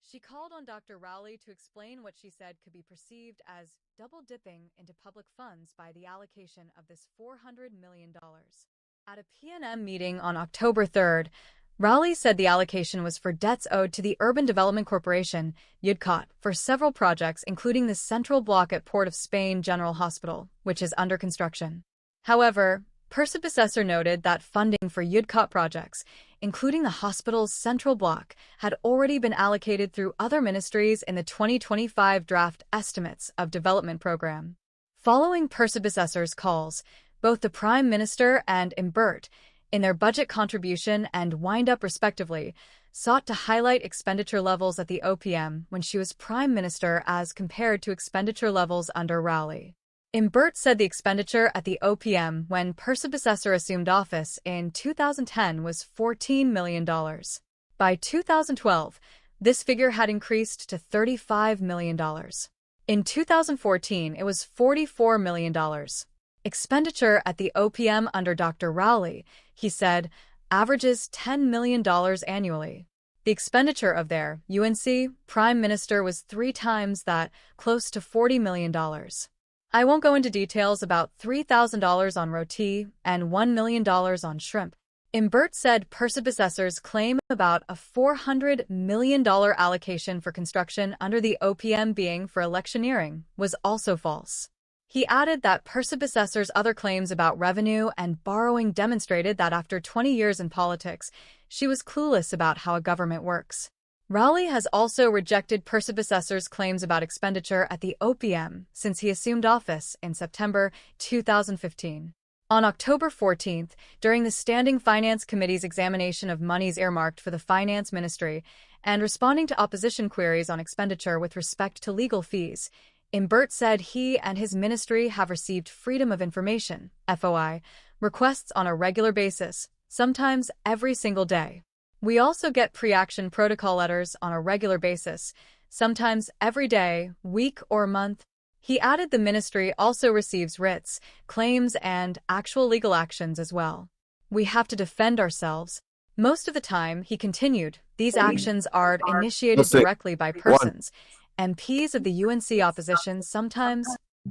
She called on Dr. Rowley to explain what she said could be perceived as double-dipping into public funds by the allocation of this $400 million. At a PNM meeting on October 3rd, Rowley said the allocation was for debts owed to the Urban Development Corporation, UDCOT, for several projects including the Central Block at Port of Spain General Hospital, which is under construction. However, Persipicessor noted that funding for UDCOT projects, including the hospital's Central Block, had already been allocated through other ministries in the 2025 Draft Estimates of Development Program. Following Persipicessor's calls, both the Prime Minister and Imbert, in their budget contribution and wind-up respectively, sought to highlight expenditure levels at the OPM when she was Prime Minister as compared to expenditure levels under Rowley. Imbert said the expenditure at the OPM when Persipicessor assumed office in 2010 was $14 million. By 2012, this figure had increased to $35 million. In 2014, it was $44 million. Expenditure at the OPM under Dr. Rowley, he said, averages $10 million annually. The expenditure of their UNC Prime Minister was 3 times that, close to $40 million. I won't go into details about $3,000 on roti and $1 million on shrimp. Imbert said Persipicessor's claim about a $400 million allocation for construction under the OPM being for electioneering was also false. He added that Persipicessor's other claims about revenue and borrowing demonstrated that after 20 years in politics, she was clueless about how a government works. Rowley has also rejected Persipicessor's claims about expenditure at the OPM since he assumed office in September 2015. On October 14th, during the Standing Finance Committee's examination of monies earmarked for the Finance Ministry and responding to opposition queries on expenditure with respect to legal fees, Imbert said he and his ministry have received Freedom of Information (FOI) requests on a regular basis, sometimes every single day. We also get pre-action protocol letters on a regular basis, sometimes every day, week, or month. He added the ministry also receives writs, claims, and actual legal actions as well. We have to defend ourselves. Most of the time, he continued, these actions are initiated directly by persons, MPs of the UNC opposition sometimes.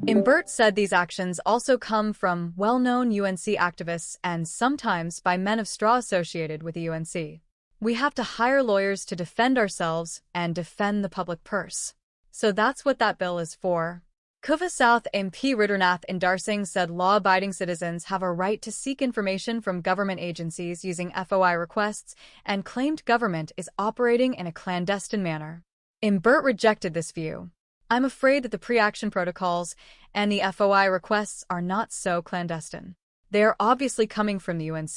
Imbert said these actions also come from well-known UNC activists and sometimes by men of straw associated with the UNC. We have to hire lawyers to defend ourselves and defend the public purse. So that's what that bill is for. Kuva South MP Riddernath Indarsing said law-abiding citizens have a right to seek information from government agencies using FOI requests and claimed government is operating in a clandestine manner. Imbert rejected this view. I'm afraid that the pre-action protocols and the FOI requests are not so clandestine. They are obviously coming from the UNC.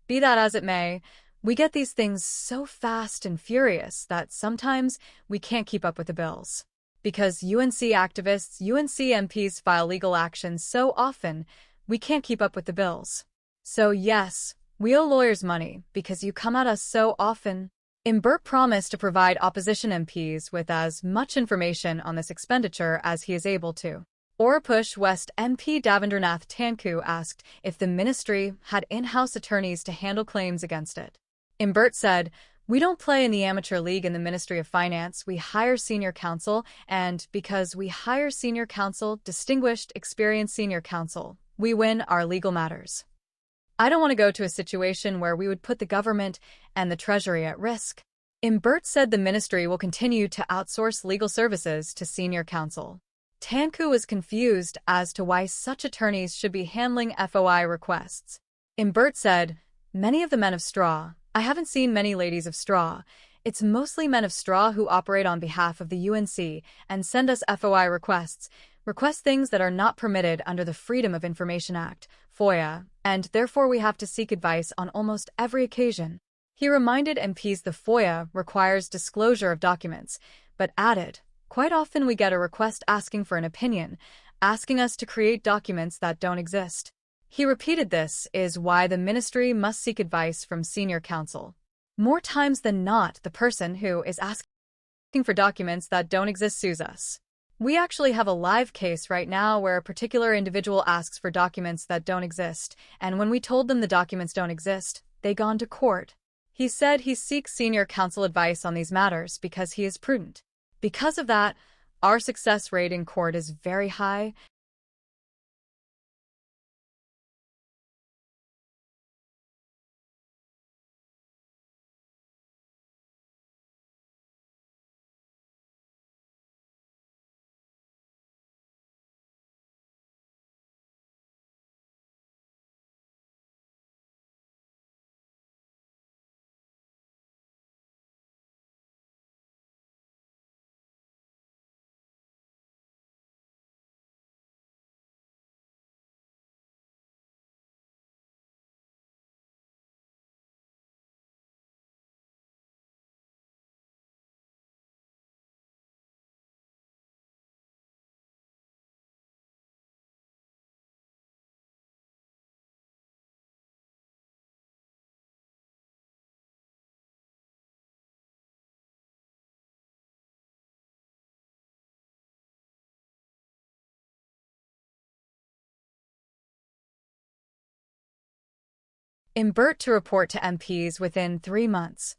Be that as it may, we get these things so fast and furious that sometimes we can't keep up with the bills. Because UNC activists, UNC MPs file legal action so often, we can't keep up with the bills. So yes, we owe lawyers money because you come at us so often. Imbert promised to provide opposition MPs with as much information on this expenditure as he is able to. Orrapush West MP Davendernath Tanku asked if the ministry had in-house attorneys to handle claims against it. Imbert said, we don't play in the amateur league in the Ministry of Finance, we hire senior counsel, and because we hire senior counsel, distinguished, experienced senior counsel, we win our legal matters. I don't want to go to a situation where we would put the government and the Treasury at risk. Imbert said the ministry will continue to outsource legal services to senior counsel. Tanku was confused as to why such attorneys should be handling FOI requests. Imbert said, many of the men of straw, I haven't seen many ladies of straw. It's mostly men of straw who operate on behalf of the UNC and send us FOI request things that are not permitted under the Freedom of Information Act, FOIA, and therefore we have to seek advice on almost every occasion. He reminded MPs the FOIA requires disclosure of documents, but added, quite often we get a request asking for an opinion, asking us to create documents that don't exist. He repeated this is why the ministry must seek advice from senior counsel. More times than not, the person who is asking for documents that don't exist sues us. We actually have a live case right now where a particular individual asks for documents that don't exist, and when we told them the documents don't exist, they gone to court. He said he seeks senior counsel advice on these matters because he is prudent. Because of that, our success rate in court is very high. Imbert to report to MPs within 3 months.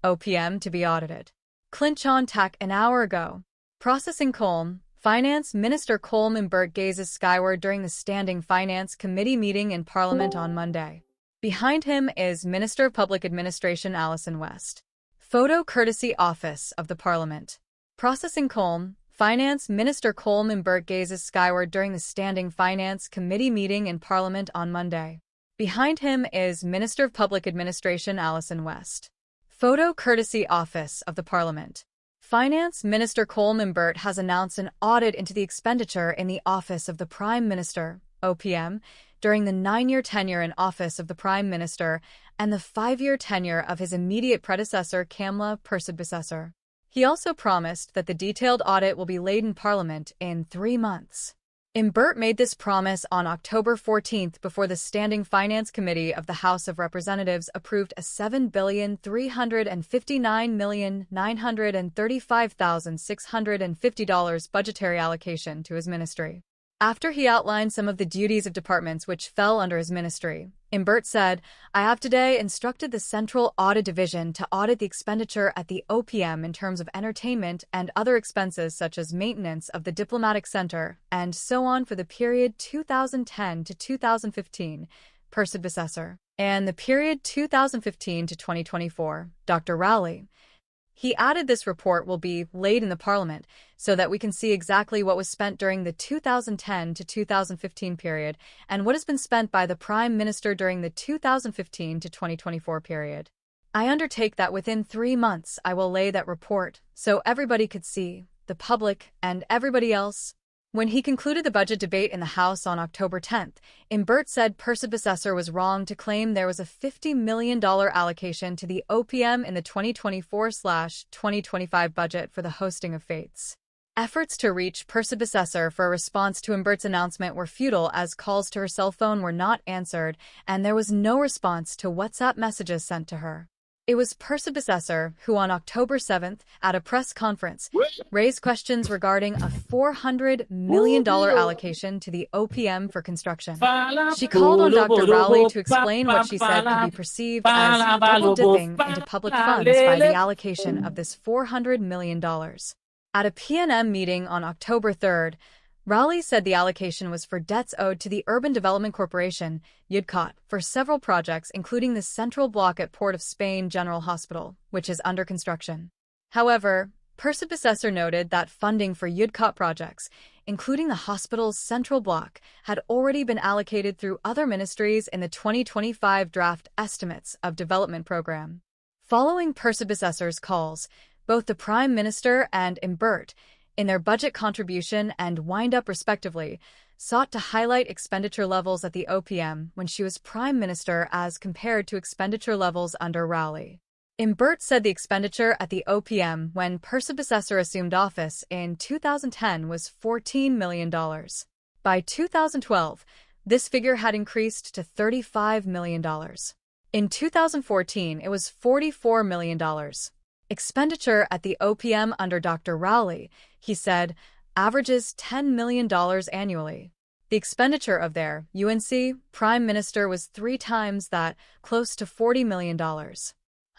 OPM to be audited. Clinch on tack an hour ago. Processing Colm. Finance Minister Colm Imbert gazes skyward during the Standing Finance Committee meeting in Parliament on Monday. Behind him is Minister of Public Administration Alison West. Photo courtesy Office of the Parliament. Processing Colm. Finance Minister Colm Imbert gazes skyward during the Standing Finance Committee meeting in Parliament on Monday. Behind him is Minister of Public Administration Alison West. Photo courtesy Office of the Parliament. Finance Minister Colm Imbert has announced an audit into the expenditure in the Office of the Prime Minister, OPM, during the 9-year tenure in office of the Prime Minister and the 5-year tenure of his immediate predecessor Kamla Persad-Bissessar. He also promised that the detailed audit will be laid in Parliament in 3 months. Imbert made this promise on October 14th before the Standing Finance Committee of the House of Representatives approved a $7,359,935,650 budgetary allocation to his ministry. After he outlined some of the duties of departments which fell under his ministry, Imbert said, "I have today instructed the Central Audit Division to audit the expenditure at the OPM in terms of entertainment and other expenses such as maintenance of the Diplomatic Center and so on for the period 2010 to 2015, Persad-Bissessar, and the period 2015 to 2024, Dr. Rowley." He added this report will be laid in the Parliament so that we can see exactly what was spent during the 2010 to 2015 period and what has been spent by the Prime Minister during the 2015 to 2024 period. I undertake that within 3 months I will lay that report so everybody could see, the public and everybody else. When he concluded the budget debate in the House on October 10th, Imbert said Persad-Bissessar was wrong to claim there was a $50 million allocation to the OPM in the 2024/2025 budget for the hosting of fetes. Efforts to reach Persad-Bissessar for a response to Imbert's announcement were futile as calls to her cell phone were not answered and there was no response to WhatsApp messages sent to her. It was Persad-Bissessar who on October 7th, at a press conference, raised questions regarding a $400 million allocation to the OPM for construction. She called on Dr. Rowley to explain what she said could be perceived as double-dipping into public funds by the allocation of this $400 million. At a PNM meeting on October 3rd, Rowley said the allocation was for debts owed to the Urban Development Corporation, UDCOT, for several projects including the Central Block at Port of Spain General Hospital, which is under construction. However, Persad-Bissessar noted that funding for UDCOT projects, including the hospital's Central Block, had already been allocated through other ministries in the 2025 draft Estimates of Development Program. Following Persad-Bissessar's calls, both the Prime Minister and Imbert, in their budget contribution and wind-up respectively, sought to highlight expenditure levels at the OPM when she was Prime Minister as compared to expenditure levels under Rowley. Imbert said the expenditure at the OPM when Persad-Bissessar assumed office in 2010 was $14 million. By 2012, this figure had increased to $35 million. In 2014, it was $44 million. Expenditure at the OPM under Dr. Rowley, he said, averages $10 million annually. The expenditure of their UNC Prime Minister was 3 times that, close to $40 million.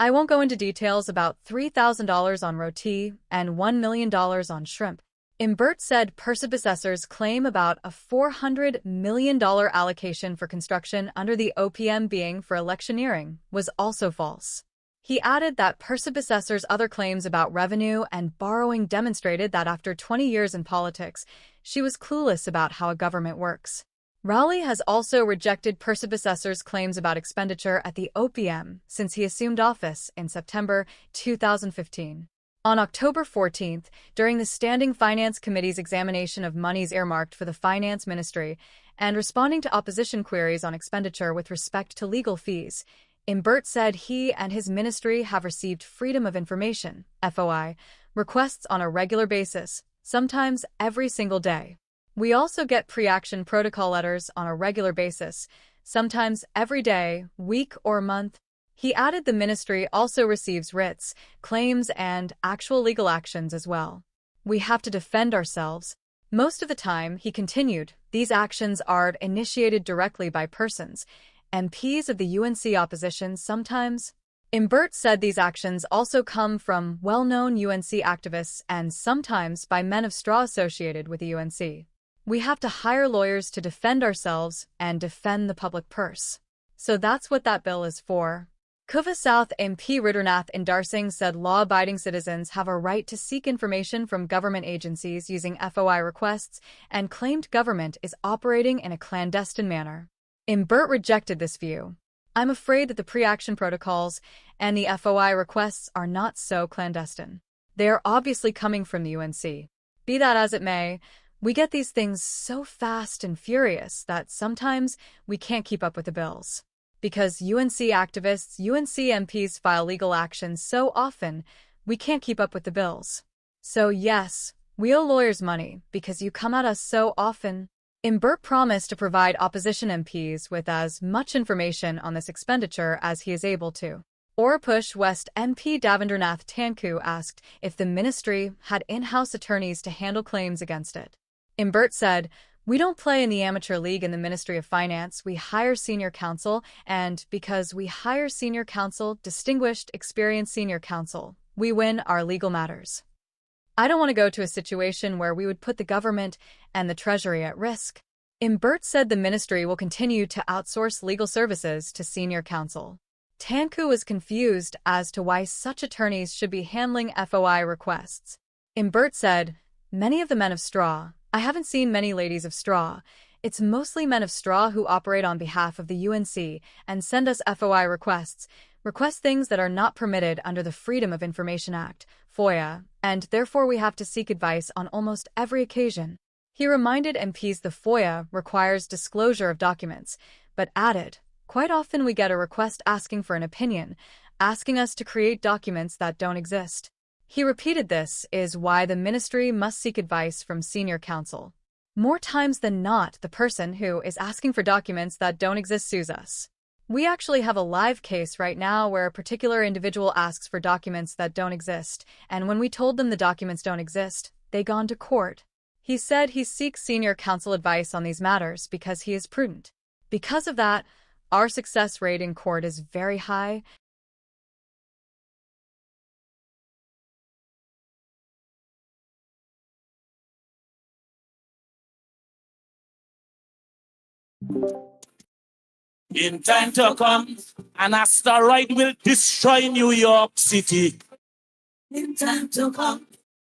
I won't go into details about $3,000 on roti and $1 million on shrimp. Imbert said predecessors claim about a $400 million allocation for construction under the OPM being for electioneering was also false. He added that predecessors' other claims about revenue and borrowing demonstrated that after 20 years in politics, she was clueless about how a government works. Rowley has also rejected predecessors' claims about expenditure at the OPM since he assumed office in September 2015. On October 14th, during the Standing Finance Committee's examination of monies earmarked for the Finance Ministry and responding to opposition queries on expenditure with respect to legal fees, Imbert said he and his ministry have received Freedom of Information (FOI) requests on a regular basis, sometimes every single day. We also get pre-action protocol letters on a regular basis, sometimes every day, week, or month. He added the ministry also receives writs, claims, and actual legal actions as well. We have to defend ourselves. Most of the time, he continued, these actions are initiated directly by persons, MPs of the UNC opposition sometimes. Imbert said these actions also come from well-known UNC activists and sometimes by men of straw associated with the UNC. We have to hire lawyers to defend ourselves and defend the public purse. So that's what that bill is for. Kuva South MP Riddernath Indarsing said law-abiding citizens have a right to seek information from government agencies using FOI requests and claimed government is operating in a clandestine manner. Imbert rejected this view. I'm afraid that the pre-action protocols and the FOI requests are not so clandestine. They are obviously coming from the UNC. Be that as it may, we get these things so fast and furious that sometimes we can't keep up with the bills. Because UNC activists, UNC MPs file legal actions so often, we can't keep up with the bills. So yes, we owe lawyers money because you come at us so often. Imbert promised to provide opposition MPs with as much information on this expenditure as he is able to. Orrapush West MP Davendernath Tanku asked if the ministry had in-house attorneys to handle claims against it. Imbert said, we don't play in the amateur league in the Ministry of Finance, we hire senior counsel, and because we hire senior counsel, distinguished, experienced senior counsel, we win our legal matters. I don't want to go to a situation where we would put the government and the Treasury at risk. Imbert said the ministry will continue to outsource legal services to senior counsel. Tanku was confused as to why such attorneys should be handling FOI requests. Imbert said, many of the men of straw, I haven't seen many ladies of straw. It's mostly men of straw who operate on behalf of the UNC and send us FOI request things that are not permitted under the Freedom of Information Act, FOIA, and therefore we have to seek advice on almost every occasion. He reminded MPs the FOIA requires disclosure of documents, but added, quite often we get a request asking for an opinion, asking us to create documents that don't exist. He repeated this is why the ministry must seek advice from senior counsel. More times than not, the person who is asking for documents that don't exist sues us. We actually have a live case right now where a particular individual asks for documents that don't exist, and when we told them the documents don't exist, they gone to court. He said he seeks senior counsel advice on these matters because he is prudent. Because of that, our success rate in court is very high. In time to come, an asteroid will destroy New York City. In time to come,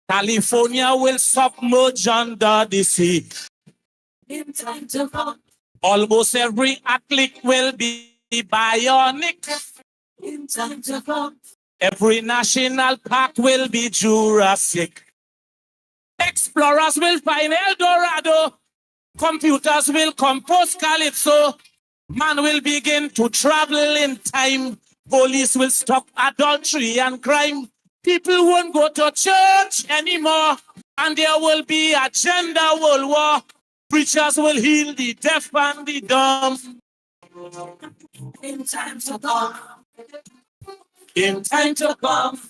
California will submerge under the sea. In time to come, almost every athlete will be bionic. In time to come, every national park will be Jurassic. Explorers will find El Dorado. Computers will compose Calypso. Man will begin to travel in time. Police will stop adultery and crime. People won't go to church anymore. And there will be a gender world war. Preachers will heal the deaf and the dumb. In time to come. In time to come.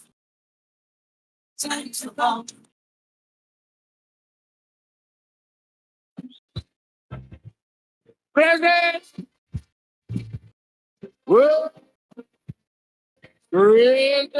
Time to come. Present. Well, Okay,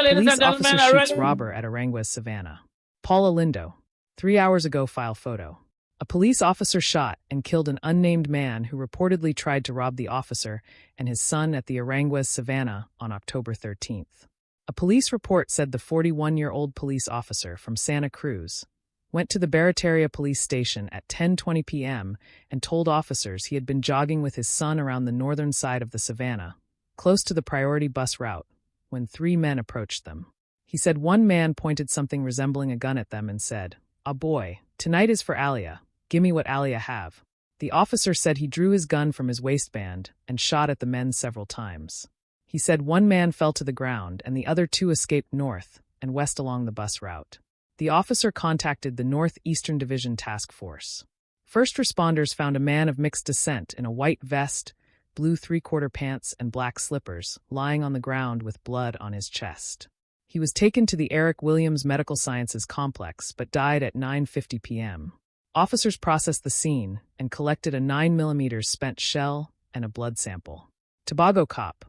ladies Police and officer gentlemen, shoots already. robber at Aranguez Savannah. Paula Lindo. 3 hours ago, file photo. A police officer shot and killed an unnamed man who reportedly tried to rob the officer and his son at the Aranguez Savannah on October 13th. A police report said the 41-year-old police officer from Santa Cruz went to the Barataria police station at 10:20 p.m. and told officers he had been jogging with his son around the northern side of the Savannah, close to the priority bus route, when 3 men approached them. He said one man pointed something resembling a gun at them and said, "Ah boy, tonight is for Alia. Gimme what Alia have." The officer said he drew his gun from his waistband and shot at the men several times. He said one man fell to the ground and the other 2 escaped north and west along the bus route. The officer contacted the Northeastern Division Task Force. First responders found a man of mixed descent in a white vest, blue 3/4 pants, and black slippers, lying on the ground with blood on his chest. He was taken to the Eric Williams Medical Sciences Complex but died at 9:50 p.m. Officers processed the scene and collected a 9mm spent shell and a blood sample. Tobago cop.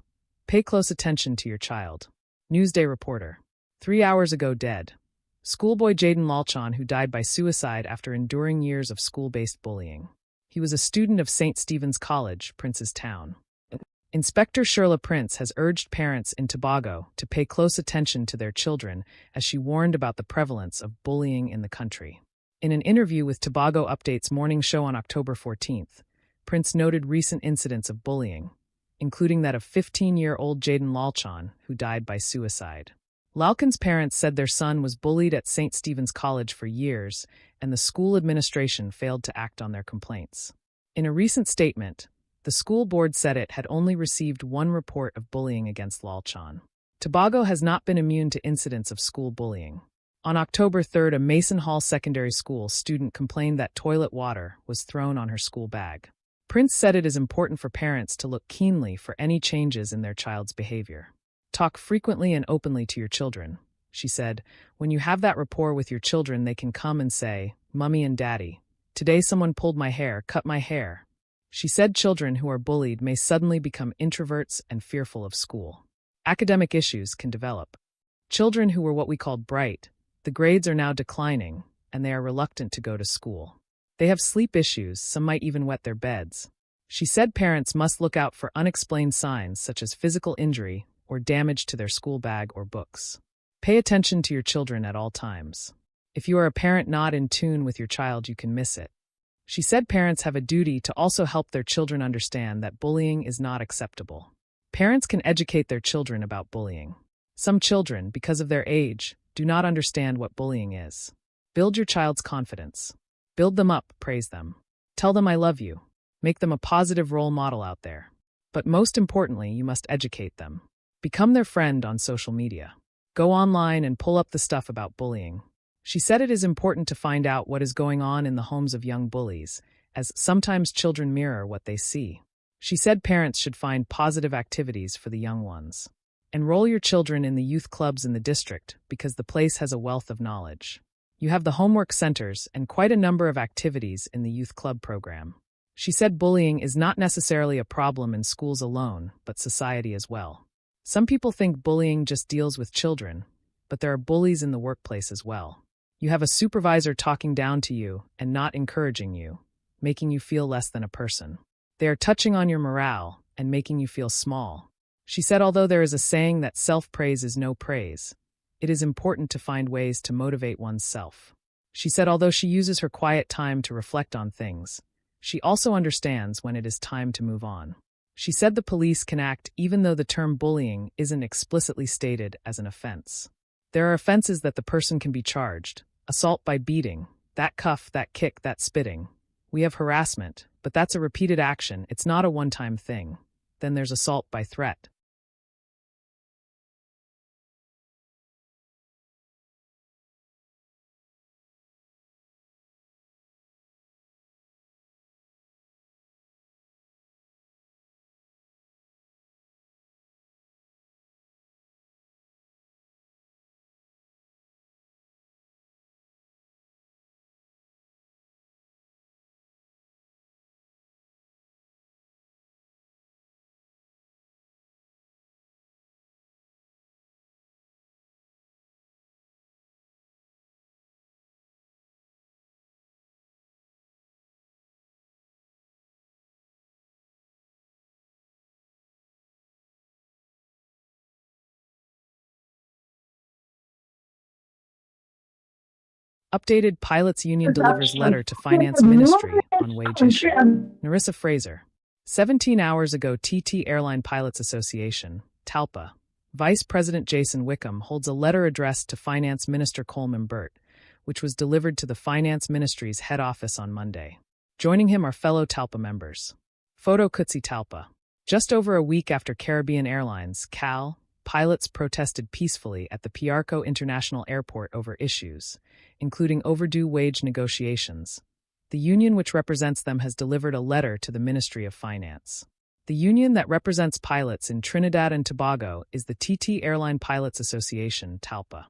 Pay close attention to your child. Newsday reporter. 3 hours ago dead. Schoolboy Jaden Lalchon, who died by suicide after enduring years of school-based bullying. He was a student of St. Stephen's College, Prince's Town. Inspector Shirla Prince has urged parents in Tobago to pay close attention to their children as she warned about the prevalence of bullying in the country. In an interview with Tobago Update's morning show on October 14th, Prince noted recent incidents of bullying, including that of 15-year-old Jaden Lalchon, who died by suicide. Lalcon's parents said their son was bullied at St. Stephen's College for years, and the school administration failed to act on their complaints. In a recent statement, the school board said it had only received 1 report of bullying against Lalchon. Tobago has not been immune to incidents of school bullying. On October 3rd, a Mason Hall Secondary School student complained that toilet water was thrown on her school bag. Prince said it is important for parents to look keenly for any changes in their child's behavior. Talk frequently and openly to your children. She said, when you have that rapport with your children, they can come and say, "Mummy and Daddy, today someone pulled my hair, cut my hair." She said children who are bullied may suddenly become introverts and fearful of school. Academic issues can develop. Children who were what we called bright, the grades are now declining, and they are reluctant to go to school. They have sleep issues, some might even wet their beds. She said parents must look out for unexplained signs such as physical injury or damage to their school bag or books. Pay attention to your children at all times. If you are a parent not in tune with your child, you can miss it. She said parents have a duty to also help their children understand that bullying is not acceptable. Parents can educate their children about bullying. Some children, because of their age, do not understand what bullying is. Build your child's confidence. Build them up, praise them. Tell them I love you. Make them a positive role model out there. But most importantly, you must educate them. Become their friend on social media. Go online and pull up the stuff about bullying. She said it is important to find out what is going on in the homes of young bullies, as sometimes children mirror what they see. She said parents should find positive activities for the young ones. Enroll your children in the youth clubs in the district because the place has a wealth of knowledge. You have the homework centers and quite a number of activities in the youth club program. She said bullying is not necessarily a problem in schools alone, but society as well. Some people think bullying just deals with children, but there are bullies in the workplace as well. You have a supervisor talking down to you and not encouraging you, making you feel less than a person. They are touching on your morale and making you feel small. She said although there is a saying that self-praise is no praise, it is important to find ways to motivate oneself. She said although she uses her quiet time to reflect on things, she also understands when it is time to move on. She said the police can act even though the term bullying isn't explicitly stated as an offense. There are offenses that the person can be charged. Assault by beating, that cuff, that kick, that spitting. We have harassment, but that's a repeated action, it's not a one-time thing. Then there's assault by threat. Updated pilots union delivers letter to finance ministry on wage issue. Narissa Fraser. 17 hours ago, TT Airline Pilots Association, TALPA. Vice President Jason Wickham holds a letter addressed to Finance Minister Coleman Burt, which was delivered to the Finance Ministry's head office on Monday. Joining him are fellow TALPA members. Photo Kutsi TALPA. Just over a week after Caribbean Airlines, CAL, pilots protested peacefully at the Piarco International Airport over issues, including overdue wage negotiations. The union which represents them has delivered a letter to the Ministry of Finance. The union that represents pilots in Trinidad and Tobago is the TT Airline Pilots Association, TALPA.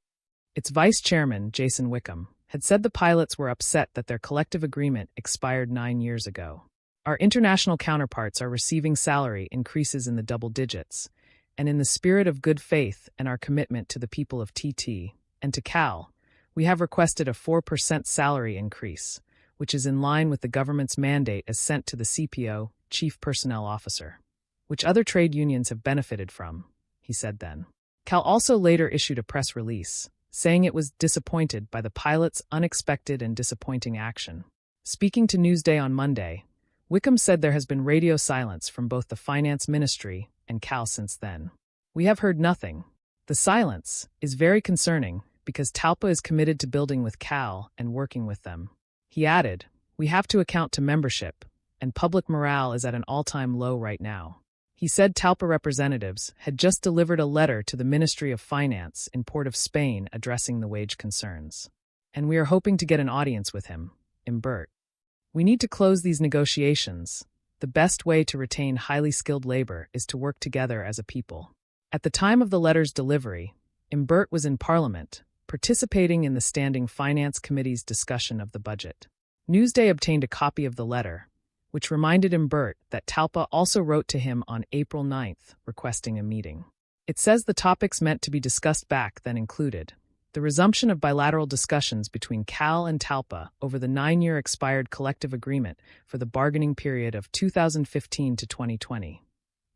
Its vice chairman, Jason Wickham, had said the pilots were upset that their collective agreement expired 9 years ago. Our international counterparts are receiving salary increases in the double digits, and in the spirit of good faith and our commitment to the people of TT and to CAL, we have requested a 4% salary increase, which is in line with the government's mandate as sent to the CPO, Chief Personnel Officer, which other trade unions have benefited from, he said then. CAL also later issued a press release, saying it was disappointed by the pilots' unexpected and disappointing action. Speaking to Newsday on Monday, Wickham said there has been radio silence from both the Finance Ministry and CAL since then. We have heard nothing. The silence is very concerning because TALPA is committed to building with CAL and working with them. He added, we have to account to membership, and public morale is at an all-time low right now. He said TALPA representatives had just delivered a letter to the Ministry of Finance in Port of Spain addressing the wage concerns. And we are hoping to get an audience with him, Burt. We need to close these negotiations. The best way to retain highly skilled labor is to work together as a people. At the time of the letter's delivery, Burt was in Parliament, participating in the Standing Finance Committee's discussion of the budget. Newsday obtained a copy of the letter, which reminded Burt that TALPA also wrote to him on April 9th, requesting a meeting. It says the topics meant to be discussed back then included the resumption of bilateral discussions between CAL and TALPA over the 9-year expired collective agreement for the bargaining period of 2015 to 2020,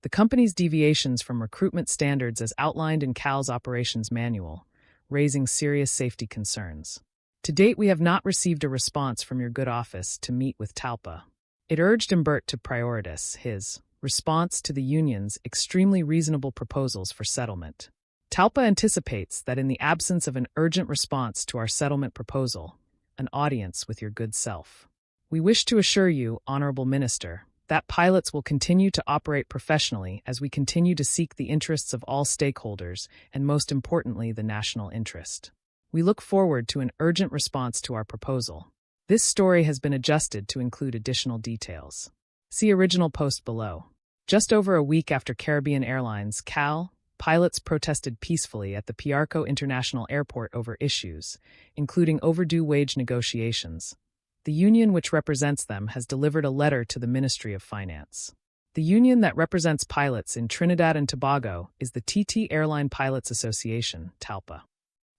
the company's deviations from recruitment standards as outlined in CAL's operations manual, raising serious safety concerns. To date, we have not received a response from your good office to meet with TALPA. It urged Burt to prioritize his response to the union's extremely reasonable proposals for settlement. TALPA anticipates that in the absence of an urgent response to our settlement proposal, an audience with your good self. We wish to assure you, Honorable Minister, that pilots will continue to operate professionally as we continue to seek the interests of all stakeholders and most importantly the national interest. We look forward to an urgent response to our proposal. This story has been adjusted to include additional details. See original post below. Just over a week after Caribbean Airlines, CAL, pilots protested peacefully at the Piarco International Airport over issues, including overdue wage negotiations. The union which represents them has delivered a letter to the Ministry of Finance. The union that represents pilots in Trinidad and Tobago is the TT Airline Pilots Association, TALPA.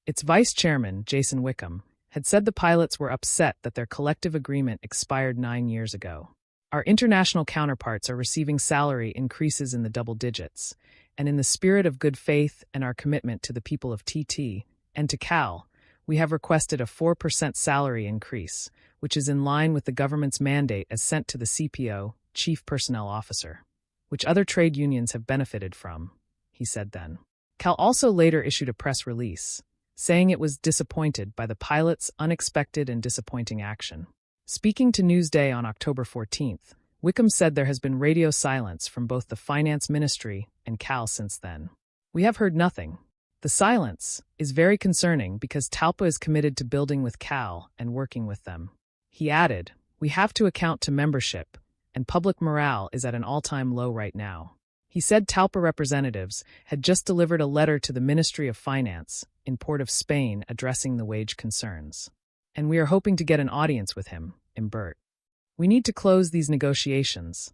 Its vice chairman, Jason Wickham, had said the pilots were upset that their collective agreement expired 9 years ago. Our international counterparts are receiving salary increases in the double digits, and in the spirit of good faith and our commitment to the people of TT and to CAL, we have requested a 4% salary increase, which is in line with the government's mandate as sent to the CPO, Chief Personnel Officer, which other trade unions have benefited from, he said then. CAL also later issued a press release, saying it was disappointed by the pilots' unexpected and disappointing action. Speaking to Newsday on October 14th, Wickham said there has been radio silence from both the Finance Ministry and CAL since then. We have heard nothing. The silence is very concerning because TALPA is committed to building with CAL and working with them. He added, we have to account to membership, and public morale is at an all-time low right now. He said TALPA representatives had just delivered a letter to the Ministry of Finance in Port of Spain addressing the wage concerns. And we are hoping to get an audience with him, Burt. We need to close these negotiations.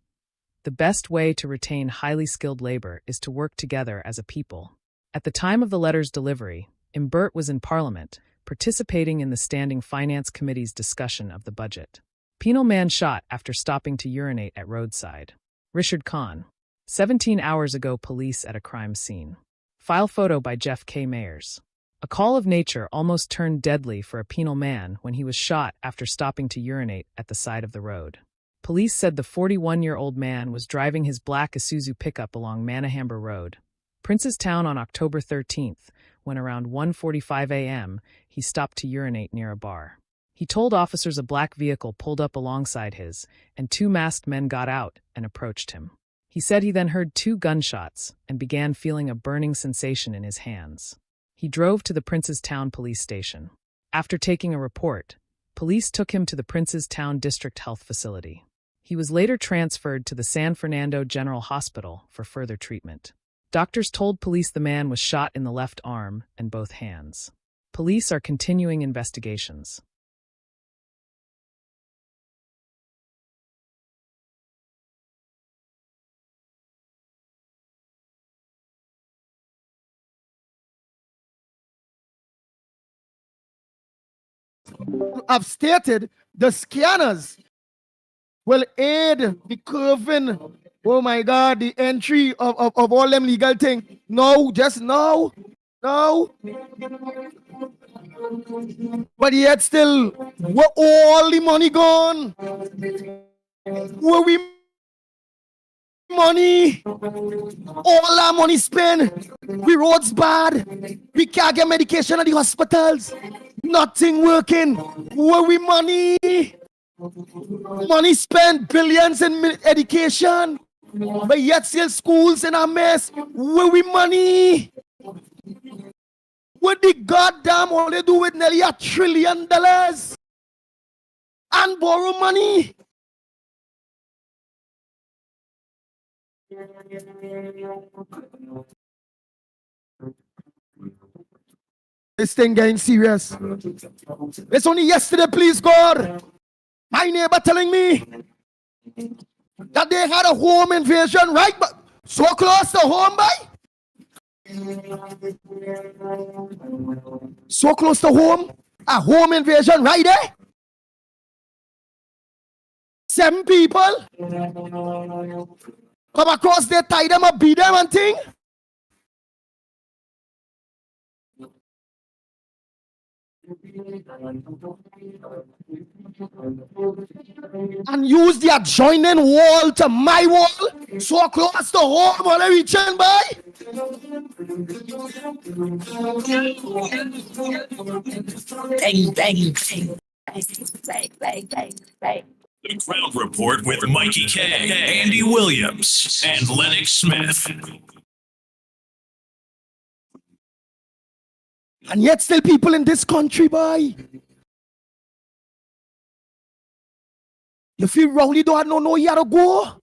The best way to retain highly skilled labor is to work together as a people. At the time of the letter's delivery, Burt was in Parliament, participating in the Standing Finance Committee's discussion of the budget. Penal man shot after stopping to urinate at roadside. Richard Kahn. 17 hours ago, police at a crime scene. File photo by Jeff K. Mayers. A call of nature almost turned deadly for a penal man when he was shot after stopping to urinate at the side of the road. Police said the 41-year-old man was driving his black Isuzu pickup along Manahamba Road, Princestown, on October 13th, when around 1:45 a.m. he stopped to urinate near a bar. He told officers a black vehicle pulled up alongside his, and two masked men got out and approached him. He said he then heard 2 gunshots and began feeling a burning sensation in his hands. He drove to the Princestown police station. After taking a report, police took him to the Princestown District Health Facility. He was later transferred to the San Fernando General Hospital for further treatment. Doctors told police the man was shot in the left arm and both hands. Police are continuing investigations. I've stated the scanners will aid the curving, oh my God, the entry of all them legal things. No, just no. But yet still, where all the money gone? Where we money? All our money spent. We roads bad. We can't get medication at the hospitals. Nothing working. Where we money? Money spent, billions in education. But yet still schools in a mess. Where we money? What the goddamn all they do with nearly $1 trillion and borrow money? This thing getting serious. It's only yesterday, please God, my neighbor telling me that they had a home invasion, right? But so close to home, boy. So close to home, a home invasion right there. 7 people come across, they tie them up, beat them and thing. And use the adjoining wall to my wall, so close to home, all I reaching by. The Ground Report with Mikey K, Andy Williams, and Lennox Smith. And yet still people in this country, boy. You feel Rowley don't know where to go?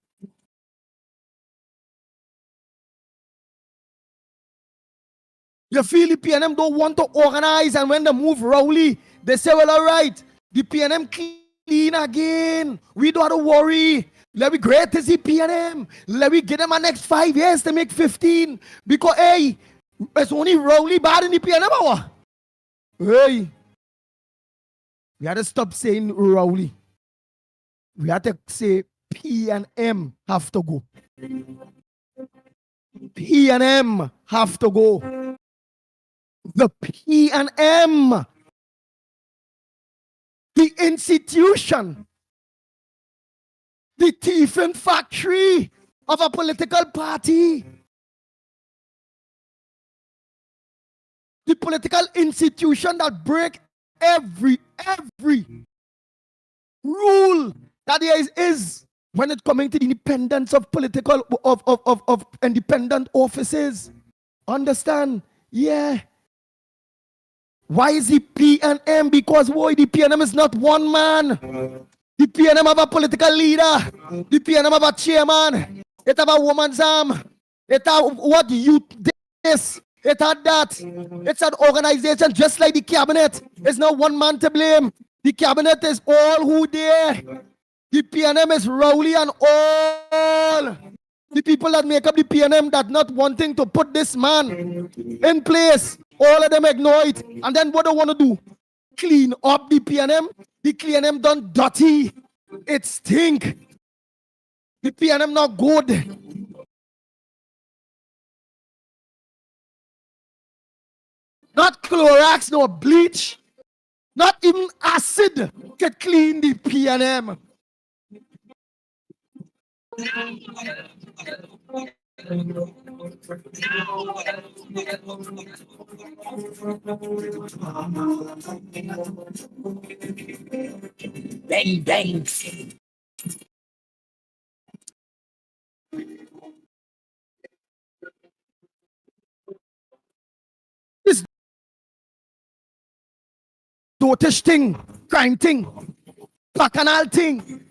You feel the PNM don't want to organize, and when they move Rowley, they say, well, all right, the PNM clean again. We don't have to worry. Let me great as the PNM. Let me get them a next 5 years to make 15. Because, hey, it's only Rowley bad in the PNM hour. Hey, we had to stop saying Rowley. We had to say PNM have to go. PNM have to go. The PNM, the institution, the thieving factory of a political party. The political institution that break every rule that there is when it coming to the independence of political of independent offices. Understand? Yeah. Why is the PNM? Because why the PNM is not one man. The PNM have a political leader. The PNM have a chairman. It have a woman's arm. It have what youth this. It had that. It's an organization just like the cabinet. It's not one man to blame. The cabinet is all who there. The PNM is Rowley and all the people that make up the PNM that not wanting to put this man in place. All of them ignore it. And then what they want to do? Clean up the PNM. The PNM done dirty. It stink. The PNM not good. Not Clorox, no bleach. Not even acid can clean the PNM. Bang, bang. This dotish thing, crime thing, bacchanal thing,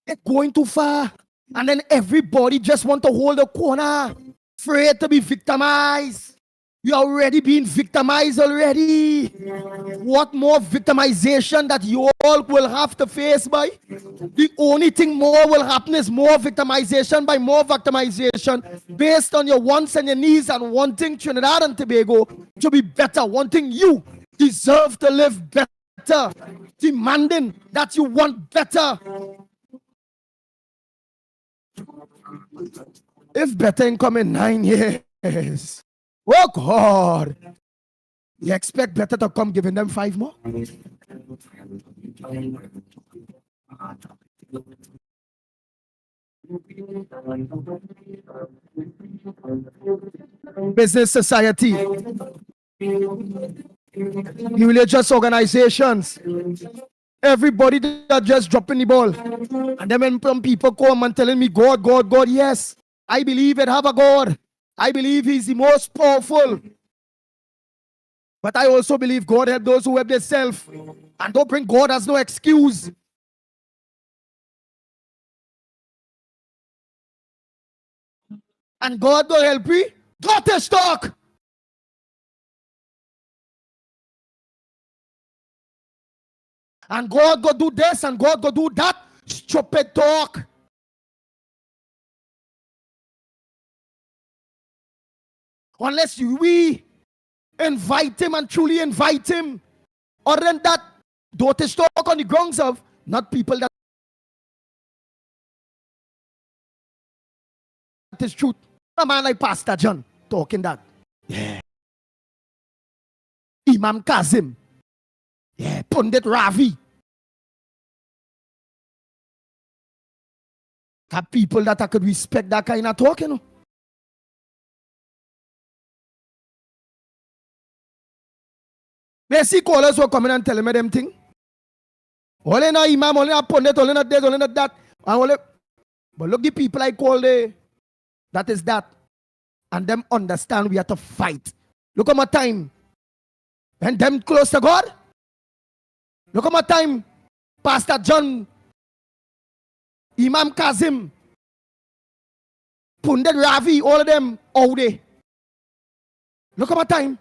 it's going too far. And then everybody just want to hold a corner, afraid to be victimized. You're already being victimized already. What more victimization that you all will have to face by? The only thing more will happen is more victimization by more victimization based on your wants and your needs and wanting Trinidad and Tobago to be better, wanting you deserve to live better, demanding that you want better. If better ain't come in 9 years, oh God, you expect better to come giving them 5 more? Business society, religious organizations, everybody that just dropping the ball. And then when some people come and telling me, God, God, God, yes, I believe it have a God. I believe he's the most powerful. But I also believe God help those who help themselves. And don't bring God as no excuse. And God will help you. Daughter talk. And God go do this and God go do that. Stupid talk. Unless we invite him and truly invite him. Other than that, daughter talk on the grounds of not people that is truth. A man like Pastor John talking that. Yeah. Imam Kazim. Yeah. Pundit Ravi. Have people that I could respect that kind of talk, you know. They see callers who are coming and telling me them thing. Only na imam, only na pundit, only na this, only na that. But look the people I call that is that. And them understand we have to fight. Look at my time. And them close to God. Look at my time. Pastor John, Imam Kazim, Pundit Ravi, all of them, all day. Look at my time.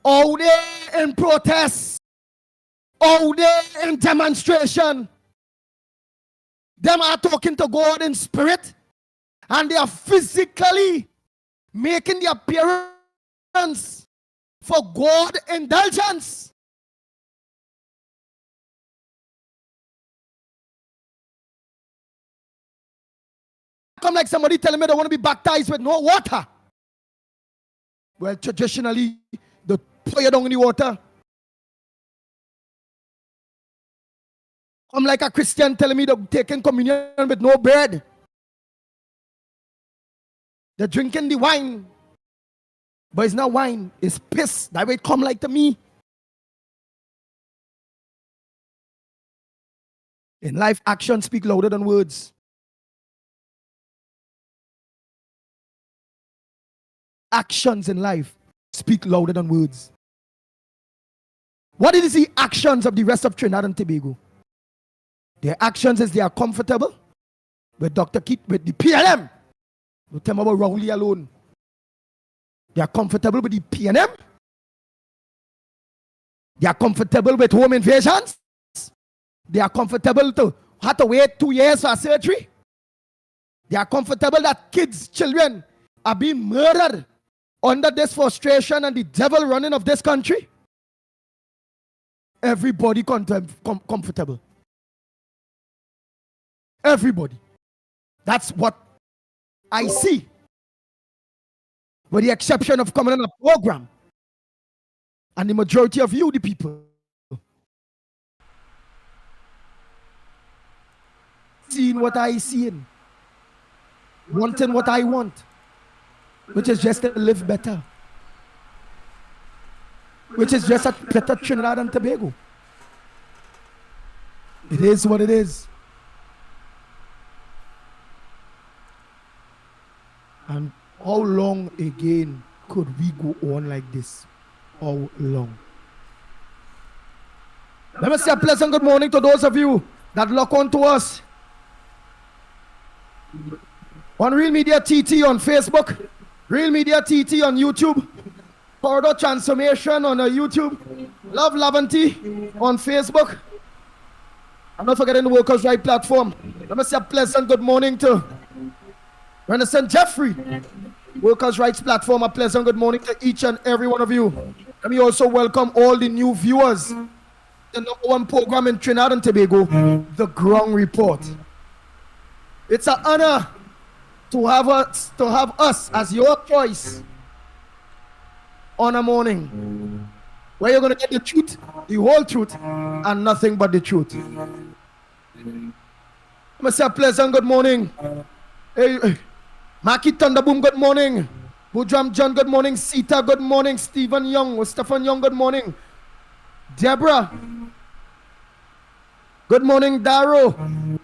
All day in protest. All day in demonstration. Them are talking to God in spirit. And they are physically making the appearance for God indulgence. Come like somebody telling me they want to be baptized with no water. Well, traditionally, they pour you down in the water. Come like a Christian telling me they're taking communion with no bread. They're drinking the wine. But it's not wine, it's piss. That way it come like to me. In life, actions speak louder than words. Actions in life speak louder than words. What is the actions of the rest of Trinidad and Tobago? Their actions is they are comfortable with Dr. Keith, with the PLM. Don't tell me about Rowley alone. They are comfortable with the PNM. They are comfortable with home invasions. They are comfortable to have to wait 2 years for surgery. They are comfortable that kids, children are being murdered under this frustration and the devil running of this country. Everybody comfortable. Everybody. That's what I see. With the exception of coming on a program And the majority of you, the people, seeing what I seen, wanting what I want, which is just to live better, which is just a better Trinidad and Tobago. It is what it is. And how long again could we go on like this? How long? Let me say a pleasant good morning to those of you that lock on to us on Real Media TT on Facebook, Real Media TT on YouTube, Corridor Transformation on YouTube, Love Lavanty on Facebook. I'm not forgetting the Workers' Right platform. Let me say a pleasant good morning to Renaissance Jeffrey, Workers' Rights platform. A pleasant good morning to each and every one of you. Let me also welcome all the new viewers. The #1 program in Trinidad and Tobago, The Ground Report. It's an honor to have us as your choice on a morning where you're going to get the truth, the whole truth, and nothing but the truth. Mr. Pleasant, good morning. Hey, Maki Thunderboom, good morning. Budram John, good morning. Sita, good morning. Stephen Young, Stephen Young, good morning. Deborah, good morning. Daro,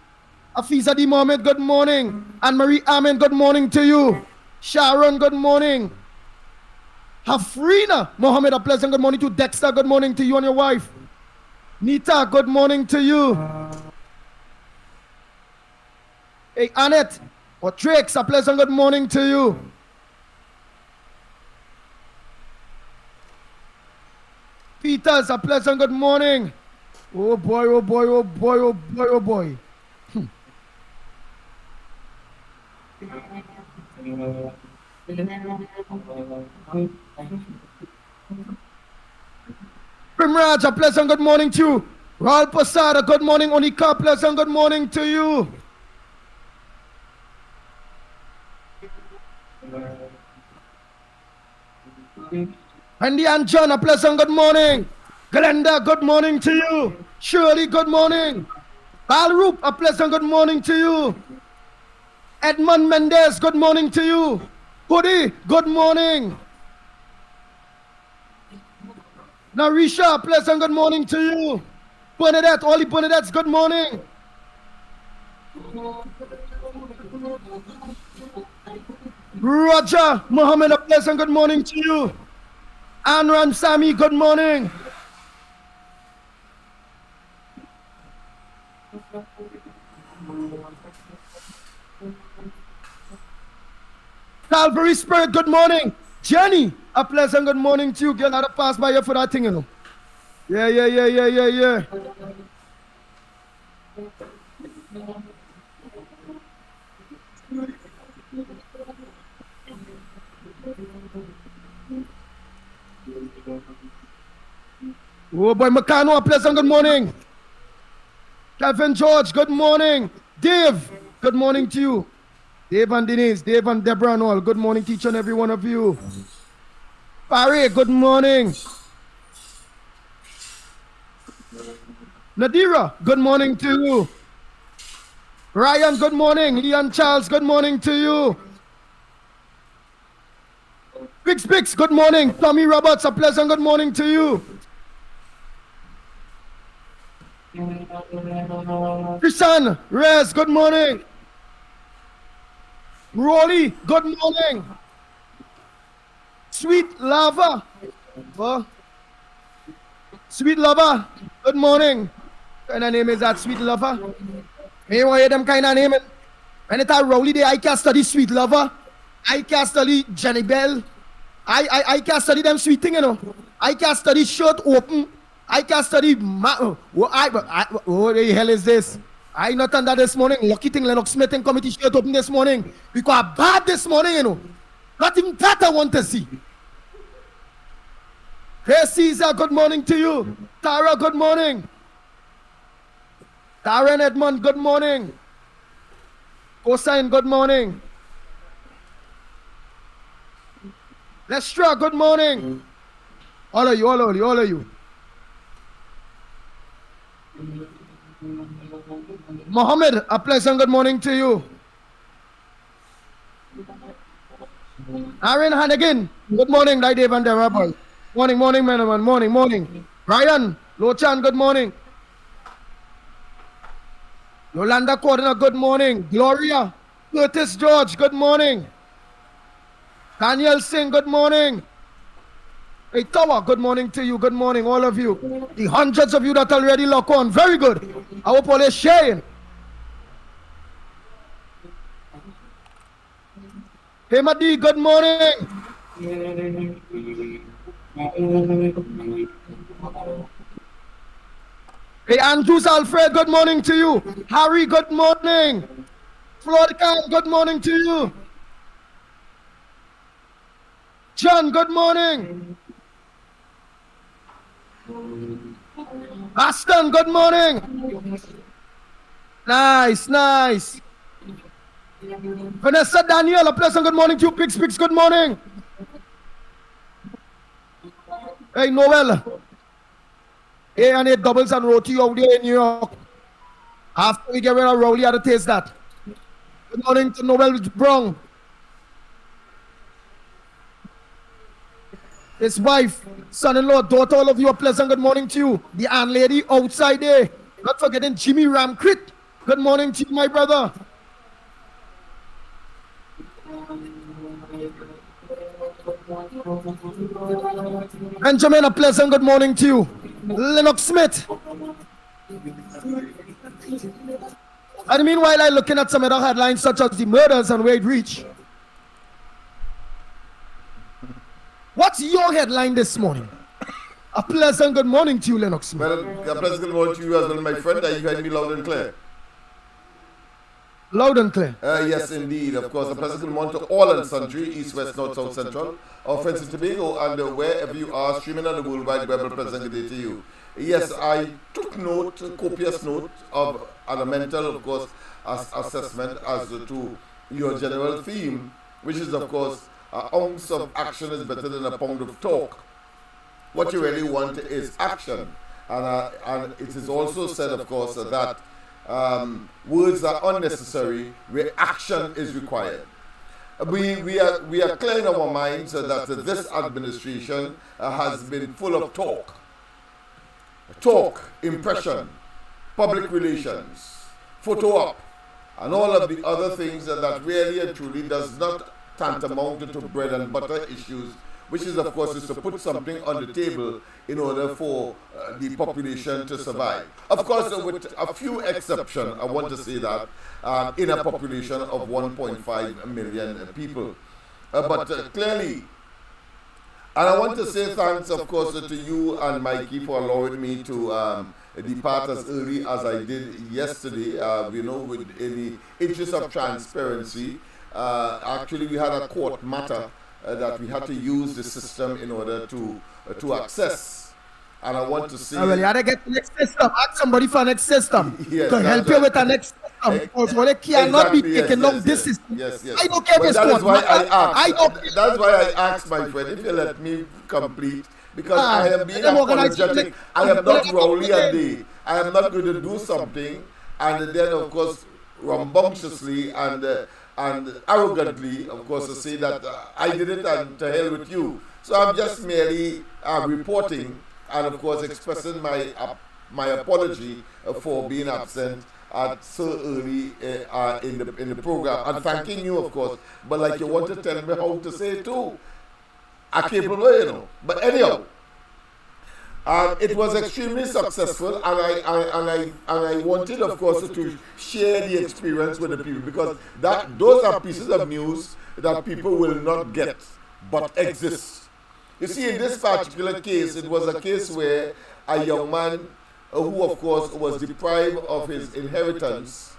Afiza Di Mohammed, good morning. Anne-Marie Amen, good morning to you. Sharon, good morning. Hafrina Mohammed, a pleasant good morning to Dexter, good morning to you and your wife. Nita, good morning to you. Hey, Annette, or Trix, a pleasant good morning to you. Peters, a pleasant good morning. Oh boy, oh boy, oh boy, oh boy, oh boy. Primraj, a pleasant good morning to you. Raul Posada, good morning. Onika, pleasant good morning to you. Andy and John, a pleasant good morning. Glenda, good morning to you. Shirley, good morning. Balroop, a pleasant good morning to you. Edmund Mendez, good morning to you. Hoodie, good morning. Narisha, a pleasant good morning to you. Bernadette, Ollie Bernadette's good morning. Roger Mohammed, a pleasant good morning to you. Anran Sami, good morning. Calvary Spirit, good morning. Jenny, a pleasant good morning to you. Girl, I had to pass by you for that thing, you know. Yeah. Oh boy, Makano, a pleasant good morning. Kevin George, good morning. Dave, good morning to you. Dave and Denise, Dave and Deborah and all, good morning to each and every one of you. Barry, good morning. Nadira, good morning to you. Ryan, good morning. Ian Charles, good morning to you. Bix, good morning. Tommy Roberts, a pleasant good morning to you. Krishan, Rez, good morning. Rolly, good morning. Sweet Lava. Sweet Lover, good morning. What kind of name is that, Sweet Lover? You want to hear them kind of name? When it's a Rowley day, I can't study Sweet Lover. I can't study Jenny Bell. I can't study them sweet thing, you know. I can't study Shirt Open. I can't study... what the hell is this? I not done that this morning. Lucky thing Lennox Smith and committee Shirt Open this morning. Because bad this morning, you know. Not even that I want to see. Hey Caesar, good morning to you. Tara, good morning. Tara and Edmond, good morning. Cosine, good morning. Lestra, good morning. All of you. Mohammed, a pleasant good morning to you. Aaron Hannigan, good morning, Dave and Dara boy. Morning, man, morning. Ryan, Lochan, good morning. Yolanda Cordner, good morning. Gloria, Curtis George, good morning. Daniel Singh, good morning. Hey, Tawa, good morning to you. Good morning, all of you. The hundreds of you that already lock on, very good. I hope all is sharing. Hey, Madi, good morning. Hey, Andrews Alfred, good morning to you. Harry, good morning. Florida, good morning to you. John, good morning. Aston, good morning. Nice. Vanessa Daniel, a pleasant good morning to you. Pix, good morning. Hey, Noel. A&A doubles and roti out there in New York. After we get rid of Rowley, I had to taste that. Good morning to Noel Brown. His wife, son-in-law, daughter, all of you, a pleasant good morning to you. The Ann lady outside there. Not forgetting Jimmy Ramcrit. Good morning to you, my brother. Benjamin, a pleasant good morning to you. Lennox Smith. And meanwhile, I'm looking at some other headlines such as the murders and where it reached. What's your headline this morning? A pleasant good morning to you, Lennox Smith. Well, a pleasant good morning to you as well, my friend. Are you hearing me loud and clear? Loud and clear. Yes, indeed. Of course, a pleasant good morning to all and sundry, east, west, north, south, central, our friends in Tobago, and wherever you are, streaming on the World Wide Web, a pleasant good day to you. Yes, I took copious note of a mental, of course, assessment as to your general theme, which is, of course, an ounce of action is better than a pound of talk. What you really want is action. And it is also said, of course, that words are unnecessary where action is required. We are clear in our minds that this administration has been full of talk, impression, public relations, photo op, and all of the other things that really and truly does not tantamount to bread and butter issues, which is, of course, is to put something on the table in order for the population to survive. Of course, with a few exceptions, I want to say that, in a population of 1.5 million people. But clearly, and I want to say thanks, of course, to you and Mikey for allowing me to depart as early as I did yesterday, with the interest of transparency. Actually, we had a court matter that we had to use the system in order to access. And I want to say... well, you had to get the next system. Ask somebody for next system yes, to help you with the next system. Because what they cannot be taking down this system. Yes. I don't care if it's court. That's why I asked, my friend, if you let me complete, because I have been apologetic. I am not Rowley a day. I am not going to do something and then, of course, rambunctiously and arrogantly, of course, to say that I did it and to hell with you. So I'm just merely reporting and, of course, expressing my apology for being absent at so early in the program, and thanking you, of course. But like you want to tell me how to say it too, I'm capable, But anyhow, it was extremely successful, and I wanted, of course, to share the experience with the people, because those are pieces of news that people will not get, but exist. You see, in this particular case, it was a case where a young man who, of course, was deprived of his inheritance,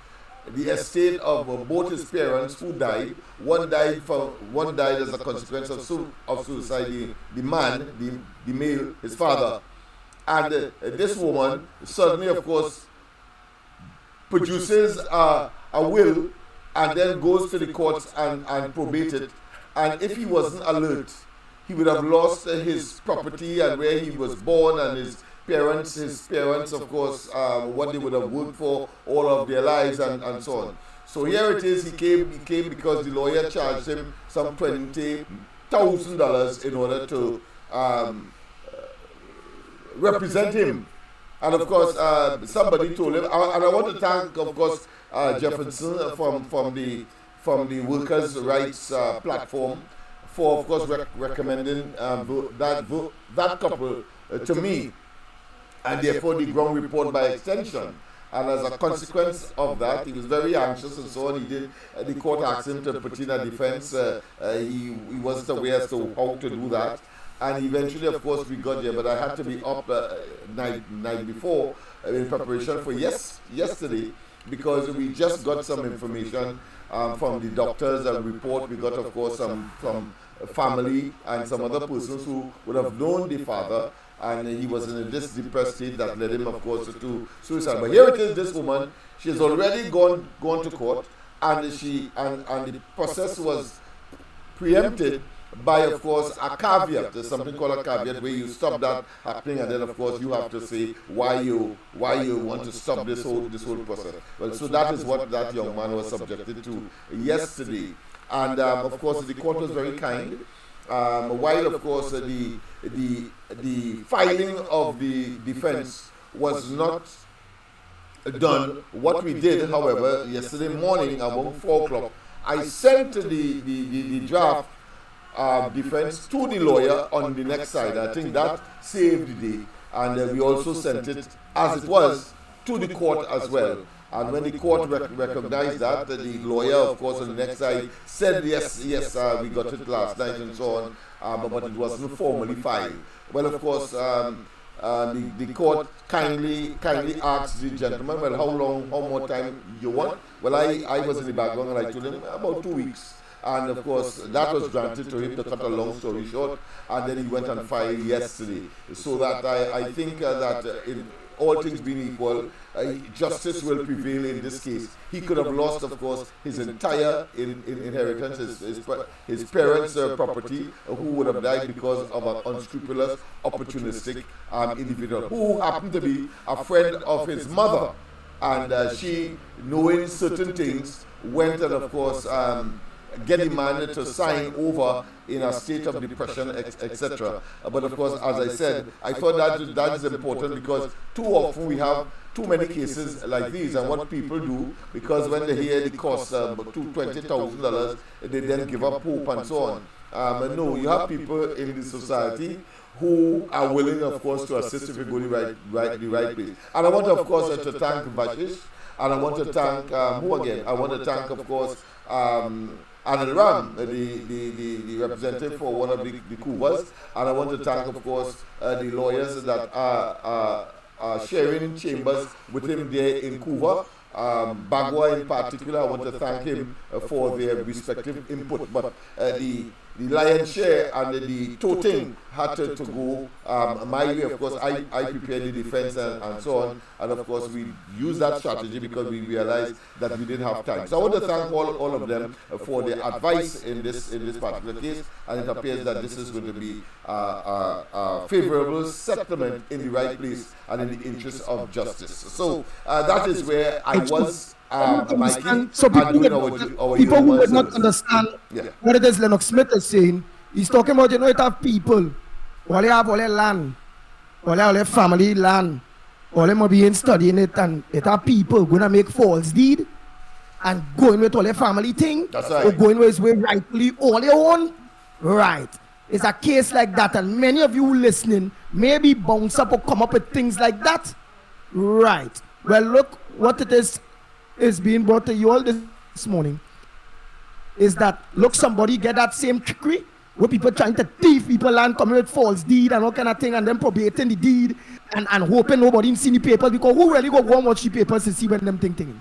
the estate of both his parents who died. One died as a consequence of suicide. The man, the male, his father. And this woman suddenly, of course, produces a will and then goes to the courts and probate it. And if he wasn't alert, he would have lost his property and where he was born and his parents, of course, what they would have worked for all of their lives and so on. So here it is, he came because the lawyer charged him some $20,000 in order to represent him. And of course, somebody told him, and I want to thank, of course, Jefferson from the Workers' Rights platform for, of course, recommending that couple to me, and therefore the ground report by extension. And as a consequence of that, he was very anxious and so on. The court asked him to put in a defense. He wasn't aware as to how to do that. And eventually, of course, we got there. But I had to be up night before in preparation for yesterday, because we just got some information from the doctors and report. We got, of course, some from family and some other persons who would have known the father. And he was in this depressed state that led him, of course, to suicide. But here it is, this woman, she has already gone to court, and the process was preempted by, of course, a caveat. There's something called a caveat where you stop that happening, and then, of course, you have to say why you want to stop this whole process. Well, so that is what that young man was subjected to yesterday, and of course, the court was very kind. While, of course, the filing of the defense was not done, what we did, however, yesterday morning about 4 o'clock, I sent the draft defense to the lawyer on the next side. I think that saved the day, and we also sent it as it was to the court as well. And when the court recognized that, the lawyer, of course, on the next side said, yes, we got it last night and so on, but it wasn't formally filed. Well, of course, the court kindly asked the gentleman, well, how more time you want? Well, I was in the background and I told him about 2 weeks. And of course, that was granted to him, to cut a long story short, and then he went and filed yesterday. So that I think that in all things being equal, justice will prevail in this case. He could have lost, of course, his entire inheritance, his parents' property, who would have died because of an unscrupulous, opportunistic individual who happened to be a friend of his mother. And she, knowing certain things, went and, of course, get the man to sign over in a state of depression, etc. But of course, as I said, I thought that is important, because too often we have too many cases like these, and what people do, because when they hear the cost $20,000, they then give up hope and so on. No, you have people in the society who are willing, of course, to assist if you go the right place. And I want, of course, to thank Vashish, and I want to thank who again? I want to thank, of course, Anil Ram, the representative for one of the Couvers, and I want to thank, of course, the lawyers that are sharing chambers with him there in Couva. Bagua in particular, I want to thank him for their respective input, but the lion's share and the toting had to go my way. Of course, I prepared the defense and so on, and of course we used that strategy because we realized that we didn't have time. So I want to thank all of them for their advice in this particular case, and it appears that this is going to be a favorable settlement in the right place and in the interest of justice. So that is where I was. So people who would not understand what it is Lennox Smith is saying, he's talking about, it have people, all they have all their land, all their family land, all them are being studying it, and it have people going to make false deed and going with all their family thing, that's right, or going with where rightfully all their own, right. It's a case like that, and many of you listening maybe bounce up or come up with things like that, right. Well, look, what it is being brought to you all this morning is that, look, somebody get that same trickery where people trying to thief people and coming with false deed and all kind of thing, and then probating the deed and hoping nobody see the papers, because who really go and watch the papers to see when them thing.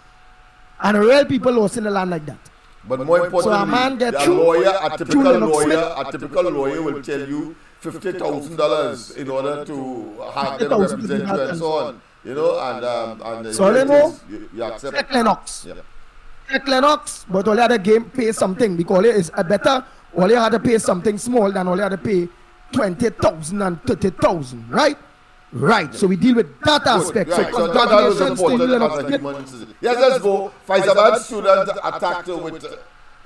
And real people lost in the land like that. But more importantly, so a man get a typical lawyer will tell you $50,000 in order to have them represent you and so on. You know, and so you accept Lennox. Lennox, but all the game pays something, because it is a better all you had to pay something small than all you had to pay 20,000 and 30,000, right? Right. So we deal with that aspect. Right. So So that was congratulations to important you, as a Lennox. human citizen. Yes, let's go. Faizabad student attacked with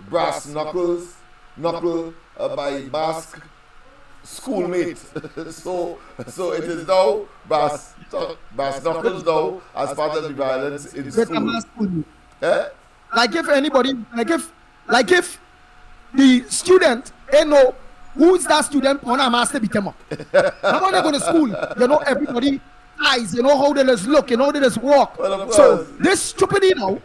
brass knuckle by mask schoolmate. so it is now brass knuckles now as part of the violence in school. Eh? Like if the student, know who's that student on a master become up. How when they go to school, you know everybody eyes, you know how they just look, you know they just walk. Well, so this stupidity now,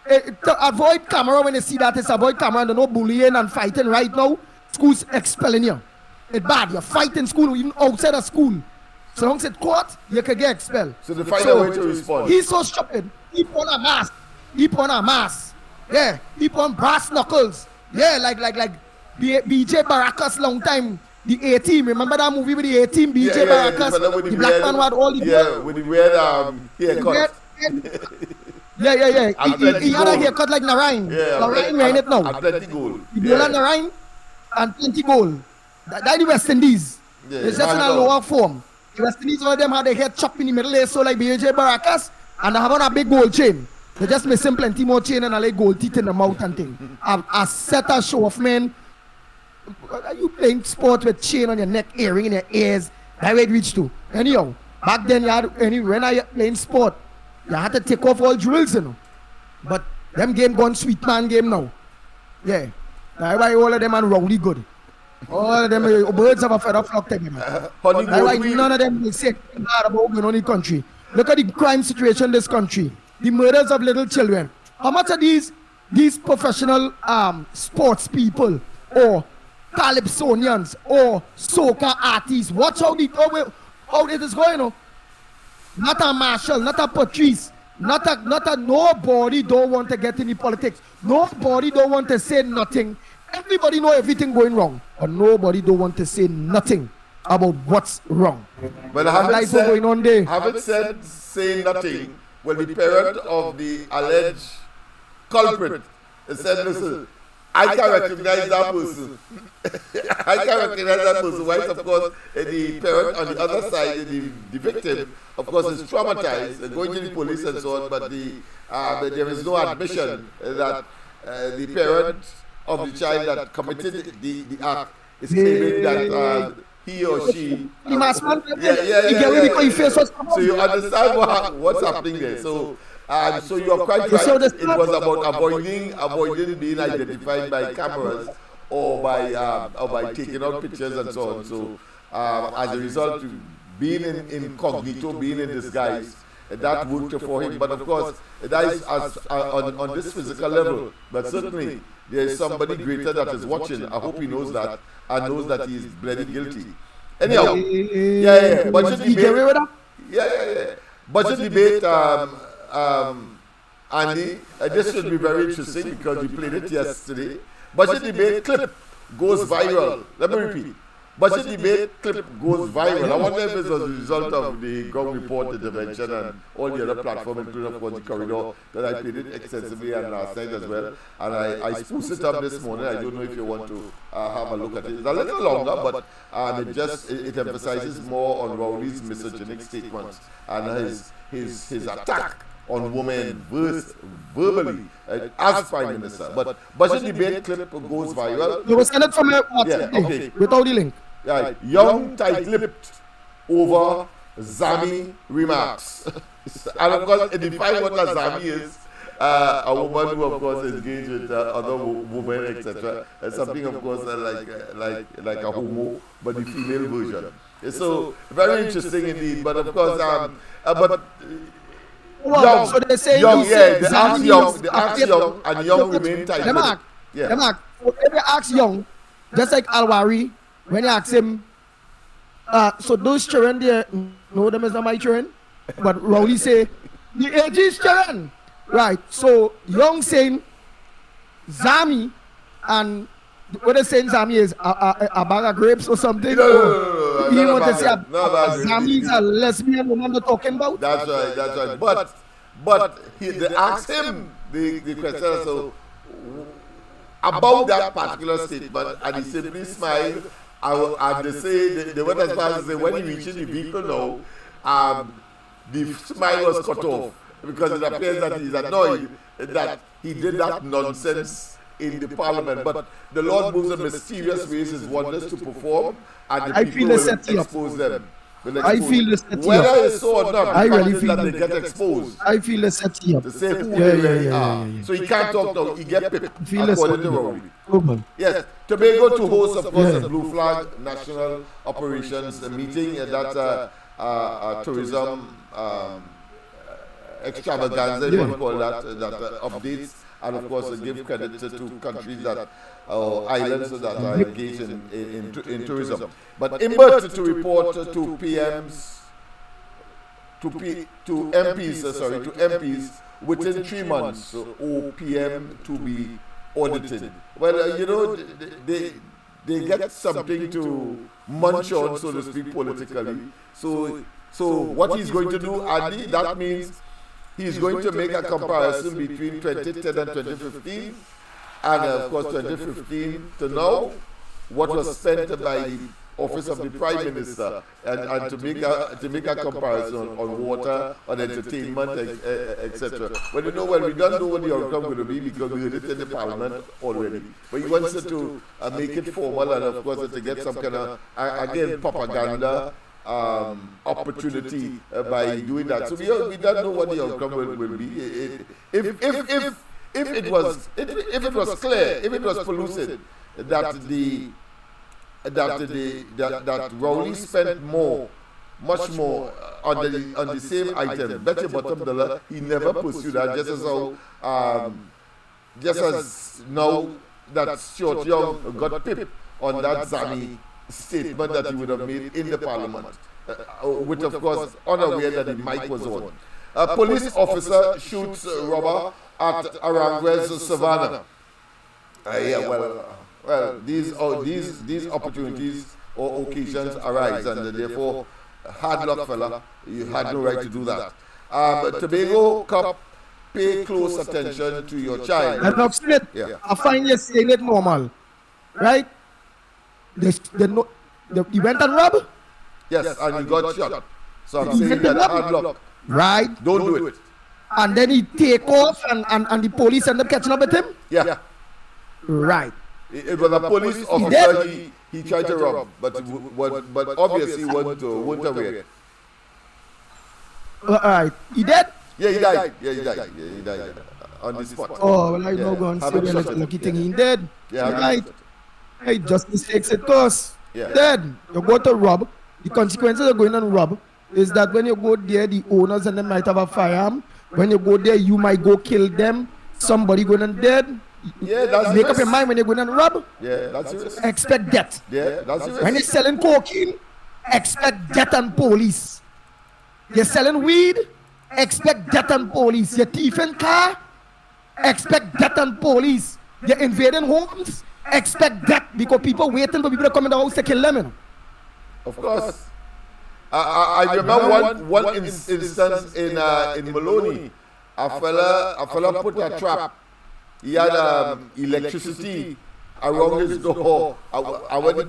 to avoid camera when they see that, it's avoid camera and no bullying and fighting right now. School's expelling you. It's bad. You're fighting school even outside of school. So long as it's caught, you can get expelled. So they find a way to respond. He's so stupid. He put on a mask. Yeah. He put on brass knuckles. Yeah, like BJ Baracus long time. The A-Team. Remember that movie with the A-Team? BJ Baracus. The black man had all the with the weird haircut. Yeah. He had a haircut like Narayan. Narayan wearing it now. And plenty gold. He bowled Narayan and plenty gold. That's the West Indies. It's just in a lower form. The West Indies, all of them had their head chopped in the middle there, so like BJ Baracus, and they have on a big gold chain. They just missing plenty more chain and a like gold teeth in the mouth and thing. A set of show off men. Are you playing sport with chain on your neck, earring in your ears? That way it reach to. Anyhow, back then when I playing sport, you had to take off all drills, you know. But them game gone sweet man game now. Yeah. That's why all of them are rowdy good. All of them birds have a feather flock together. That's why none of them will say bad about going on in the country. Look at the crime situation in this country. The murders of little children. How much of these professional sports people or calypsonians or soca artists, watch how it is going on. Not a Marshall, not a Patrice, not a nobody don't want to get into politics. Nobody don't want to say nothing. Everybody know everything going wrong, but nobody don't want to say nothing about what's wrong. But having said say nothing, well, the parent of the alleged culprit said, listen, I can recognize that person. I can recognize that person. Right? Of course, the parent on the other side, the victim, of course, is traumatized and going to the police and so on, but there is no admission that the parent of the child that committed the act is claiming that he or she. So you understand what's happening there. So you are quite right. It was about avoiding being identified by cameras or by taking out pictures and so on. So as a result, being incognito, being in disguise, that worked for him. But of course, that is on this physical level. But certainly, there is somebody greater that is watching. I hope he knows that and knows that he is bloody guilty. Anyhow, budget debate. Budget debate, Andy. This should be very interesting because you played it yesterday. Budget debate clip goes viral. Let me repeat. Budget debate clip goes viral. I wonder if it's as a result of the ground report intervention and all the other platforms, including of course the corridor, that I played it extensively and last night as well. And I spruced it up this morning. I don't know if you want to have a look at it. It's a little longer, but it emphasizes more on Rowley's misogynic statements and his attack on women verbally as Prime Minister. But budget debate clip goes viral. You will send it from a WhatsApp without the link. Right. Young tight-lipped over Zami remarks. And of course, it defines what a Zami is. A woman who, of course, is engaged with other women, etc. Something, of course, like a homo, but the female version. So, very interesting indeed. But of course, young, so they say young, they ask young, and young remain tight-lipped. If they ask young, just like Alwari, when you ask him, so those children there, no, them is not my children, but Rowley say, the age is children. Right, so young saying, Zami, and what they're saying Zami is a bag of grapes or something? No. You want to say Zami is a lesbian woman they're talking about? That's right. But they asked him the question, so about that particular statement, and he simply smiled. And they say they went as far as to say when he reached the vehicle now, the smile was cut off because it appears that he's annoyed that he did that nonsense in the parliament. But the Lord moves in mysterious ways his wonders to perform, and the people will expose them. I feel the set whether it's so or not, I really feel that they get exposed. I feel the set up. To say who they really are. So he can't talk now. He get picked according to Rowley. Yes, Tobago to host, of course, the Blue Flag National Operations meeting that tourism extravaganza, you want to call that updates, and of course give credit to countries that islands that are engaged in tourism. But Imbert to report to PMs, to MPs within 3 months, or PM to be audited. Well, you know, they get something to munch on, so to speak, politically. So what he's going to do, Andy, that means he's going to make a comparison between 2010 and 2015, and of course 2015 to now, what was spent by the office of the Prime Minister, and to make a comparison on water, on entertainment, etc. Well, you know, we don't know what the outcome will be because we heard it in the Parliament already. But he wants to make it formal, and of course to get some kind of again propaganda opportunity by doing that. So we don't know what the outcome will be. If it was clear, if it was pellucid that Rowley spent much more on the same item, bet your bottom dollar he never pursued that. Just as now that Stuart Young got pipped on that Zami statement that he would have made in the Parliament, which of course unaware that the mic was on. A police officer shoots robber at Aranguez Savannah. Well, these opportunities or occasions arise, and therefore, hard luck, fella, you had no right to do that. Tobago Cup, pay close attention to your child. And now, Smith, I find you saying it normal, right? He went and robbed? Yes, and he got shot. So I'm saying that hard luck. Right. Don't do it. And then he take off, and the police end up catching up with him? Yeah. Right. It was a police officer he tried to rob, but obviously went away. Alright. He dead? Yeah, he died. He died on the spot. Oh, well, I know going to say the lucky thing he dead. Yeah, right. Hey, justice takes its course. Yeah. Then you go to rob. The consequences of going and rob is that when you go there, the owners and them might have a firearm. When you go there, you might go kill them. Somebody going and dead. Yeah, that's make up your mind when you're going and rob. Yeah, that's it. Expect death. Yeah, that's it. When you're selling cocaine, expect death and police. You're selling weed, expect death and police. You're thieving car, expect death and police. You're invading homes, expect death because people waiting for people to come in the house to kill them. You know? Of course. I remember one instance in Maloney. A fella put a trap. He had electricity around his door. And when the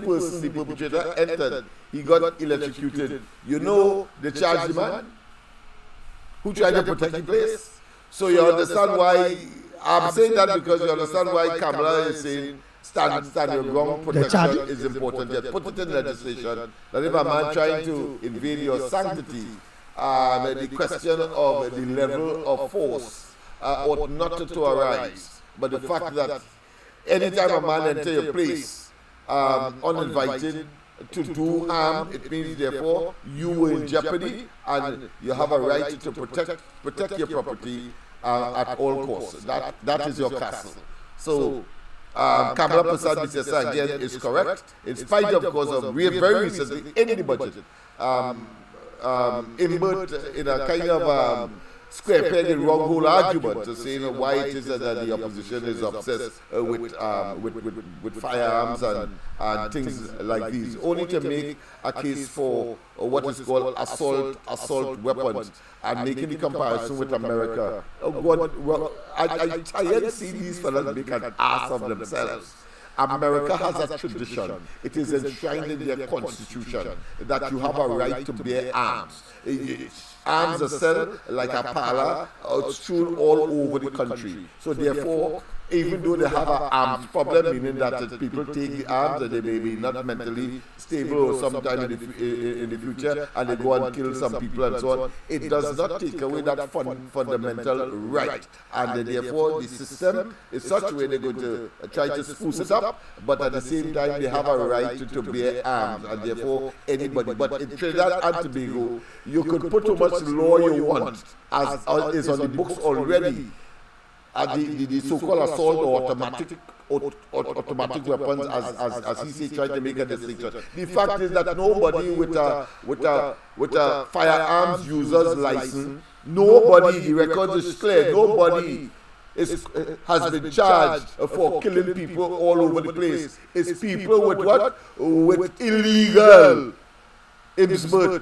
person, the perpetrator, entered, he got electrocuted. You know, they charged the man who tried to protect the place. So you understand why I'm saying that, because you understand why Kamala is saying stand your ground protection is important. Just put it in legislation that if a man trying to invade your sanctity, the question of the level of force ought not to arise. But the fact that anytime a man enters your place uninvited to do harm, it means therefore you were in jeopardy and you have a right to protect your property at all costs. That is your castle. So Kamala Prasad Bisesa again is correct, in spite of course of very recently in the budget. Imbert in a kind of square peg and wrong hole argument to say why it is that the opposition is obsessed with firearms and things like these, only to make a case for what is called assault weapons and making the comparison with America. Oh God, well, I tired to see these fellas make an ass of themselves. America has a tradition. It is enshrined in their constitution that you have a right to bear arms. Arms are sold like a parlor, strewn all over the country. So therefore, even though they have an arms problem, meaning that people take the arms and they may be not mentally stable or sometime in the future and they go and kill some people and so on, it does not take away that fundamental right. And therefore, the system is such a way they're going to try to spruce it up, but at the same time, they have a right to bear arms, and therefore, anybody. But in Trinidad and Tobago, you could put how much law you want, as is on the books already. The so-called assault or automatic weapons, as he said, trying to make a distinction. The fact is that nobody with a firearms user's license, nobody, the record is clear, nobody has been charged for killing people all over the place. It's people with what? With illegal. Illegal.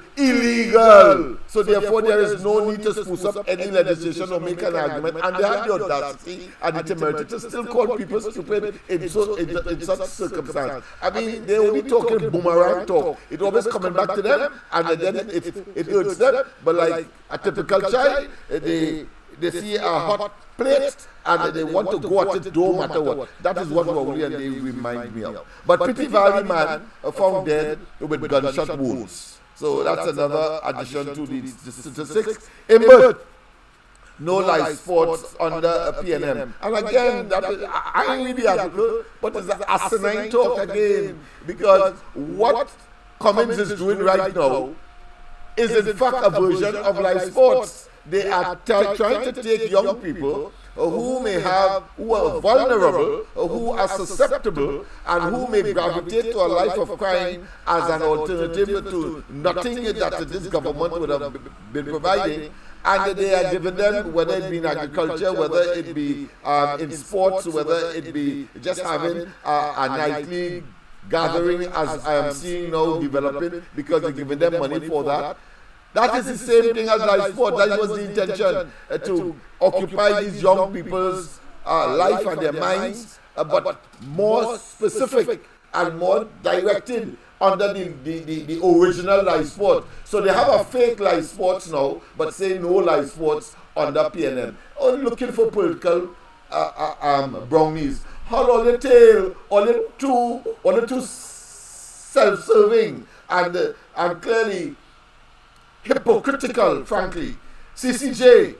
So therefore there is no need to spruce up any legislation or make an argument, and they have the audacity and the temerity to still call people stupid in such circumstance. I mean, they're only talking boomerang talk. It always coming back to them, and then it hurts them. But like a typical child, they see a hot plate and they want to go at it no matter what. That is what Rowley and they remind me of. But Pretty Valley man found dead with gunshot wounds. So that's another addition to the statistics. But no life sports under PNM. And again, that is, I ain't really advocate, but it's an asinine talk again, because what Cummins is doing right now is in fact a version of life sports. They are trying to take young people who are vulnerable, who are susceptible, and who may gravitate to a life of crime as an alternative to nothing that this government would have been providing. And they are giving them, whether it be in agriculture, whether it be in sports, whether it be just having a nightly gathering, as I am seeing now developing, because they're giving them money for that. That is the same thing as life sport. That was the intention, to occupy these young people's life and their minds, but more specific and more directed under the original life sport. So they have a fake life sports now, but say no life sports under PNM. Only looking for political brownies. All the tail, all the too self-serving and clearly hypocritical, frankly. CCJ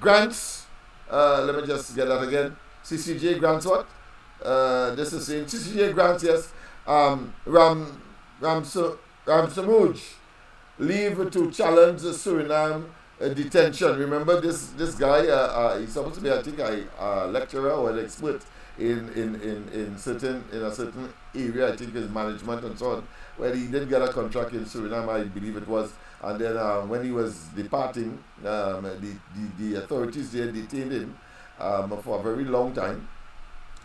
grants, let me just get that again. CCJ grants what? This is saying CCJ grants, yes. Ramsamuj leave to challenge the Suriname detention. Remember this guy? He's supposed to be, I think, a lecturer or an expert in a certain area. I think his management and so on. Where he did get a contract in Suriname, I believe it was. And then when he was departing, the authorities there detained him for a very long time.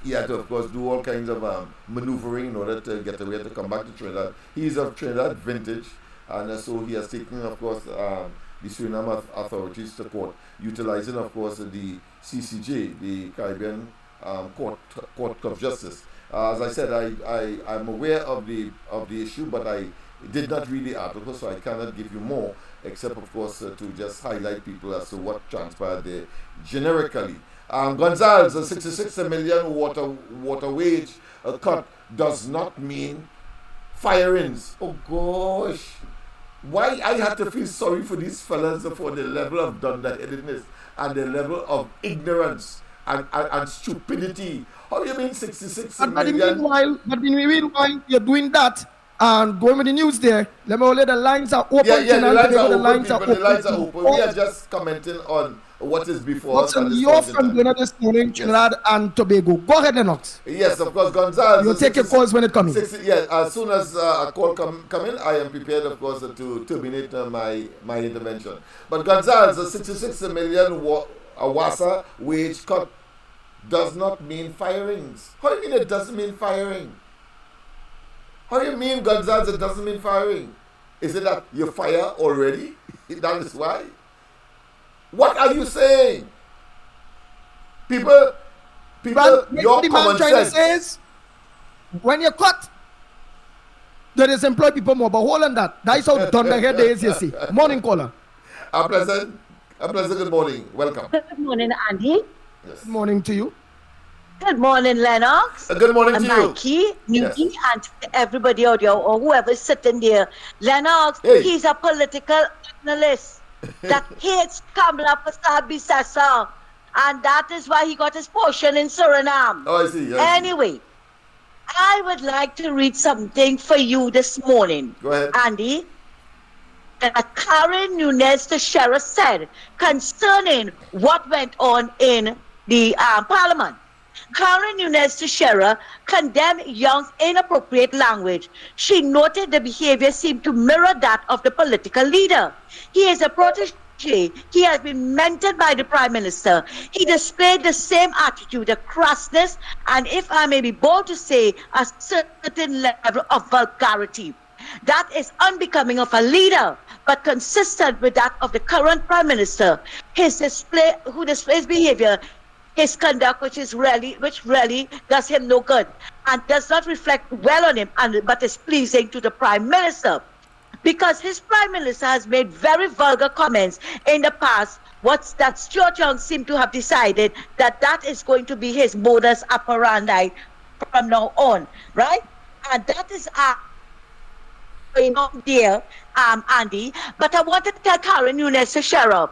He had to, of course, do all kinds of maneuvering in order to get away to come back to Trinidad. He is of Trinidad vintage, and so he has taken, of course, the Suriname authorities to court, utilizing, of course, the CCJ, the Caribbean Court of Justice. As I said, I'm aware of the issue, but I did not read the article, so I cannot give you more, except, of course, to just highlight people as to what transpired there generically. Gonzalez, a 66 million water wage cut does not mean firings. Oh gosh, why I had to feel sorry for these fellas for the level of dunderheadedness and the level of ignorance and stupidity. How do you mean 66 million? But meanwhile, you're doing that and going with the news there. Let me hold it, the lines are open. Yeah, the lines are open. The lines are open. We are just commenting on what is before What's us at on this your point in front time. burner this morning, Trinidad and Tobago? Go ahead, Lennox. Yes, of course, Gonzalez. You'll take your calls when it comes. Yes, as soon as a call come in, I am prepared, of course, to terminate my intervention. But Gonzalez, a 66 million Awasa wage cut does not mean firings. How do you mean it doesn't mean firing? How do you mean, Gonzalez, it doesn't mean firing? Is it that you fire already? That is why? What are you saying? People, Well, your the man common trying to sense. say is, when you cut, there is employ people more. But hold on that. That is how thunderhead is, you see. Morning caller. A pleasant good morning. Welcome. Good morning, Andy. Yes. Good morning to you. Good morning, Lennox. Good morning and to you. Mikey, Newton, Yes. and to everybody out there, or whoever is sitting there. Lennox, Hey. he's a political analyst that hates Kamala Persad-Bissessar, and that is why he got his portion in Suriname. Oh, I see. Anyway, I would like to read something for you this morning. Go ahead. Andy, that Karen Nunes Teixeira said concerning what went on in the parliament. Karen Nunes Teixeira condemned Young's inappropriate language. She noted the behavior seemed to mirror that of the political leader. He is a protege. He has been mentored by the Prime Minister. He displayed the same attitude, a crassness, and if I may be bold to say, a certain level of vulgarity. That is unbecoming of a leader, but consistent with that of the current Prime Minister. Who displays behavior, his conduct, which really does him no good and does not reflect well on him, but is pleasing to the Prime Minister. Because his Prime Minister has made very vulgar comments in the past, that Stuart Young seemed to have decided that is going to be his modus operandi from now on, right? And that is going on there, Andy. But I wanted to tell Karen Nunes Teixeira,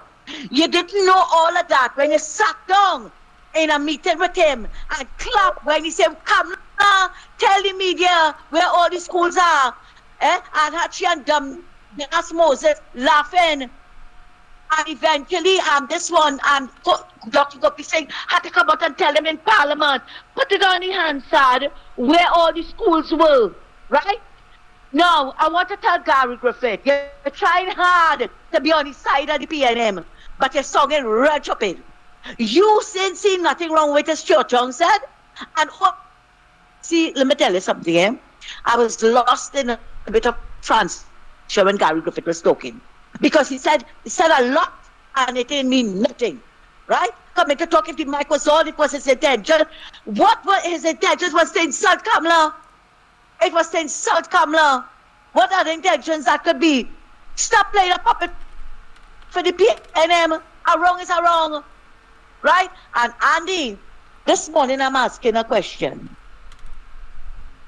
you didn't know all of that when you sat down in a meeting with him and clap when he said, come now, tell the media where all the schools are. And Hachi and Dumbass Moses laughing. And eventually, this one, Dr. Gopi Singh had to come out and tell them in Parliament, put it on the Hansard where all the schools were, right? Now, I want to tell Gary Griffith, you're trying hard to be on the side of the PNM, but you're sounding real stupid. You see nothing wrong with what Stuart Young said, and see, let me tell you something, eh? I was lost in a bit of trance when Gary Griffith was talking, because he said a lot and it didn't mean nothing, right? Coming to talk, if the mic was on, it was his intention. What was his intention? Was to insult Kamala. It was to insult Kamala. What other intentions that could be? Stop playing a puppet for the PNM. A wrong is a wrong, right? And Andy, this morning I'm asking a question.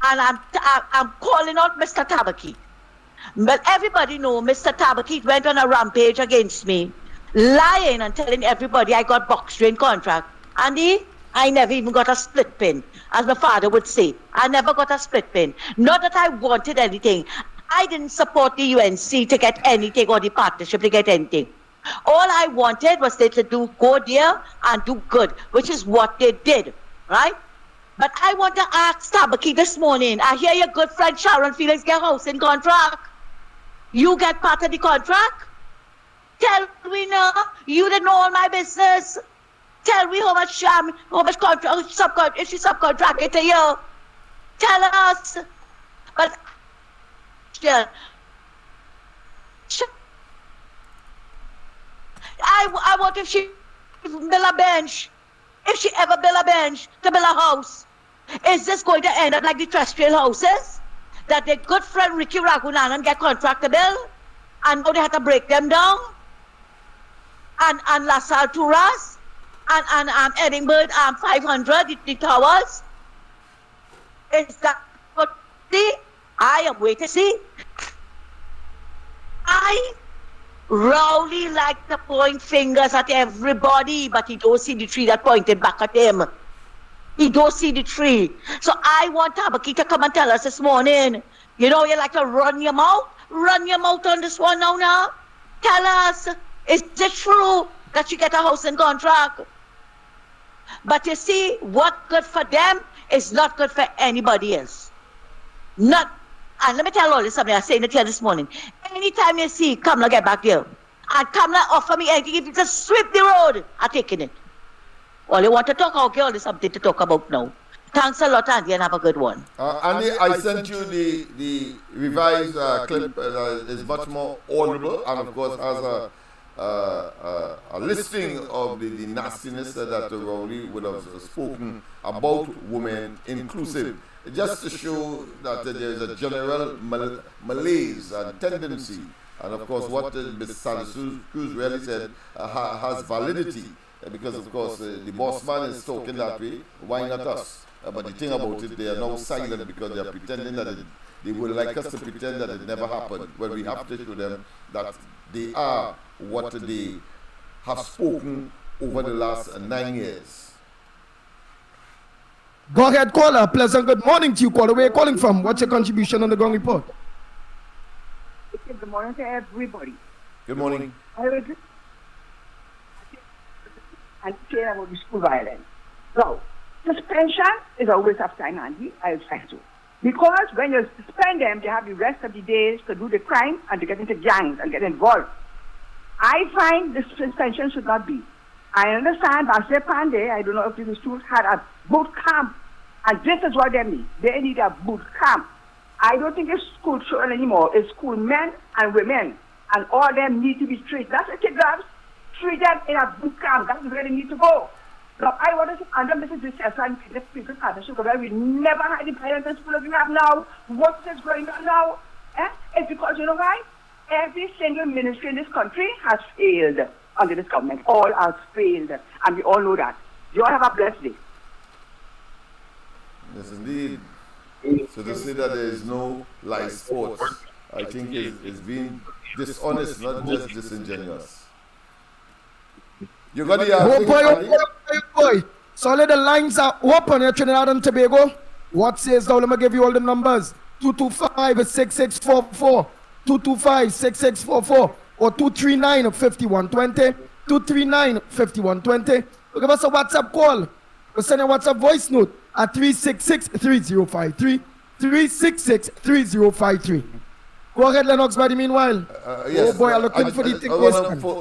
And I'm calling out Mr. Tabaki. But everybody knows Mr. Tabaki went on a rampage against me, lying and telling everybody I got box train contract. Andy, I never even got a split pin, as my father would say. I never got a split pin. Not that I wanted anything. I didn't support the UNC to get anything or the partnership to get anything. All I wanted was they to go there and do good, which is what they did, right? But I want to ask Tabaki this morning. I hear your good friend Sharon Felix get housing contract. You get part of the contract? Tell me now. You didn't know all my business. Tell me how much contract, if she subcontracted to you. Tell us. But I want if she build a bench. If she ever build a bench to build a house. Is this going to end up like the terrestrial houses? That their good friend Ricky Raghunandan get contract to build? And now they have to break them down? And La Salle Touras? And Edinburgh 500, the towers? Is that what see? I am waiting to see. Rowley like to point fingers at everybody, but he don't see the tree that pointed back at him. He don't see the tree. So I want Tabaki to come and tell us this morning. You know, you like to run your mouth? Run your mouth on this one now. Tell us, is it true that she get a housing contract. But you see, what good for them is not good for anybody else. Not, and let me tell all this something, I was saying it here this morning. Anytime you see Kamala get back here, and Kamala offer me anything, if you just sweep the road, I'm taking it. Well, you want to talk, okay, all this something to talk about now. Thanks a lot, Andy, and have a good one. Andy, I sent you the revised clip. Is much more audible, and of course has a listing of the nastiness that Rowley would have spoken about women inclusive, just to show that there is a general malaise and tendency, and of course what Ms. Sanders Cruz really said has validity, because of course the boss man is talking that way, why not us? But the thing about it, they are now silent because they are pretending that they would like us to pretend that it never happened, when we have to show them that they are what they have spoken over the last 9 years. Go ahead, caller. Pleasant good morning to you, caller. Where are you calling from? What's your contribution on the ground report? Good morning to everybody. Good morning. I was and saying about the school violence. So, suspension is a waste of time, Andy. I expect to. Because when you suspend them, they have the rest of the days to do the crime and to get into gangs and get involved. I find the suspension should not be. I understand Basir Pandey, I don't know if this is true, had a boot camp. And this is what they need. They need a boot camp. I don't think it's school children anymore. It's school men and women. And all of them need to be treated. That's the kidnaps. Treat them in a boot camp. That's where they need to go. Now, I want to say, under Mrs. Disses and the people partnership, because we never had the violence in school as we have now. What is going on now? It's because, you know why? Every single ministry in this country has failed under this government. All has failed. And we all know that. You all have a blessed day. Yes, indeed. So to say that there is no live sports, I think is being dishonest, not just disingenuous. You got the boy. So let the lines are open here, Trinidad and Tobago. What says now? Let me give you all the numbers. 225-6644, 225-6644, or 239-5120, 239-5120. Give us a WhatsApp call. We'll send a WhatsApp voice note at 366-3053, 366-3053. Go ahead, Lennox, by the meanwhile. Yes. Oh boy, I'm looking for the thing.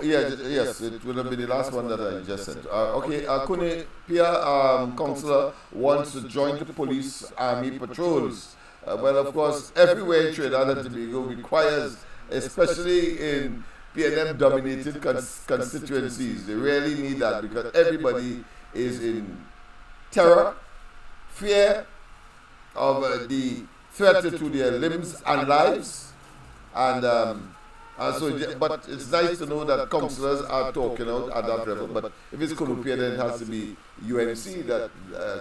Yes, it will be the last one that I just said. Okay, Kune Pia councillor wants to join the police army patrols. Well, of course, everywhere in Trinidad and Tobago requires, especially in PNM dominated constituencies, they really need that, because everybody is in terror, fear of the threat to their limbs and lives. And but it's nice to know that councillors are talking out at that level. But if it's Konopia, then it has to be UNC that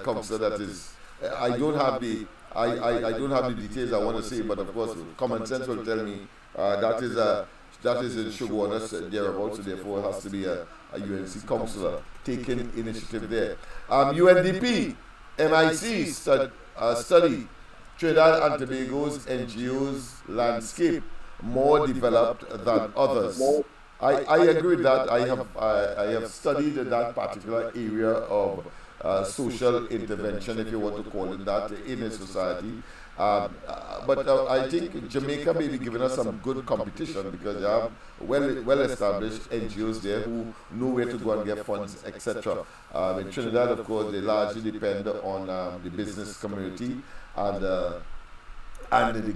councillor that is. I don't have the details I want to say, but of course, common sense will tell me that is in Shogunas thereabouts, so therefore it has to be a UNC councillor taking initiative there. UNDP, MIC study Trinidad and Tobago's NGOs landscape more developed than others. I agree with that. I have studied that particular area of social intervention, if you want to call it that, in a society. But I think Jamaica may be giving us some good competition, because they have well-established NGOs there who know where to go and get funds, etc. In Trinidad, of course, they largely depend on the business community and the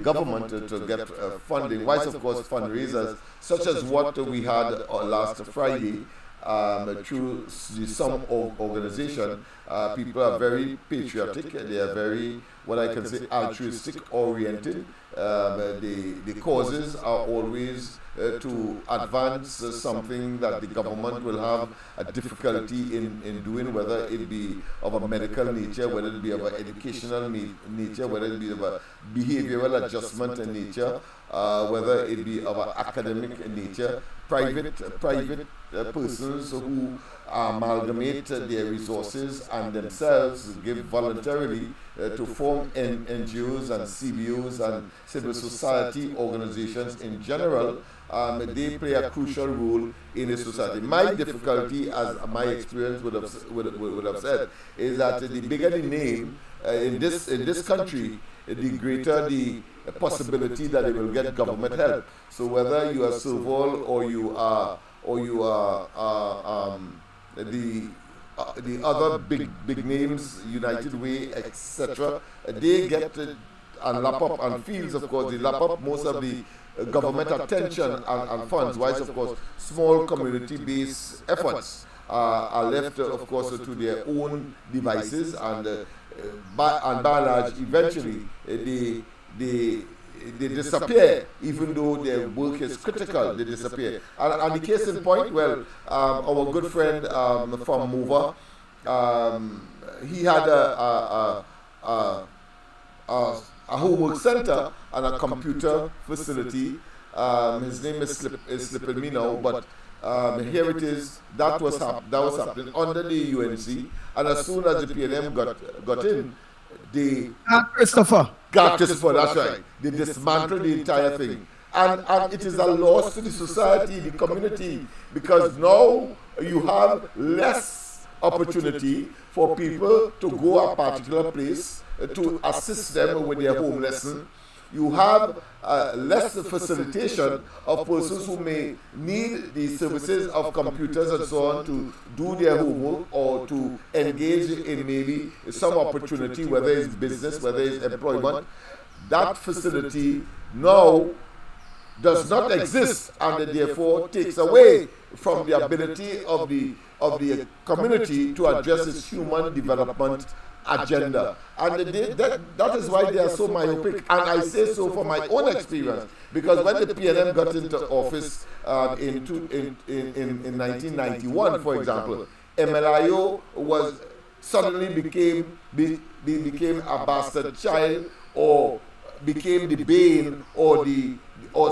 government to get funding. Whilst, of course, fundraisers such as what we had last Friday through some organization, people are very patriotic. They are very, what I can say, altruistic oriented. The causes are always to advance something that the government will have a difficulty in doing, whether it be of a medical nature, whether it be of an educational nature, whether it be of a behavioral adjustment in nature, whether it be of an academic nature. Private persons who amalgamate their resources and themselves give voluntarily to form NGOs and CBOs and civil society organizations in general, they play a crucial role in a society. My difficulty, as my experience would have said, is that the bigger the name in this country, the greater the possibility that they will get government help. So whether you are Serval or you are the other big names, United Way, etc., they get and lap up, and Fields, of course, they lap up most of the government attention and funds, whilst, of course, small community-based efforts are left, of course, to their own devices, and by and large, eventually, they disappear, even though their work is critical, they disappear. And the case in point, well, our good friend from Mova, he had a homework center and a computer facility. His name is slipping me now, but here it is. That was happening under the UNC, and as soon as the PNM got in, they Christopher, that's right. They dismantled the entire thing, and it is a loss to the society, the community, because now you have less opportunity for people to go a particular place to assist them with their home lesson. You have less facilitation of persons who may need the services of computers and so on to do their homework or to engage in maybe some opportunity, whether it's business, whether it's employment. That facility now does not exist, and therefore takes away from the ability of the community to address its human development agenda. And that is why they are so myopic. And I say so for my own experience, because when the PNM got into office in 1991, for example, MLIO was suddenly became a bastard child, or became the bane, or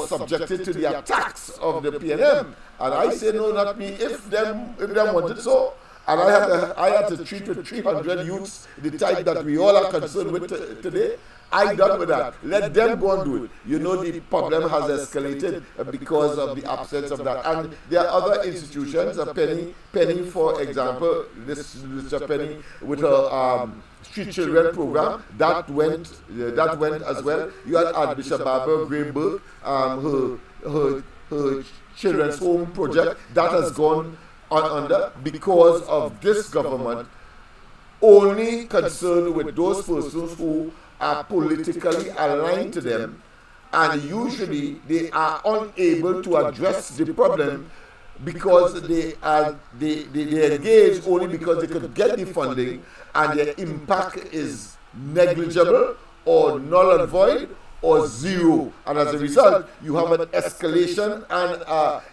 subjected to the attacks of the PNM. And I say, no, not me. If them wanted so, and I had to treat with 300 youths, the type that we all are concerned with today, I done with that. Let them go and do it. You know, the problem has escalated because of the absence of that. And there are other institutions, Penny, for example, this Mr. Penny with her street children program, that went as well. You had Archbishop Barbara Greenberg, her children's home project, that has gone under because of this government only concerned with those persons who are politically aligned to them, and usually they are unable to address the problem because they engage only because they could get the funding, and their impact is negligible or null and void or zero. And as a result, you have an escalation and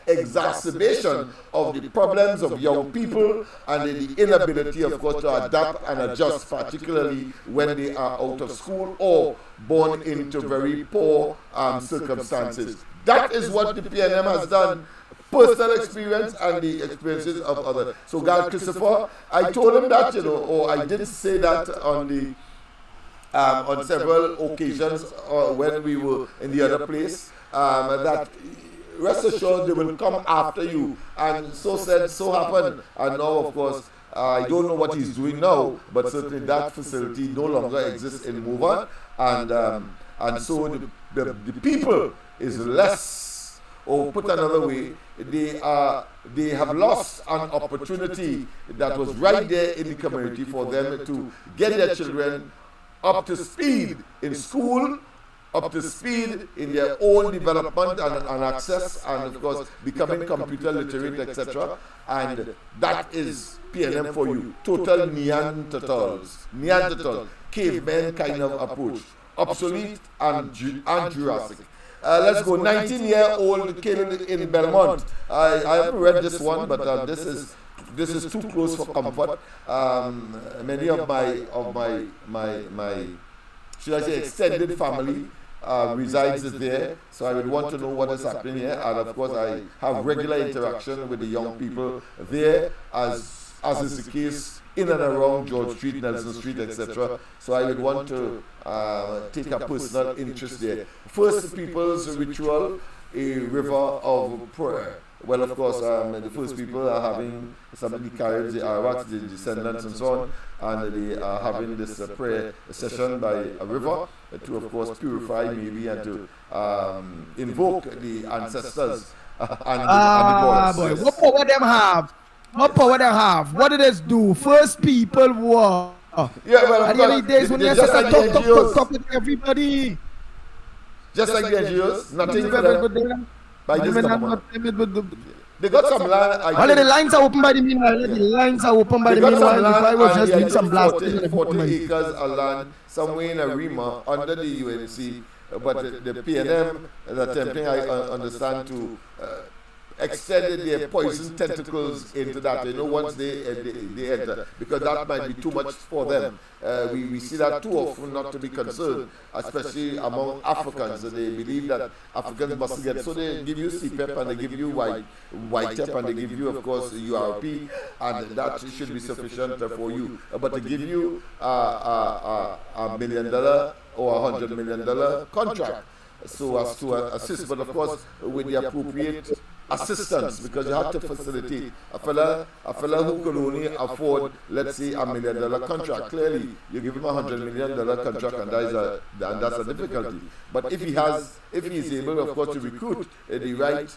exacerbation of the problems of young people and the inability, of course, to adapt and adjust, particularly when they are out of school or born into very poor circumstances. That is what the PNM has done. Personal experience and the experiences of others. So, God, Christopher, I told him that, or I did say that on several occasions when we were in the other place, that rest assured they will come after you. And so said, so happened. And now, of course, I don't know what he's doing now, but certainly that facility no longer exists in Mova. And so the people is less, or put another way, they have lost an opportunity that was right there in the community for them to get their children up to speed in school, up to speed in their own development and access, and of course becoming computer literate, etc. And that is PNM for you. Total Neanderthal, caveman kind of approach, obsolete and Jurassic. Let's go. 19-year-old killed in Belmont. I haven't read this one, but this is too close for comfort. Many of my should I say extended family resides there, so I would want to know what is happening here. And of course, I have regular interaction with the young people there, as as is the case in and around George Street, Nelson Street, etc. So I would want to take a personal interest there. First People's Ritual, a river of prayer. Well, of course, the first people are having somebody carries the Arawaks, the descendants and so on, and they are having this prayer session by a river to, of course, purify maybe and to invoke the ancestors and the gods. Boy, what power them have? What power they have? What did they do? First people war. Yeah, well, at the end of the days when they just like the talk with everybody. Just like the NGOs, nothing for them. By this government. They got some land. All the lines are open by the meanwhile. The lines are open by the meanwhile. If I was just doing some blast. 40 acres of land somewhere in Arima under the UNC, but the PNM is attempting, I understand, to extend their poison tentacles into that. Once they enter, because that might be too much for them. We see that too often not to be concerned, especially among Africans. They believe that Africans must get, so they give you CPEP and they give you YTEP and they give you, of course, URP, and that should be sufficient for you. But to give you $1 million or $100 million contract, so as to assist, but of course with the appropriate assistance, because you have to facilitate a fella who could only afford, let's say, $1 million contract. Clearly, you give him $100 million contract, and that's a difficulty. But if he is able, of course, to recruit the right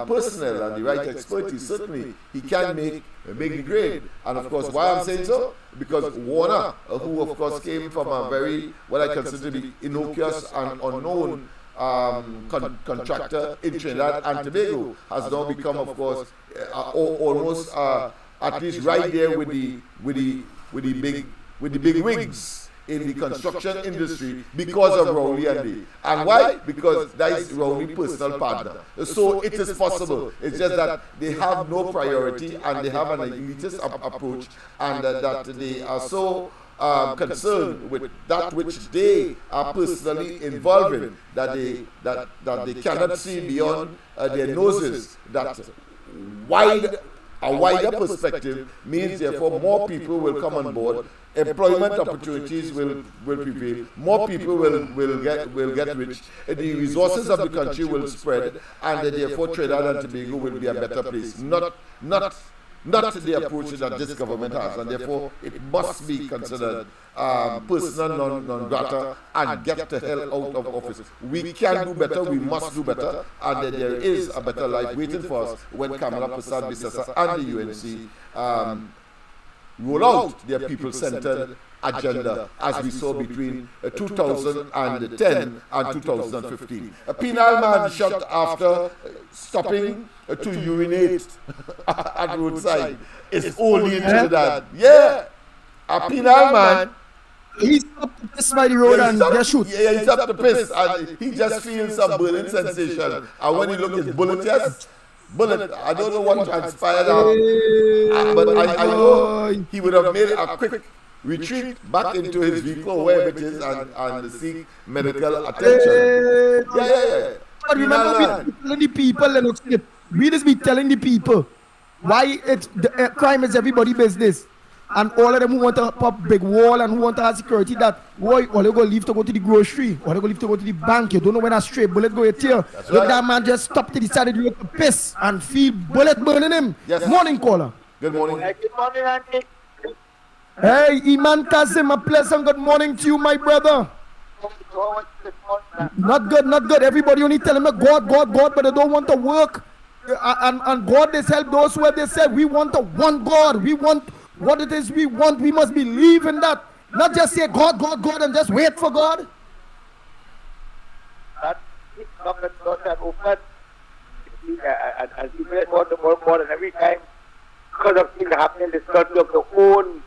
personnel and the right expertise, certainly he can make the grade. And of course, why I'm saying so? Because Warner, who of course came from a very, what I consider to be innocuous and unknown contractor in Trinidad and Tobago, has now become, of course, almost at least right there with the big wigs in the construction industry because of Rowley and Day. And why? Because that is Rowley's personal partner. So it is possible. It's just that they have no priority and they have an elitist approach, and that they are so concerned with that which they are personally involved in, that they cannot see beyond their noses. That a wider perspective means, therefore, more people will come on board. Employment opportunities will prevail. More people will get rich. The resources of the country will spread, and therefore Trinidad and Tobago will be a better place. Not the approach that this government has, and therefore it must be considered personal non grata and get the hell out of office. We can do better, we must do better, and there is a better life waiting for us when Kamala Prasad Bisesa and the UNC roll out their people-centered agenda, as we saw between 2010 and 2015. A penal man shot after stopping to urinate at roadside is only in Trinidad. Yeah, a penal man. He stopped to piss by the road and just shoot. Yeah, he stopped to piss and he just feels some burning sensation. And when he look at bullet test, I don't know what transpired out, but I know he would have made a quick retreat back into his vehicle, wherever it is, and seek medical attention. Yeah. But remember, we telling the people, Lennox, we just be telling the people why crime is everybody's business. And all of them who want to pop big wall and who want to have security, that boy, all they go leave to go to the grocery, or they go leave to go to the bank. You don't know when a stray bullet go hit you. Look, right. That man just stopped to the side of the road to piss and feel bullet burning him. Yes. Morning, caller. Good morning. Good morning, Auntie. Hey, Iman Kazim, a pleasant good morning to you, my brother. Not good. Everybody only telling me God, but they don't want to work. And God has helped those who have they said, we want God. We want what it is we want. We must believe in that. Not just say God, and just wait for God. That is not that open. As you read more than every time, because of things happening in this country of their own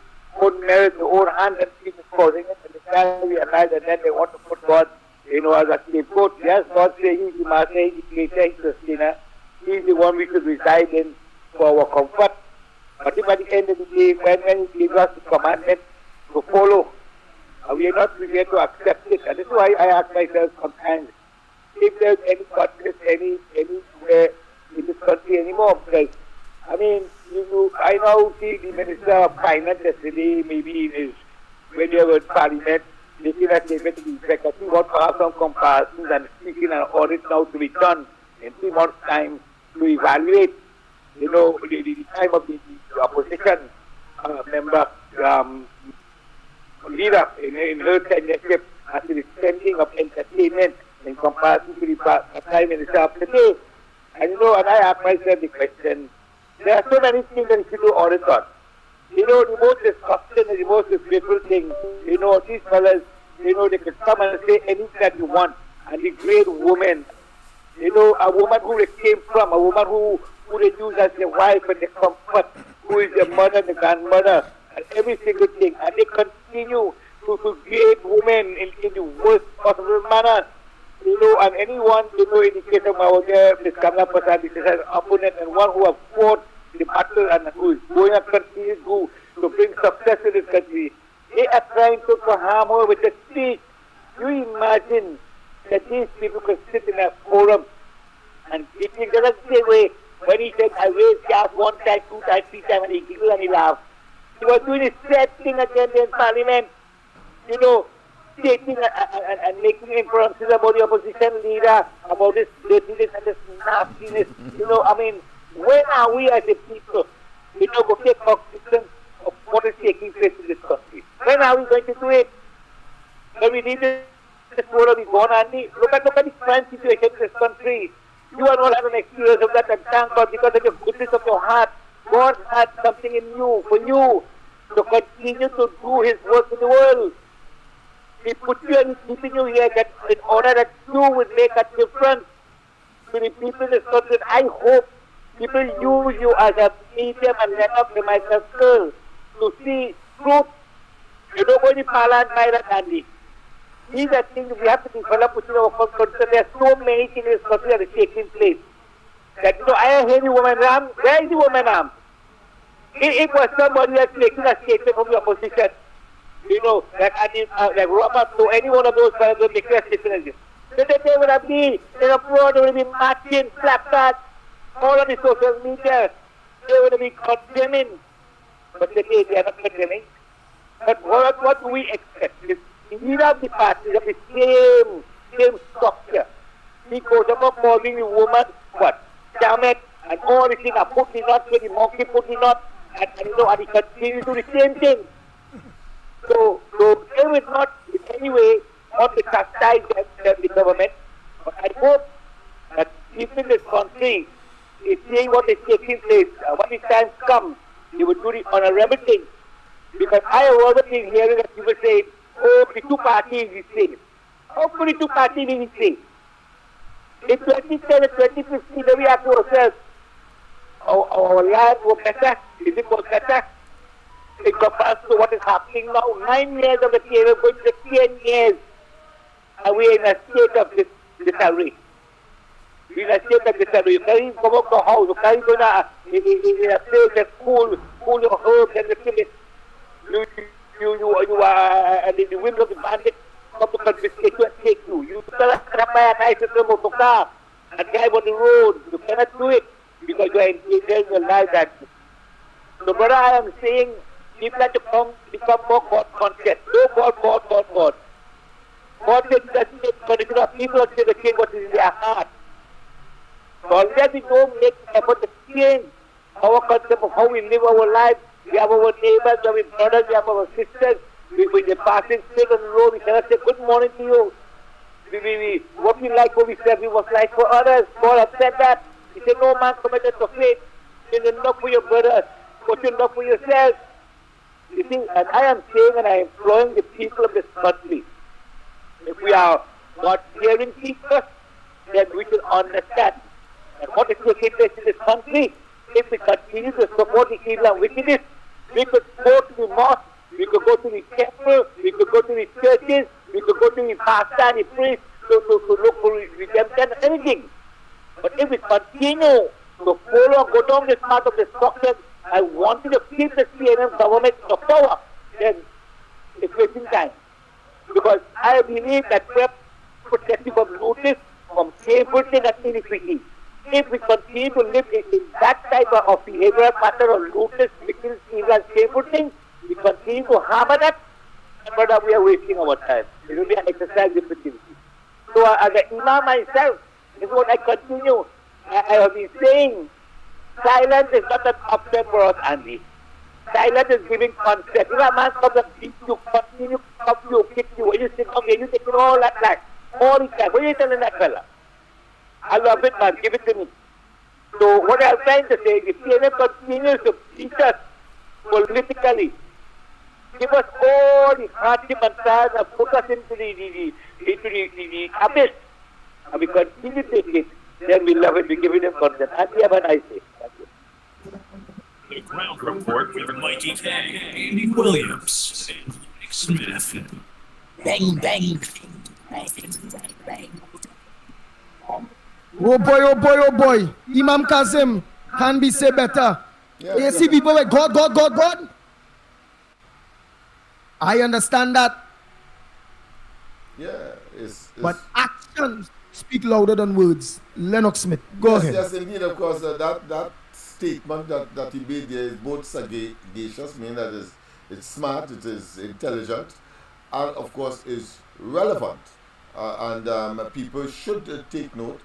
merit, their own hand, and people causing it, and they can't realize, and then they want to put God, as a scapegoat. Yes, God saying He's the master, He's the creator, He's the sustainer. He's the one we should reside in for our comfort. But if at the end of the day, when He gives us the commandment to follow, we are not prepared to accept it. And this is why I ask myself sometimes, if there's any conflict anywhere in this country anymore, because, I mean, I out the Minister of Finance yesterday, maybe in his, when they were in Parliament, making a statement to the effect that he wants to have some comparisons and speaking an audit now to be done in 3 months' time to evaluate, the time of the opposition member leader in her tenureship as to the spending of entertainment in comparison to the Prime Minister of today. And and I ask myself the question, there are so many things that you should do audit on. The most disgusting and the most disgraceful thing, these fellas, they can come and say anything that you want. And the great woman, a woman who they came from, a woman who they use as their wife and their comfort, who is their mother, the grandmother, and every single thing. And they continue to create women in the worst possible manner. And anyone, in the case of our Ms. Kamala Prasad, this is an opponent and one who has fought the battle and who is going to continue to bring success to this country. They are trying to harm her with the speech. You imagine that these people could sit in a forum and it is the same way when he said, I raised gas 1 time, 2 times, 3 times, and he giggled and he laughed. He was doing the same thing again in Parliament, stating and making inferences about the opposition leader, about this dirtiness and this nastiness. When are we as a people, go take cognizance of what is taking place in this country? When are we going to do it? When we need this forum be gone, Andy. Look at the crime situation in this country. You are not having an experience of that, and thank God because of the goodness of your heart. God had something in you, for you, to continue to do His work in the world. He put you and He's keeping you here that in order that you would make a difference to the people in this country. I hope people use you as a medium and Lennox and myself to see truth. You don't go to Parliament by that, Andy. These are things we have to develop within our country. There are so many things in this country that are taking place. That, I hear the woman arm. Where is the woman arm? It was somebody that's making a statement from the opposition. Like Robert, so any one of those guys will make a statement. They would have been in a fraud, they would have been marching, placards, all on the social media. They would have been condemning. But today they are not condemning. But what do we expect? Neither of the parties have the same structure. He goes about calling the woman, damn it, and all the things are put the knot, the monkey put the knot, and he continues to do the same thing. So they will not in any way want to chastise the government. But I hope that people in this country is seeing what is taking place. When the time comes, they will do the honorable thing. Because I have always been hearing that people say, oh, the two parties is the same. How could the two parties be the same? In 2010 and 2015, we ask ourselves, our lives were better? Is it was better? In comparison to what is happening now, 9 years of the period, going to 10 years, and we are in a state of disarray. We are in a state of disarray. You can't even come out the house, you can't go in a place that's cool your herbs and the killing. You are, and in the winds of the bandit come to confiscate you and take you. You cannot buy a nice little motor car and drive on the road. You cannot do it because you are endangering your life. So, brother, I am saying, people have to become more God conscious. No God. God says that people don't say the king what is in their heart. So unless we don't make effort to change our concept of how we live our lives, we have our neighbors, we have our brothers, we have our sisters, with the passing straight on the road, we cannot say good morning to you. What we like for ourselves, we must like for others. God has said that. He said, no man committed to faith. It is not for your brothers, but you're not for yourself. You see, and I am saying and I am imploring the people of this country, if we are God-fearing people, then we should understand that what is taking place in this country, if we continue to support the evil and wickedness, we could go to the mosque, we could go to the temple, we could go to the churches, we could go to the pastor and the priest to look for redemption, anything. But if we continue to follow, go down this path of destruction, I wanted to keep the CNM government in power, then it's wasting time. Because I believe that we are protected from looting, from shameful things and iniquity. If we continue to live in that type of behavioral pattern of looting, and shameful thing, we continue to hammer that, brother, we are wasting our time. It will be an exercise in futility. So as an imam myself, this is what I continue. I have been saying, silence is not an option for us, Andy. Silence is giving consent. If a man comes and beats you, continue to cuff you, kick you, when you sit down there, you taking all that back, all the time. What are you telling that fella? I love it, man. Give it to me. So what I'm trying to say is, if CNN continues to beat us politically, give us all the hardship and trials and put us into the abyss, and we continue to take it, then we love it, we give it a consent. And we have a nice day. Thank you. The ground report with Mikey K, Andy Williams, and Nick Smith. Bang, bang, bang, bang. Oh boy, oh boy, oh boy. Imam Kazim can be say better. You see people like God, God, God, God. I understand that. Yeah, it's But actions speak louder than words. Lennox Smith, go ahead. Yes, indeed, of course, that statement that he made there is both sagacious, meaning that it's smart, it is intelligent, and of course is relevant. And people should take note.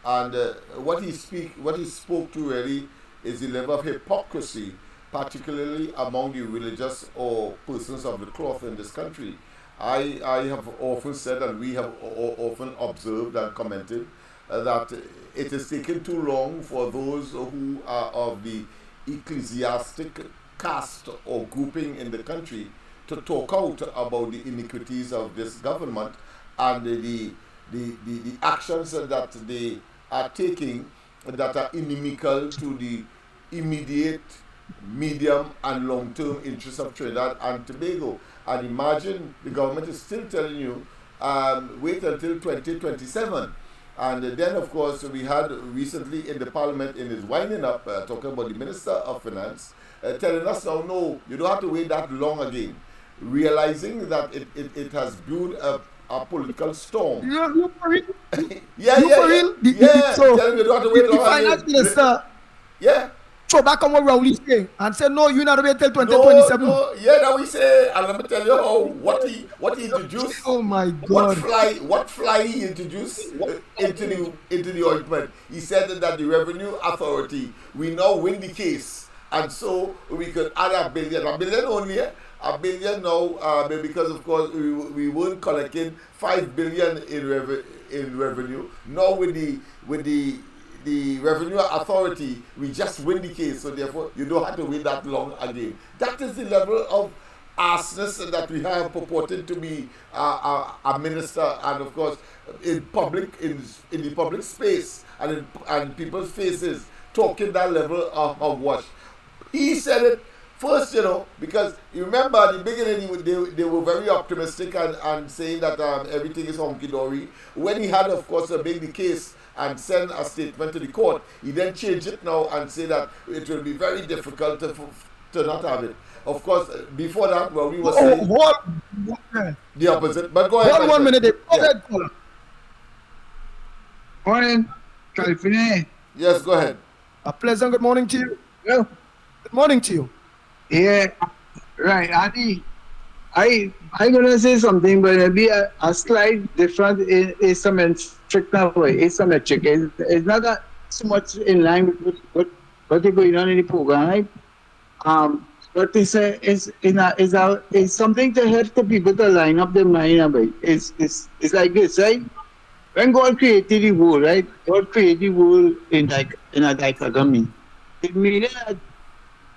And what he spoke to really is the level of hypocrisy, particularly among the religious or persons of the cloth in this country. I have often said, and we have often observed and commented, that it has taken too long for those who are of the ecclesiastic caste or grouping in the country to talk out about the iniquities of this government and the actions that they are taking that are inimical to the immediate, medium and long-term interests of Trinidad and Tobago. And imagine the government is still telling you, wait until 2027. And then, of course, we had recently in the parliament, in his winding up, talking about the Minister of Finance, telling us now, no, you don't have to wait that long again, realizing that it has brewed a political storm. You for real? Yeah. So, telling you don't have to wait the long finance again. minister, Yeah. throw back on what Rowley saying and say, no, you not wait till 2027. No, yeah, that we say, and let me tell you how what he introduced. Oh my God! What fly he introduced into the ointment. He said that the Revenue Authority we now win the case, and so we could add a billion only. A billion now, because of course we weren't collecting 5 billion in revenue. Now with the Revenue Authority, we just win the case, so therefore you don't have to wait that long again. That is the level of arseness that we have purported to be a minister, and of course in the public space and in people's faces, talking that level of wash. He said it first, because you remember at the beginning they were very optimistic and saying that everything is hunky-dory. When he had, of course, to make the case and send a statement to the court, he then changed it now and say that it will be very difficult to not have it. Of course, before that, well, we were saying the opposite. But go ahead. Hold 1 minute. Go ahead, caller. Morning, California. Yes, go ahead. A pleasant good morning to you. Hello. Good morning to you. Yeah, right, Andy. I'm gonna say something, but it'll be a slight different asymmetric way. Asymmetric. It's not that so much in line with what is going on in the program, right? But it's something to help the people to line up their mind about. It's like this, right? When God created the world, right? God created the world in a dichotomy. It means that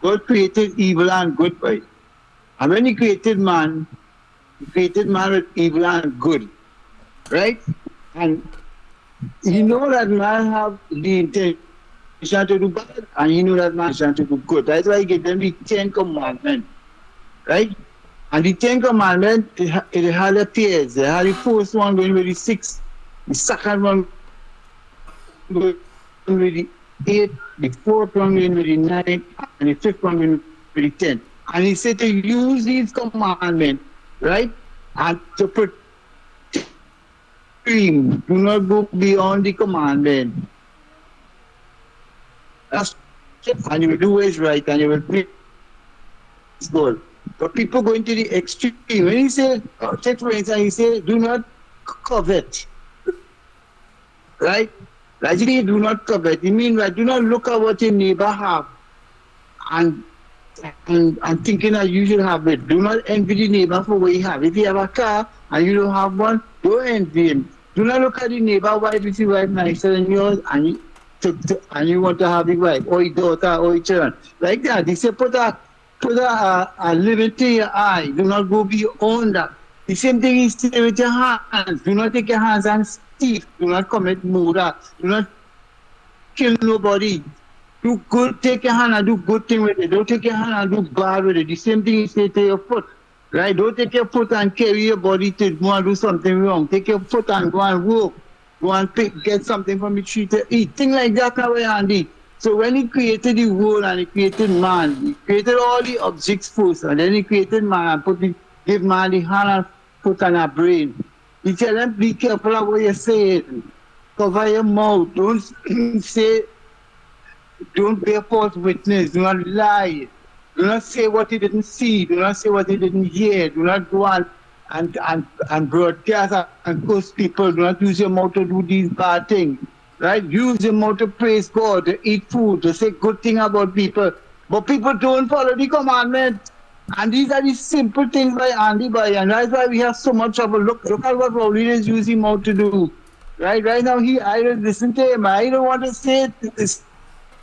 God created evil and good, right? And when he created man with evil and good, right? And you know that man have the intention to do bad, and you know that man is trying to do good. That's why he gave them the 10 Commandments, right? And the 10 Commandments, it had a pairs. They had the first one going with the 6, the second one going with the 8, the fourth one going with the 9, and the fifth one going with the 10. And he said to use these commandments, right? And to protect, do not go beyond the commandment. That's it. And you will do what is right, and you will goal. But people going to the extreme. When he say, take for instance, he say, do not covet, right? Like he do not covet. It means that do not look at what your neighbor have and and thinking that you should have it. Do not envy the neighbor for what you have. If you have a car and you don't have one, don't envy him. Do not look at the neighbor wife if your wife nicer than yours and you want to have your wife or your daughter or your children. Like that. They say put a limit to your eye. Do not go beyond that. The same thing is with your hands. Do not take your hands and thief. Do not commit murder. Do not kill nobody. Do good, take your hand and do good thing with it. Don't take your hand and do bad with it. The same thing you say to your foot, right? Don't take your foot and carry your body to go and do something wrong. Take your foot and go and walk. Go and get something from the tree to eat. Things like that are where Andy. So when he created the world and he created man, he created all the objects first, and then he created man and give man the hand and foot and a brain. He tell them, be careful of what you say. Cover your mouth. Don't say. Don't bear false witness. Do not lie. Do not say what you didn't see. Do not say what you didn't hear. Do not go on and broadcast and curse people. Do not use your mouth to do these bad things. Right? Use your mouth to praise God, to eat food, to say good things about people. But people don't follow the commandment. And these are the simple things by Andy Boy. And that's why we have so much trouble. Look at what Rowley is using mouth to do. Right now, I don't listen to him. I don't want to say this.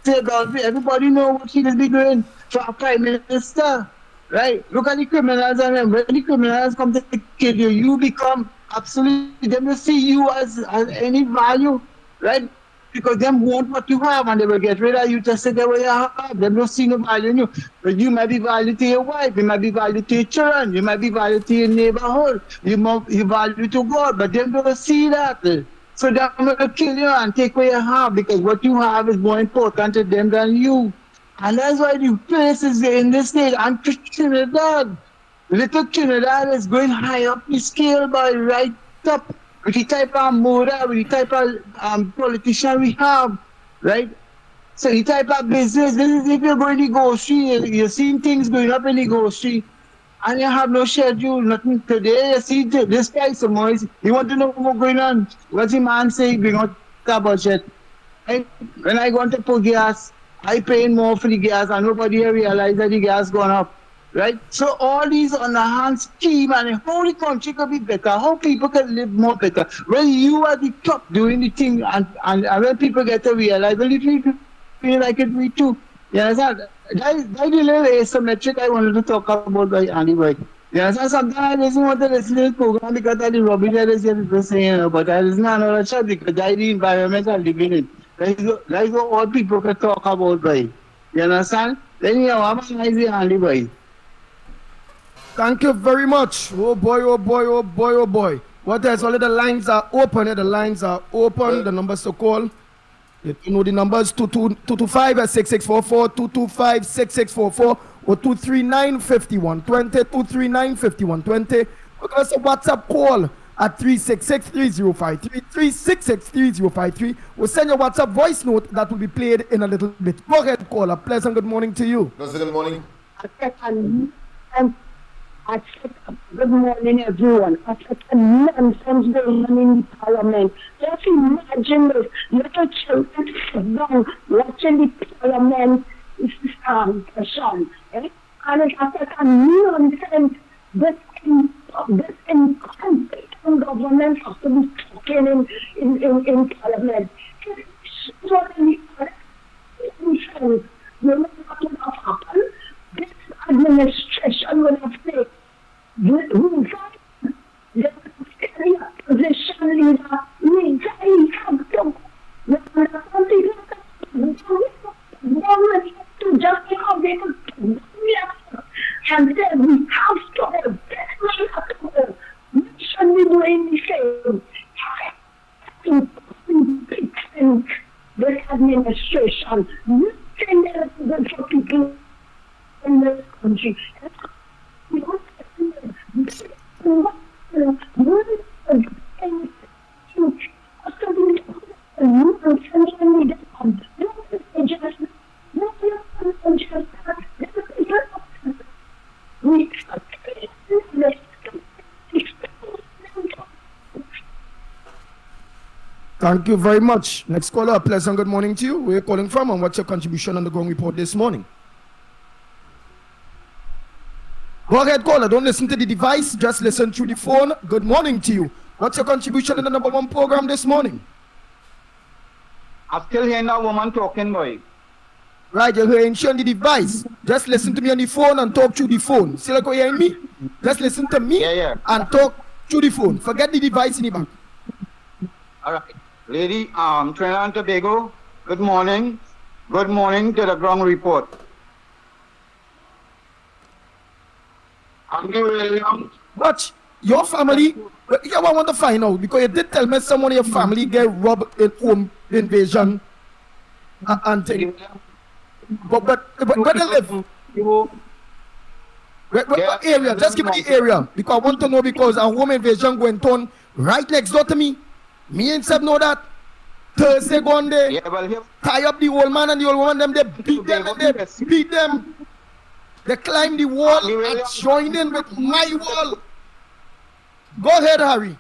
Everybody know what he will be doing for a prime minister, right? Look at the criminals, and when the criminals come to kill you, you become absolutely, them will see you as any value, right? Because them want what you have and they will get rid of you to say that way you have. Them don't see no value in you. But you might be valued to your wife, you might be valued to your children, you might be valued to your neighborhood, you value to God, but them don't see that. So they're going to kill you and take what you have because what you have is more important to them than you. And that's why the places in this state and Trinidad, little Trinidad is going high up the scale by right up with the type of murder, with the type of politician we have, right? So the type of business, this is if you're going to grocery, you're seeing things going up in the grocery, and you have no schedule, nothing today. You see this guy somewhere. You want to know what's going on? What's the man say? Bring out the budget. And when I go to put gas, I paying more for the gas, and nobody here realize that the gas gone up, right? So all these underhand scheme and how the country could be better, how people can live more better. When you are the top doing the thing, and when people get to realize, well, if you feel like it, me too. You understand? That's the little asymmetric I wanted to talk about by anyway. You understand? Sometimes I just want to listen to this program because of the rubbish that is people saying, but I listen to another chat because that's the environment I'm living in. That's what all people can talk about by. You understand? Then you know, I'm a handy boy. Thank you very much. Oh boy, oh boy, oh boy, oh boy. What else? All of the lines are open. The lines are open. The numbers to call. You know the numbers 225-6644, 225-6644, or 239-5120, 239-5120. Or give us a WhatsApp call at 366-3053, 366-3053. We'll send your WhatsApp voice note that will be played in a little bit. Go ahead, caller. Pleasant good morning to you. Good morning. Good morning, everyone. After the nonsense going on in the parliament, just imagine this little children sit down watching the parliament session. Eh? And it's after a nonsense, this incompetent government has to be talking in parliament. So in the nonsense, you know what will have happened? This administration will have taken the position leader, to just because they could and then we have to have what should we do in the same to fix this administration, nothing else good for people in this country. Thank you very much. Next caller, pleasant good morning to you. Where are you calling from and what's your contribution on the ground report this morning? Go ahead, caller. Don't listen to the device. Just listen through the phone. Good morning to you. What's your contribution in the number one program this morning? I'm still hearing that woman talking, boy. Right, you're hearing she on the device. Just listen to me on the phone and talk through the phone. See like you're hearing me? Just listen to me and talk through the phone. Forget the device in the back. All right. Lady, Trinidad and Tobago, good morning. Good morning to the ground report. I'm William. Watch, your family, I want to find out because you did tell me someone in your family get robbed in home invasion and thing. But where they live? What area? Just give me the area because I want to know because a home invasion going on right next door to me. Me and Seb know that. Thursday gone there. Tie up the old man and the old woman, they beat them and they beat them. They climb the wall and join in with my wall. Go ahead, Harry.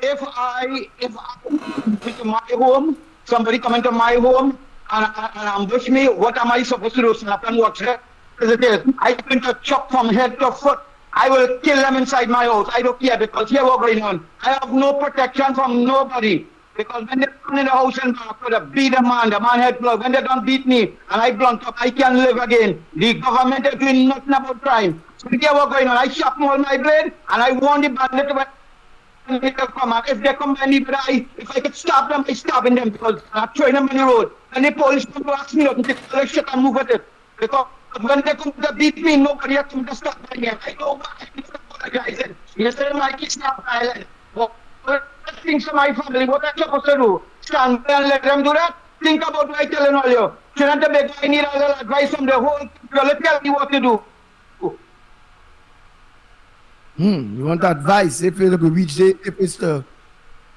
If I into my home, somebody come into my home and ambush me, what am I supposed to do? Snap and watch it? I going to chop from head to foot. I will kill them inside my house. I don't care because here what's going on. I have no protection from nobody. Because when they come in the house and I could have beat the man head blood. When they don't beat me and I blunt up, I can live again. The government is doing nothing about crime. So here what's going on. I sharpen all my blade and I want the bandit to come out. If they come by me, if I could stop them, I'm stopping them because I'm throwing them on the road. And the police come to ask me nothing, they tell shit and move with it. Because when they come to beat me, nobody has come to stop me. I know why I apologize. You say my kids not violent. But things to my family, what am I supposed to do? Stand there and let them do that? Think about what I'm telling all you. Trinidad and Tobago, I need all the advice from the whole people. Let tell me what to do. You want advice if you reach there, if it's to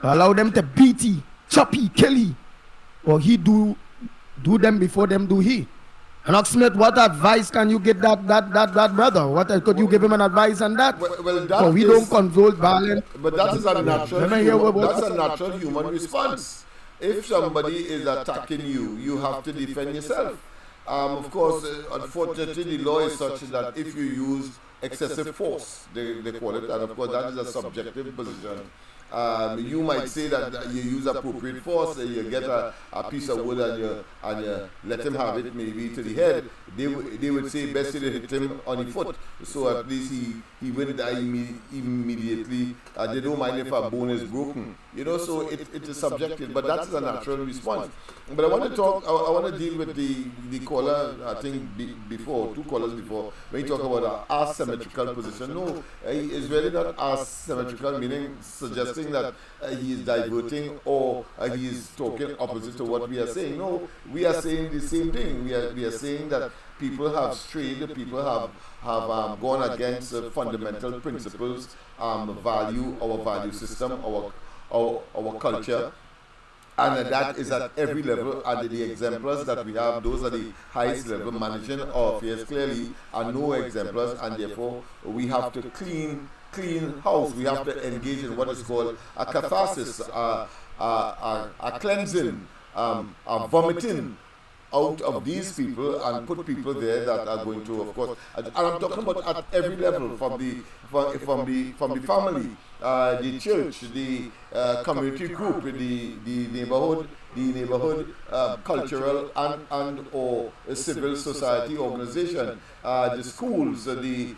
allow them to beat he, chop he, kill he, or he do them before them do he. And Smith, what advice can you give that brother? What could you give him an advice on that? Well, so we don't condone violence. But that is a natural human response. If somebody is attacking you, you have to defend yourself. Of course, unfortunately, the law is such that if you use excessive force, they call it, and of course that is a subjective position. You might say that you use appropriate force, you get a piece of wood and you let him have it maybe to the head. They would say best to hit him on the foot, so at least he wouldn't die immediately. They don't mind if a bone is broken, you know. So it is subjective, but that's a natural response. But I want to talk. I want to deal with the caller. I think before 2 callers before when you talk about an asymmetrical position. No, it's really not asymmetrical, meaning suggesting that he is diverting or he is talking opposite to what we are saying. No, we are saying the same thing. We are saying that people have strayed, people have gone against fundamental principles, our value system, our culture. And that is at every level, and the exemplars that we have, those are the highest level. Managing our affairs clearly are no exemplars, and therefore we have to clean house. We have to engage in what is called a catharsis, a cleansing, a vomiting out of these people and put people there that are going to, of course, and I'm talking about at every level, from the family, the church, the community group, the neighborhood cultural and or civil society organization, the schools, the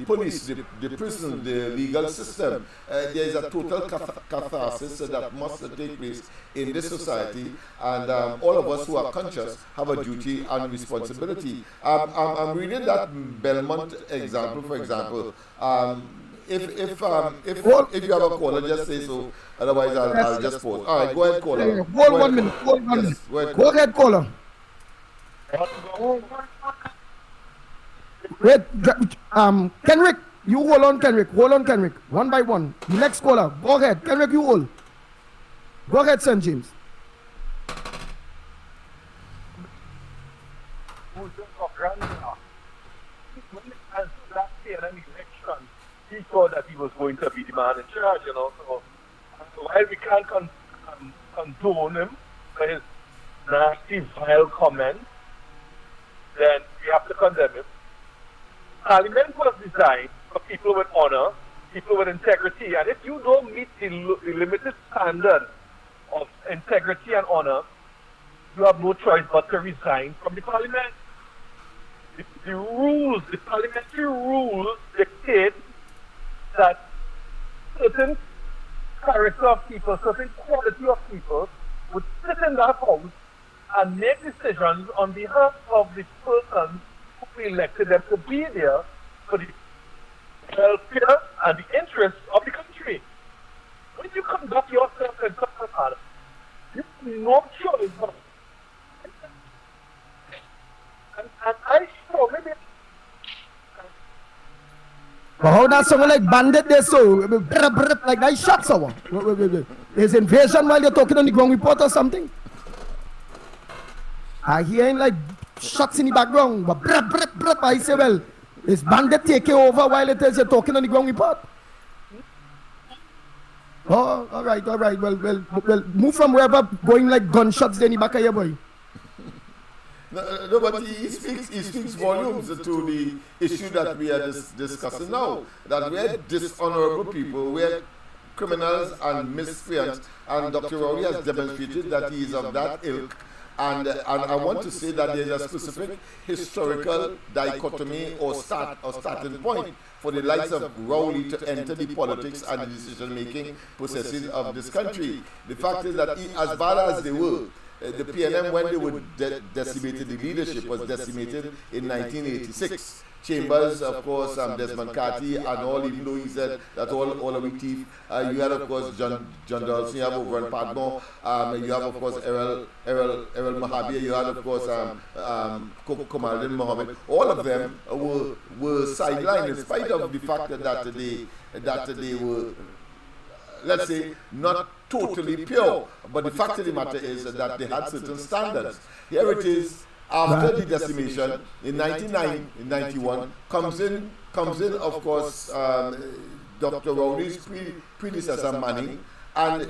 police, the prison, the legal system. There is a total catharsis that must take place in this society, and all of us who are conscious have a duty and responsibility. I'm reading that Belmont example, for example. If you have a caller, just say so. Otherwise, I'll just pause. All right, go ahead, caller. Hold 1 minute. Hold 1 minute. Go ahead, caller. Wait, Kenrick, you hold on, Kenrick. Hold on, Kenrick. One by one. The next caller. Go ahead, Kenrick. You hold. Go ahead, St. James. He thought that he was going to be the man in charge, you know. So while we can't condone him for his nasty, vile comments, then we have to condemn him. Parliament was designed for people with honor, people with integrity, and if you don't meet the limited standard of integrity and honor, you have no choice but to resign from the parliament. The rules, the parliamentary rules dictate that certain character of people, certain quality of people would sit in that house and make decisions on behalf of the persons who elected them to be there for the welfare and the interests of the country. When you conduct yourself in such a manner, you have no choice but. And I saw maybe. But how that sound like bandit there so like that shots or what? Wait. There's invasion while you're talking on the ground report or something? I hear like shots in the background, but I say, well, is bandit taking over while it is you're talking on the ground report? Oh, all right. Well, move from wherever going like gunshots in the back of your boy. No, but he speaks volumes to the issue that we are discussing now. That we are dishonorable people, we are criminals and miscreants, and Dr. Rowley has demonstrated that he is of that ilk. And I want to say that there is a specific historical dichotomy or starting point for the likes of Rowley to enter the politics and the decision-making processes of this country. The fact is that as bad as they were, the PNM, when they were decimated, the leadership was decimated in 1986. Chambers, of course, Desmond Carty and all, even though he said that all of the thief. You had, of course, John Dawson, you have over in Padmore, you have, of course, Errol Mahabir, you had, of course, Komaluddin Mohammed. All of them were sidelined in spite of the fact that they were, let's say, not totally pure. But the fact of the matter is that they had certain standards. Here it is. After the decimation in 1991, comes in, of course, Dr. Rowley's predecessor Manning, and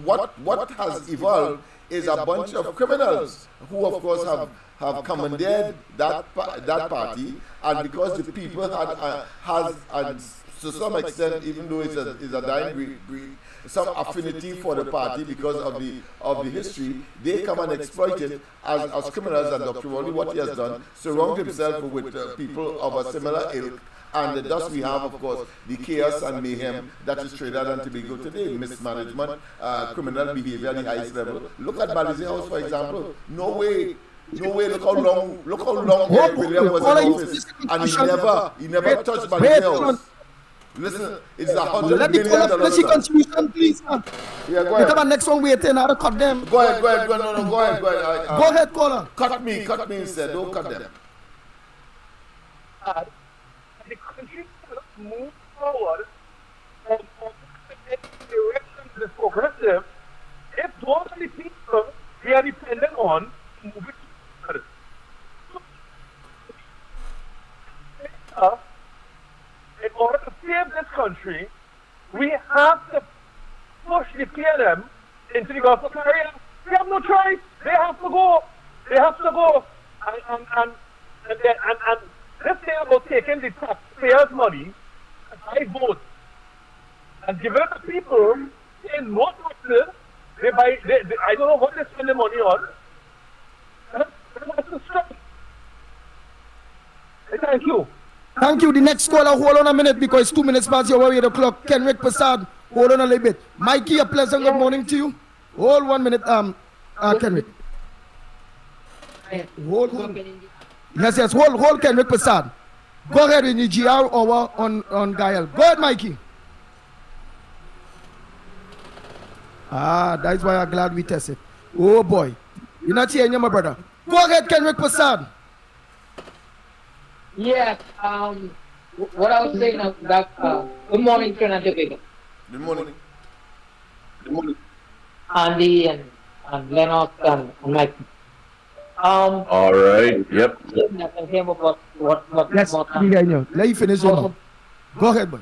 what has evolved is a bunch of criminals who, of course, have commandeered that party, and because the people has to some extent, even though it's a dying breed, some affinity for the party because of the history, they come and exploit it as criminals. And Dr. Rowley, what he has done, surround himself with people of a similar ilk, and thus we have, of course, the chaos and mayhem that is Trinidad and Tobago today, mismanagement, criminal behavior at the highest level. Look at Balize House, for example. No way, look how long William was in office, and he never touched Balize House. Listen, it's $100 million. Let me contribution, please. Yeah, go ahead. Come on, next one waiting. How to cut them? Go ahead. No, go ahead. Go ahead, caller. Cut me instead. Don't cut them. The country cannot move forward from the direction that is progressive if those are the people we are dependent on to move it forward. In order to save this country, we have to push the PNM into the Gulf of Paria. We have no choice. They have to go. And this thing about taking the taxpayers' money, I vote, and giving it to people paying no taxes. I don't know what they spend the money on. That's the strike. Thank you. Thank you. The next caller, hold on a minute because it's 2 minutes past your 8 o'clock. Kenrick Prasad, hold on a little bit. Mikey, a pleasant good morning to you. Hold 1 minute, Kenrick. Hold. Yes, hold Kenrick Prasad. Go ahead in the GR hour on Gael. Go ahead, Mikey. That's why I'm glad we tested. Oh boy. You're not hearing you, my brother. Go ahead, Kenrick Prasad. Yes, what I was saying is that, good morning, Trinidad and Tobago. Good morning. Andy and Lennox and Mike. All right, yep. I came up what Yes, let you finish your Go ahead, boy.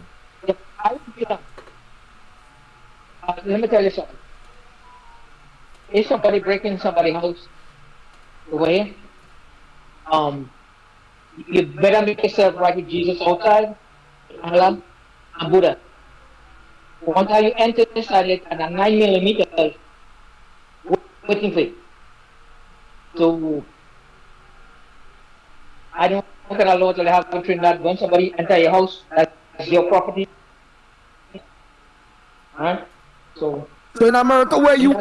Let me tell you something. if somebody breaking somebody's house away, you better make yourself right with Jesus outside, Allah and Buddha. One time you enter inside it and a 9mm waiting for you. So I don't get a law to have in Trinidad when somebody enter your house, that's your property. Alright? So in America where you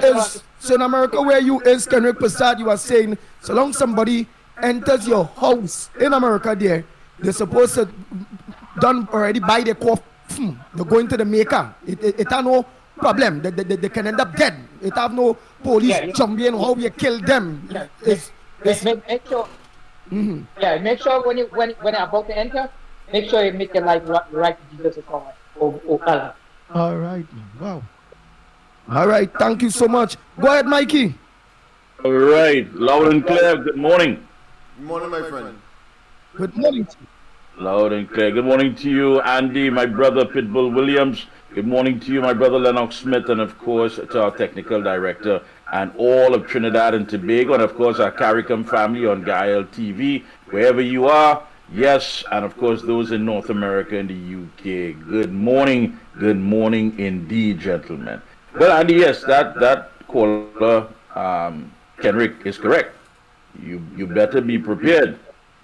is, Kenrick Prasad, you are saying, so long somebody enters your house in America there, they're supposed to done already buy the coffin. They're going to the maker. It have no problem. They can end up dead. It have no police jumping how you kill them. Make sure. Yeah, make sure when you're about to enter, make sure you make your life right to Jesus or Allah. All right. Wow. All right. Thank you so much. Go ahead, Mikey. All right. Loud and clear. Good morning. Good morning, my friend. Good morning. Loud and clear. Good morning to you, Andy, my brother Pitbull Williams. Good morning to you, my brother Lennox Smith, and of course to our technical director and all of Trinidad and Tobago, and of course our CARICOM family on Gael TV, wherever you are. Yes, and of course those in North America and the UK. Good morning indeed, gentlemen. Well, Andy, yes, that caller, Kenrick, is correct. You better be prepared.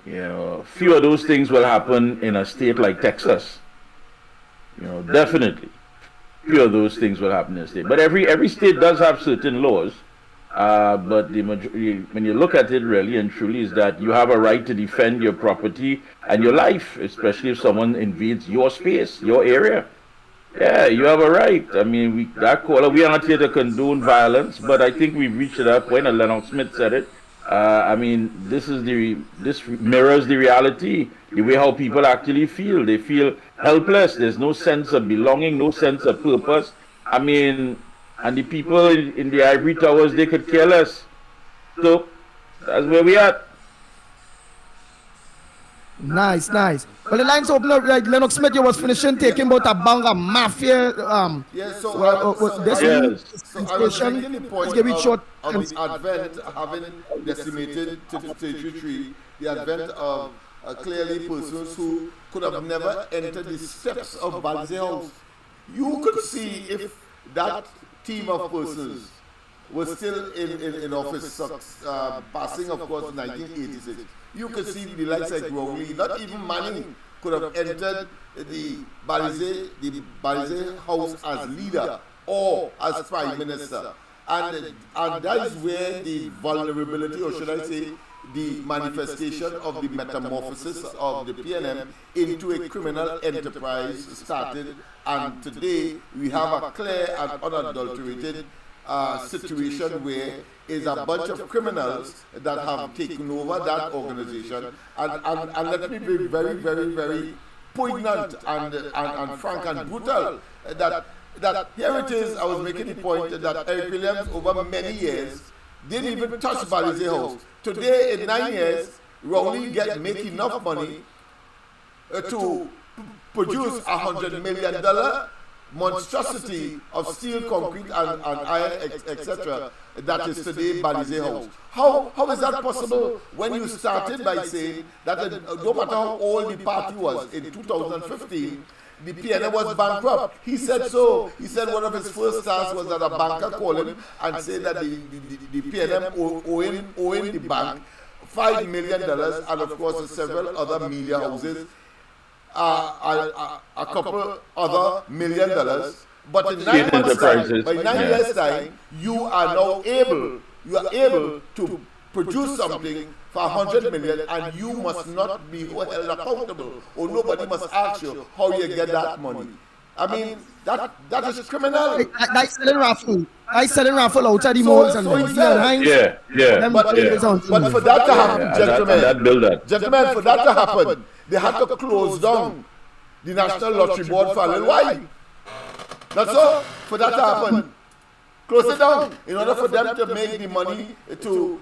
You know, few of those things will happen in a state like Texas. You know, definitely. Few of those things will happen in a state. But every state does have certain laws. But the majority, when you look at it really and truly, is that you have a right to defend your property and your life, especially if someone invades your space, your area. Yeah, you have a right. I mean, we are not here to condone violence, but I think we've reached that point, and Lennox Smith said it. I mean, this mirrors the reality, the way how people actually feel. They feel helpless. There's no sense of belonging, no sense of purpose. I mean, and the people in the ivory towers, they could care less. So that's where we are. Nice. Well, the lines open up. Like Lennox Smith, you was finishing taking about a banga mafia. I was making the point of the advent having decimated territory, the advent of clearly persons who could have never entered the steps of Balze House. You could see if that team of persons was still in office, passing, of course, 1986. You could see the likes like Rowley, not even Manning could have entered the Balze House as leader or as prime minister. And that is where the vulnerability, or should I say, the manifestation of the metamorphosis of the PNM into a criminal enterprise started. And today we have a clear and unadulterated situation where is a bunch of criminals that have taken over that organization. And let me be very, very, very poignant and frank and brutal that here it is. I was making the point that Eric Williams over many years didn't even touch Balze House. Today, in 9 years, Rowley make enough money to produce $100 million monstrosity of steel, concrete, and iron, etc. That is today Balze House. How is that possible when you started by saying that no matter how old the party was in 2015, the PNM was bankrupt? He said so. He said one of his first tasks was that a banker called him and said that the PNM owing the bank $5 million, and of course several other media houses a couple other $1 million. But in 9 months' time, by 9 years' time, you are now able to produce something for $100 million, and you must not be held accountable, or nobody must ask you how you get that money. I mean, that is criminal. I selling raffle outside the malls and yeah. But for that to happen, gentlemen, for that to happen, they had to close down the National Lottery Board for a little while. That's all. For that to happen, close it down in order for them to make the money to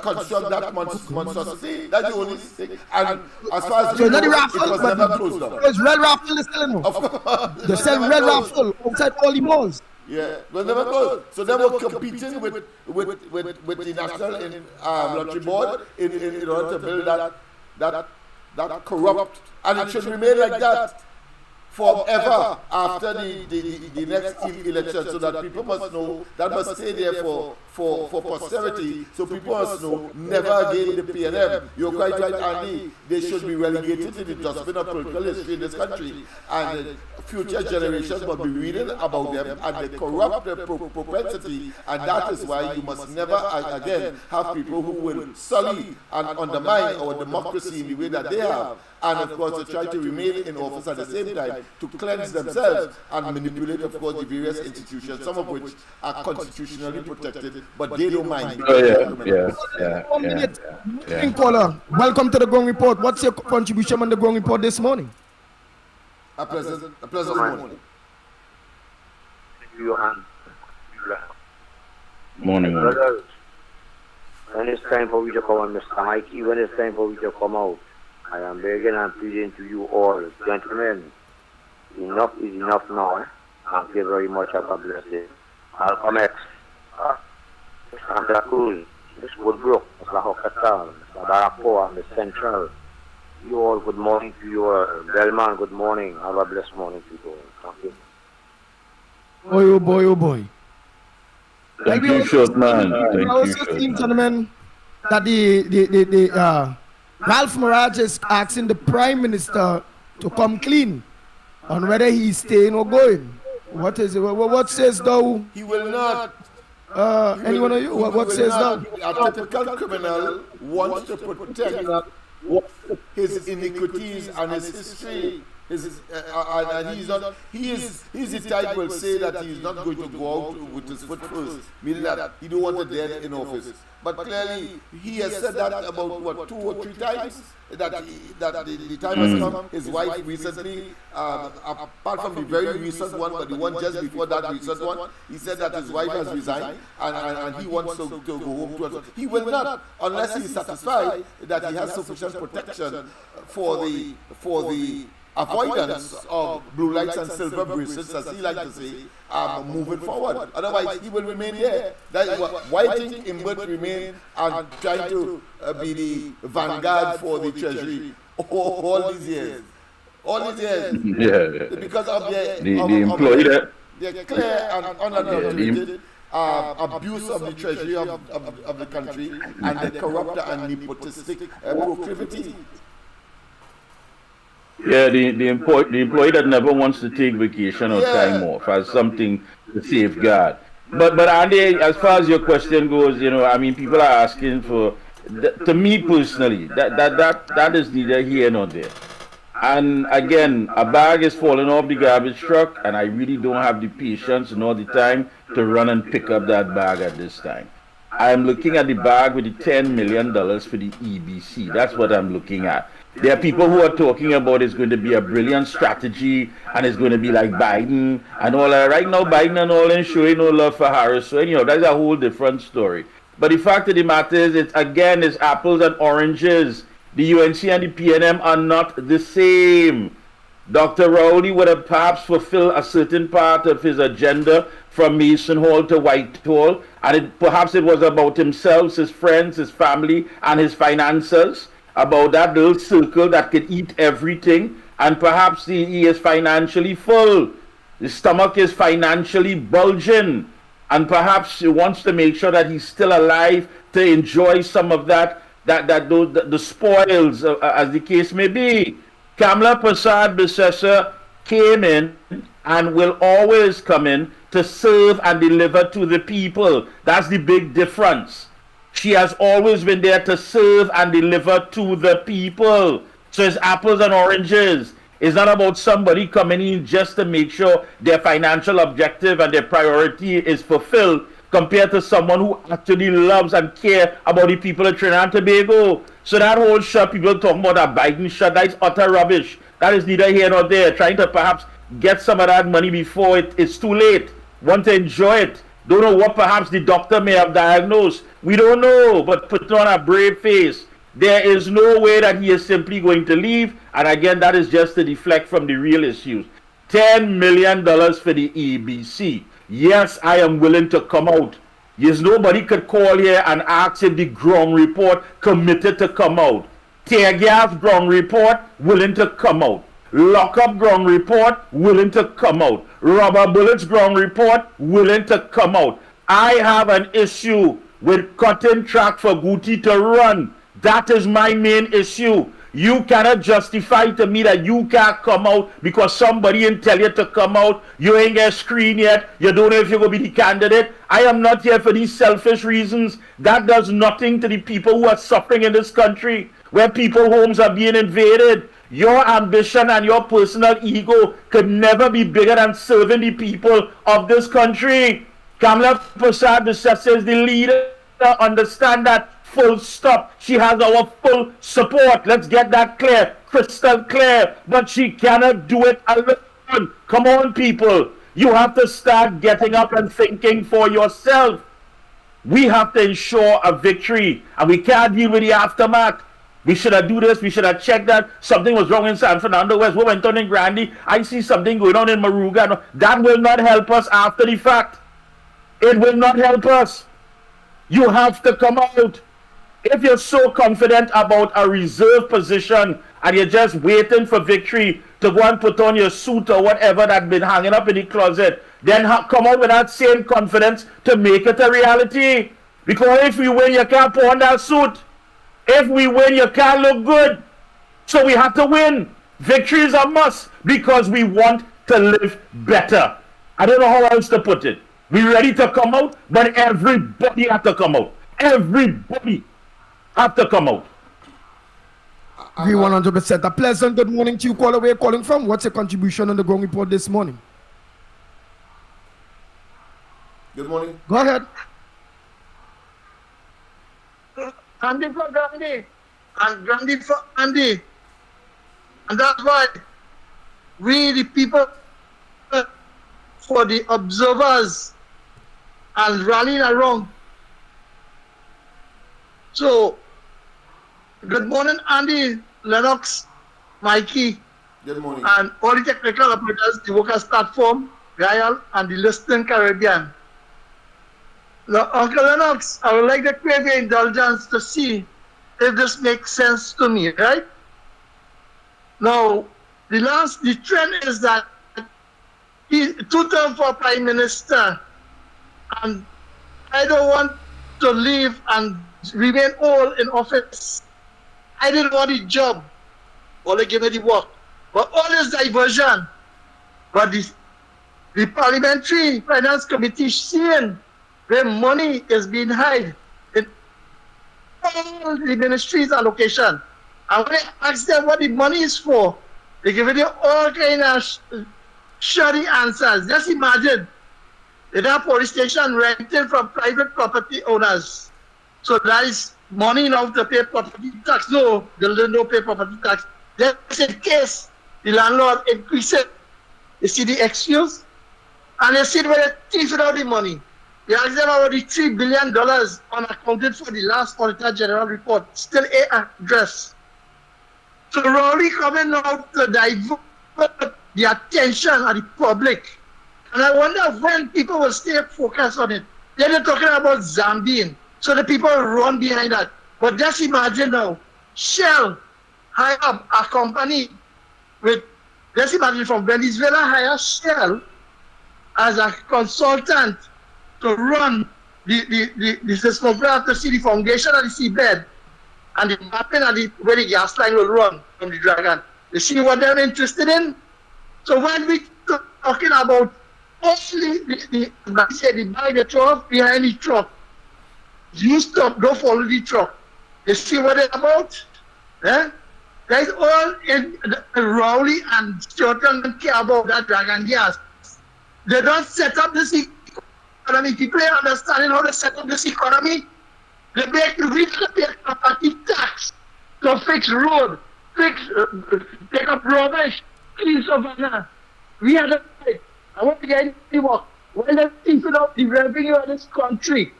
construct that monstrosity. That's the only thing. And as far as so it was never closed down. It's red raffle is selling. They sell red raffle outside all the malls. Yeah, well, never close. So they were competing with the National Lottery Board in order to build that corrupt, and it should remain like that forever after the next election, so that people must know, that must stay there for posterity, so people must know never again the PNM. You're quite right, Andy. They should be relegated to the dustbin of political history in this country, and future generations must be reading about them and the corrupt propensity, and that is why you must never again have people who will sully and undermine our democracy in the way that they have, and of course to try to remain in office at the same time to cleanse themselves and manipulate, of course, the various institutions, some of which are constitutionally protected, but they don't mind. Caller, welcome to the Growing Report. What's your contribution on the Growing Report this morning? A pleasant morning. Morning. Brothers, when it's time for you to come on, Mr. Mikey, when it's time for you to come out, I am begging and pleading to you all, gentlemen, enough is enough now. Thank you very much. Have a blessed day. Malcolm X, Santa Cruz, Miss Woodbrook, Mr. Hokatal, Mr. Barakoa, Miss Central. You all, good morning to you all. Bellman, good morning. Have a blessed morning to you all. Thank you. Oh boy, oh boy. Thank you, short man. I also think, gentlemen, that the Ralph Maraj is asking the Prime Minister to come clean on whether he's staying or going. What is it? What says thou? He will not. Anyone of you? What says thou? A typical criminal wants to protect his iniquities and his history. And he's the type who will say that he's not going to go out with his foot first, meaning that he don't want a dead in office. But clearly, he has said that about, what, 2 or 3 times, that the time has come. His wife recently, apart from the very recent one, but the one just before that recent one, he said that his wife has resigned, and he wants to go home to us. He will not, unless he is satisfied that he has sufficient protection for the avoidance of blue lights and silver bracelets, as he like to say, moving forward. Otherwise, he will remain here. Why think him would remain and trying to be the vanguard for the treasury all these years? All these years. Yeah. Because of the employee that. The clear and unadulterated abuse of the treasury of the country, and the corrupt and nepotistic proclivity. Yeah, the employee that never wants to take vacation or time off has something to safeguard. But Andy, as far as your question goes, I mean, people are asking for, to me personally, that is neither here nor there. And again, a bag is falling off the garbage truck, and I really don't have the patience nor the time to run and pick up that bag at this time. I'm looking at the bag with the $10 million for the EBC. That's what I'm looking at. There are people who are talking about it's going to be a brilliant strategy and it's going to be like Biden and all that. Right now, Biden and all and showing no love for Harris. So anyhow, that's a whole different story. But the fact of the matter is, it's apples and oranges. The UNC and the PNM are not the same. Dr. Rowley would have perhaps fulfilled a certain part of his agenda from Mason Hall to Whitehall, and perhaps it was about himself, his friends, his family, and his finances, about that little circle that could eat everything, and perhaps he is financially full. His stomach is financially bulging, and perhaps he wants to make sure that he's still alive to enjoy some of the spoils, as the case may be. Kamla Prasad Bissessa came in and will always come in to serve and deliver to the people. That's the big difference. She has always been there to serve and deliver to the people. So it's apples and oranges. It's not about somebody coming in just to make sure their financial objective and their priority is fulfilled, compared to someone who actually loves and cares about the people of Trinidad and Tobago. So that whole shot, people talking about that Biden shot, that's utter rubbish. That is neither here nor there. Trying to perhaps get some of that money before it's too late. Want to enjoy it. Don't know what perhaps the doctor may have diagnosed. We don't know, but put on a brave face. There is no way that he is simply going to leave. And again, that is just to deflect from the real issues. $10 million for the EBC. yes, I am willing to come out. Yes, nobody could call here and ask if the ground report committed to come out. Tear gas ground report willing to come out. Lock up ground report willing to come out. Rubber bullets ground report willing to come out. I have an issue with cutting track for Guti to run. That is my main issue. You cannot justify to me that you can't come out because somebody didn't tell you to come out. You ain't get screened yet. You don't know if you're going to be the candidate. I am not here for these selfish reasons. That does nothing to the people who are suffering in this country, where people's homes are being invaded. Your ambition and your personal ego could never be bigger than serving the people of this country. Kamala Prasad is the leader. Understand that. Full stop. She has our full support. Let's get that clear, crystal clear. But she cannot do it alone. Come on, people. You have to start getting up and thinking for yourself. We have to ensure a victory, and we can't deal with the aftermath. We should have do this. We should have checked that something was wrong in San Fernando West. What went on in Grandy? I see something going on in Maruga. That will not help us after the fact. It will not help us. You have to come out. If you're so confident about a reserve position and you're just waiting for victory to go and put on your suit or whatever that's been hanging up in the closet, then come out with that same confidence to make it a reality. Because if we win, you can't put on that suit. If we win, you can't look good. So we have to win. Victory is a must because we want to live better. I don't know how else to put it. We're ready to come out, but everybody has to come out. Everybody have to come out. We 100%. A pleasant good morning to you. Caller, where you calling from? What's your contribution on the ground report this morning? Good morning. Go ahead. Andy for Gandhi. And Gandhi for Andy. And that's why we, the people, for the observers, and rallying around. So, good morning, Andy, Lennox, Mikey. Good morning. And all the technical operators, the workers platform, Gael, and the listening Caribbean. Now, Uncle Lennox, I would like to crave your indulgence to see if this makes sense to me, right? Now, the trend is that he's 2 terms for Prime Minister, and I don't want to leave and remain all in office. I didn't want the job. All they give me the work. But all this diversion. But the Parliamentary Finance Committee seeing where money is being hid in all the ministries' allocation. And when I ask them what the money is for, they give you all kind of shoddy answers. Just imagine, they have police station rented from private property owners. So that is money enough to pay property tax. No, they don't pay property tax. Just in case the landlord increases, you see the excuse, and you see where they thief out the money. You ask them about the $3 billion unaccounted for the last Auditor General report, still a address. So Rowley coming out to divert the attention of the public. And I wonder when people will stay focused on it. Then they're talking about Zambian. So the people run behind that. But just imagine now, Shell hire up a company with, just imagine from Venezuela hire Shell as a consultant to run the seismograph to see the foundation of the seabed and the mapping of where the gas line will run from the Dragon. You see what they're interested in? So when we talking about only the buy the truck behind the truck, you stop, don't follow the truck. You see what they're about? Eh? Guys, all in Rowley and Stuart don't care about that Dragon gas. They don't set up this economy. People are understanding how to set up this economy. They make real property tax to fix road, take up rubbish, clean Savannah. We had a fight. I want to get into work. While they're thinking of the revenue of this country,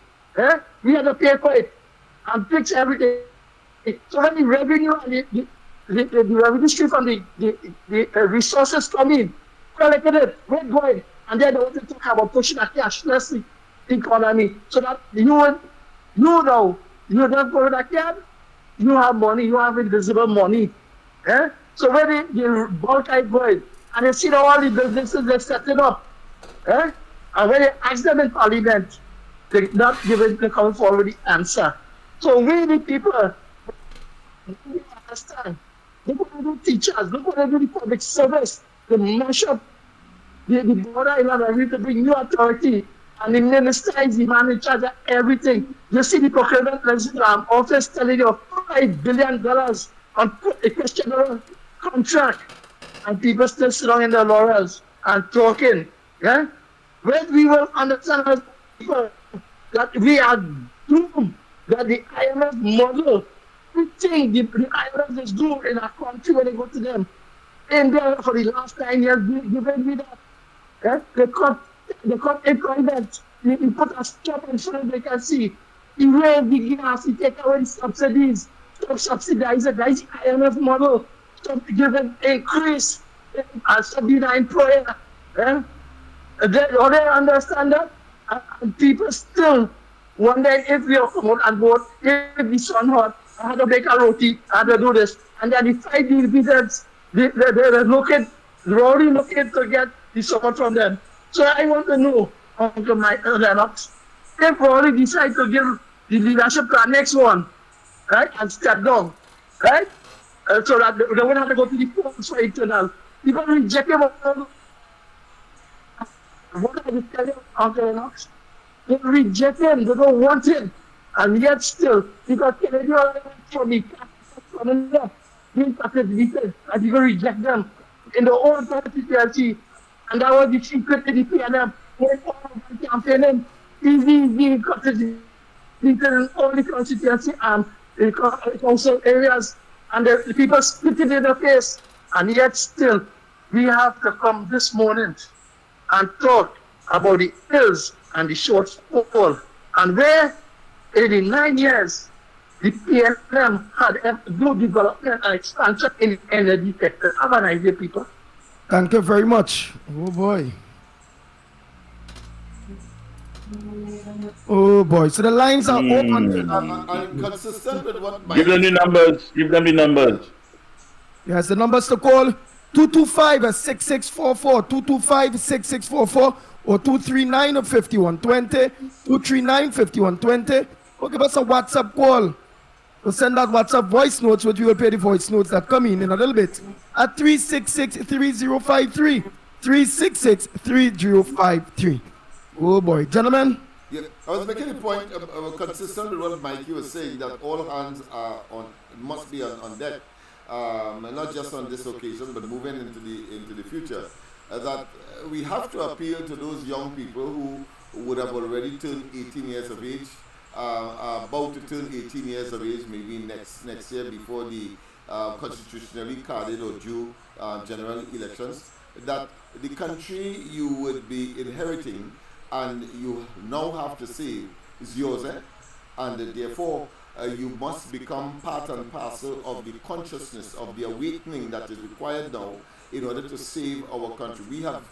we had to pay for it and fix everything. So when the revenue and the revenue stream from the resources come in, collected it, wait, boy, and then they want to talk about pushing a cashless economy. So that you know, you don't go with a cab, you have money, you have invisible money. Eh? So when the bulk I go in, and you see all the businesses they're setting up, eh? And when you ask them in parliament, they're not giving the come forward the answer. So we the people, we understand. Look what they do teachers, look what they do the public service, the measure the border island are going to bring new authority, and the minister is the man in charge of everything. You see the procurement office telling you $5 billion on a questionable contract, and people still sit down in their laurels and talking. Yeah? When we will understand as people that we are doomed, that the IMF model, everything the IMF is doing in our country when they go to them, in there for the last 9 years, given me that. Yeah? They cut employment, they put a stop in so they can see. He raise the gas, he take away the subsidies, stop subsidizing, that is the IMF model, stop giving increase, and stop being an employer. Yeah? They understand that, and people still wondering if we are come out and vote, if the sun hot, I had to make a roti, I had to do this, and then the 5 dividends, they're looking, they're already looking to get the support from them. So I want to know, Uncle Lennox, if we already decide to give the leadership to our next one, right, and step down, right, so that they won't have to go to the polls for internal. People reject him. What I just tell you, Uncle Lennox, they reject him, they don't want him, and yet still, because Kennedy for me, being participated, and people reject them in the old constituency, and that was the secret to the PNM. When all of them campaigning, easy participated in all the constituency and the council areas, and the people spit it in the face, and yet still, we have to come this morning and talk about the ills and the shortfall, and where in the 9 years the PNM had no development and expansion in the energy sector. Have an idea, people. Thank you very much. Oh boy. Oh boy. So the lines are open. I'm consistent with what Give them the numbers. Give them the numbers. Yes, the numbers to call 225-6644, 225-6644, or 239-5120, 239-5120. Or give us a WhatsApp call. We'll send out WhatsApp voice notes, which we will pay the voice notes that come in a little bit, at 366-3053, 366-3053. Oh boy, gentlemen. Yeah, I was making a point consistent with what Mikey was saying, that all hands are must be on deck. Not just on this occasion, but moving into the future, that we have to appeal to those young people who would have already turned 18 years of age, about to turn 18 years of age, maybe next year before the constitutionally carded or due general elections, that the country you would be inheriting and you now have to save is yours, and therefore you must become part and parcel of the consciousness of the awakening that is required now in order to save our country. We have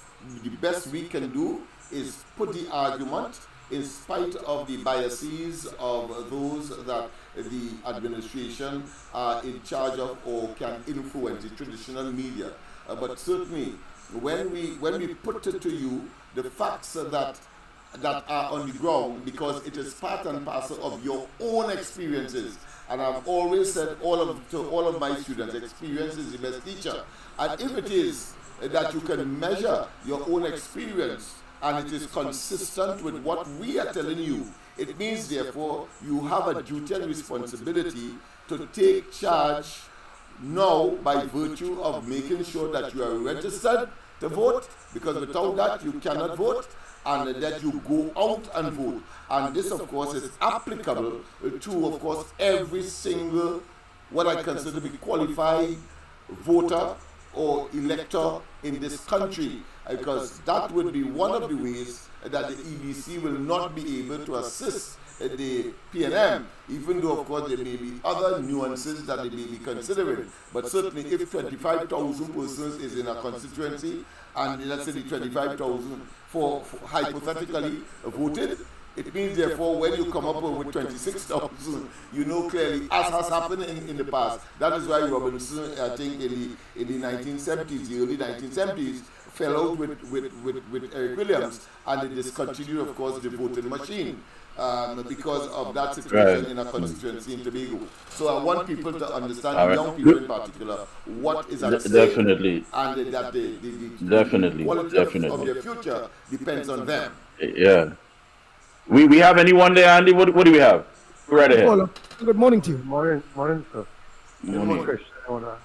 the best we can do is put the argument in spite of the biases of those that the administration are in charge of or can influence, the traditional media. But certainly, when we put it to you, the facts that are on the ground, because it is part and parcel of your own experiences. And I've always said to all of my students, experience is the best teacher. And if it is that you can measure your own experience and it is consistent with what we are telling you, it means therefore you have a duty and responsibility to take charge now by virtue of making sure that you are registered to vote, because without that you cannot vote, and that you go out and vote. And this, of course, is applicable to, of course, every single, what I consider to be qualified voter or elector in this country, because that would be one of the ways that the EBC will not be able to assist the PNM, even though, of course, there may be other nuances that they may be considering. But certainly, if 25,000 persons is in a constituency, and let's say the 25,000 for hypothetically voted, it means, therefore, when you come up with 26,000, you know clearly, as has happened in the past. That is why Robinson, I think, in the 1970s, the early 1970s, fell out with Eric Williams, and they discontinued, of course, the voting machine because of that situation in a constituency in Tobago. So I want people to understand, young people in particular, what is at stake, definitely, and that the definitely, quality of their future depends on them. Yeah. We have anyone there, Andy? What do we have? Go right ahead. Good morning to you. Morning, sir. Morning.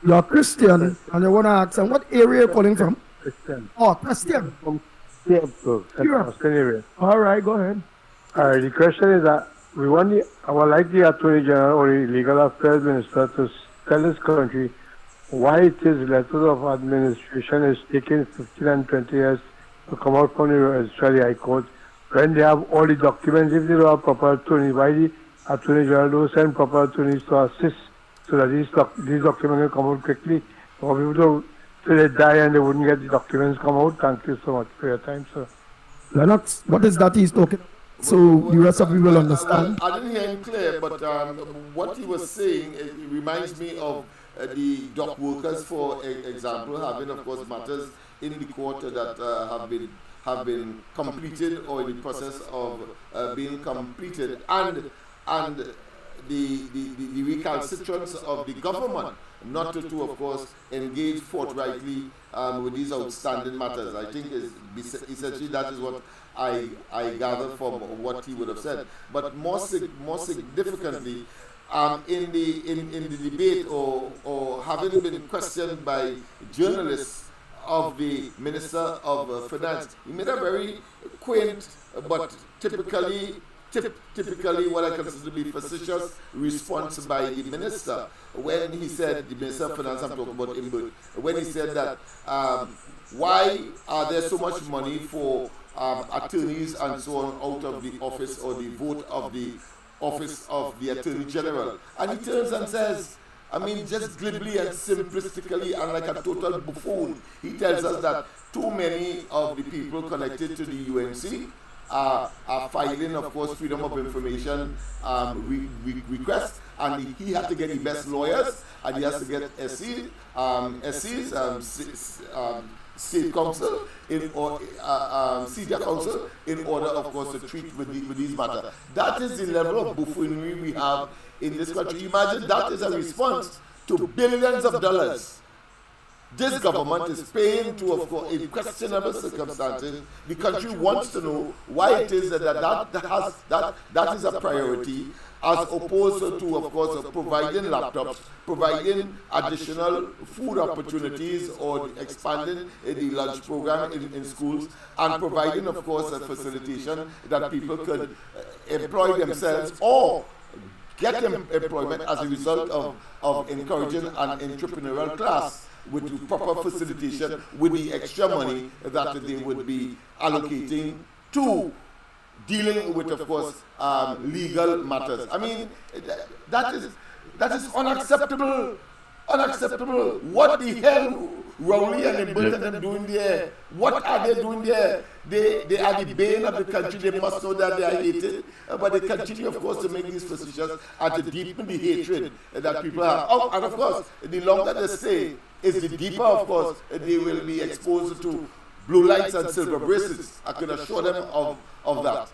You're Christian, and you want to ask them what area you're calling from? Christian. Oh, Christian. From Central area. All right, go ahead. The question is that we want I would like the Attorney General or the Legal Affairs Minister to tell this country why it is letters of administration is taking 15 and 20 years to come out from the Australia High Court when they have all the documents. If they don't have proper attorney, why the Attorney General don't send proper attorneys to assist so that these documents will come out quickly? For people to they die and they wouldn't get the documents come out. Thank you so much for your time, sir. Lennox, what is that he's talking about? So the rest of you will understand. I didn't hear him clear, but what he was saying, it reminds me of the dock workers, for example, having, of course, matters in the court that have been completed or in the process of being completed, and the recalcitrance of the government not to of course, engage forthrightly with these outstanding matters. I think essentially that is what I gather from what he would have said. But more significantly, in the debate or having been questioned by journalists of the Minister of Finance, he made a very quaint but typically what I consider to be facetious response by the minister when he said, the Minister of Finance, I'm talking about him, when he said that why are there so much money for attorneys and so on out of the office or the vote of the office of the Attorney General? And he turns and says, I mean, just glibly and simplistically and like a total buffoon, he tells us that too many of the people connected to the UNC are filing, of course, freedom of information requests, and he had to get the best lawyers, and he has to get State Council or Senior Council in order, of course, to treat with these matters. That is the level of buffoonery we have in this country. Imagine that is a response to billions of dollars this government is paying to, of course, in questionable circumstances. The country wants to know why it is that is a priority, as opposed to, of course, providing laptops, providing additional food opportunities, or expanding the lunch program in schools, and providing, of course, a facilitation that people could employ themselves or get employment as a result of encouraging an entrepreneurial class with the proper facilitation, with the extra money that they would be allocating to dealing with, of course, legal matters. I mean, that is unacceptable. Unacceptable. What the hell Rowley and Burton are doing there? What are they doing there? They are the bane of the country. They must know that they are hated. But they continue, of course, to make these positions and to deepen the hatred that people have. Oh, and of course, the longer they stay, is the deeper, of course, they will be exposed to blue lights and silver bracelets. I can assure them of that.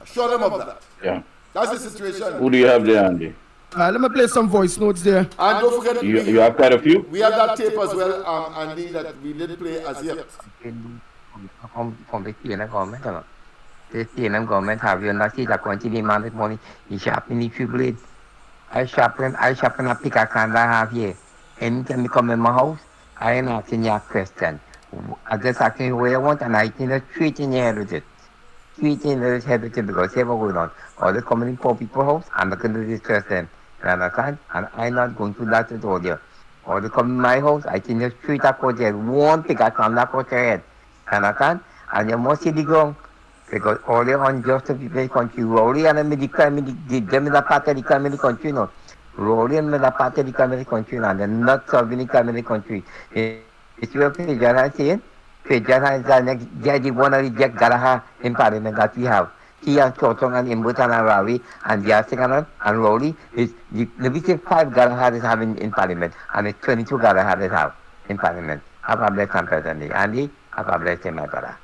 Assure them of that. Yeah. That's the situation. Who do you have there, Andy? Let me play some voice notes there. And don't forget, you have quite a few? We have that tape as well, Andy, that we didn't play as yet. ผมไปเขียนแล้วก่อนไหมตลอดเขียนแล้วก่อนไหมถามเรื่องที่จากคนที่มีมาในพวกนี้อีชาเป็นนี่คือเล่นI sharpen applicakan dah here and can become in my house I am asking your question I just asking where I want and I think that treating it treating the head because they were going on or the community poor people house I'm not going to discuss them and I'm not going to that at all there or the come my house I think that treat that project one pick I come that project and your most city gong Because all the unjust people in the country, Rowley and the crime, them in the part of the crime in the country, no. Rowley and the part of the crime in the country, and they're not solving the crime in the country. It's your Federal saying, Federal is the next, they're the one of the Jack Gallagher in Parliament that we have. He and Chortong and Imbutan and Rawi and Yasinganan and Rowley is the visit 5 Gallagher is having in Parliament, and it's 22 Gallagher is have in Parliament. Have a blessed and presently. Andy, have a blessed my brother.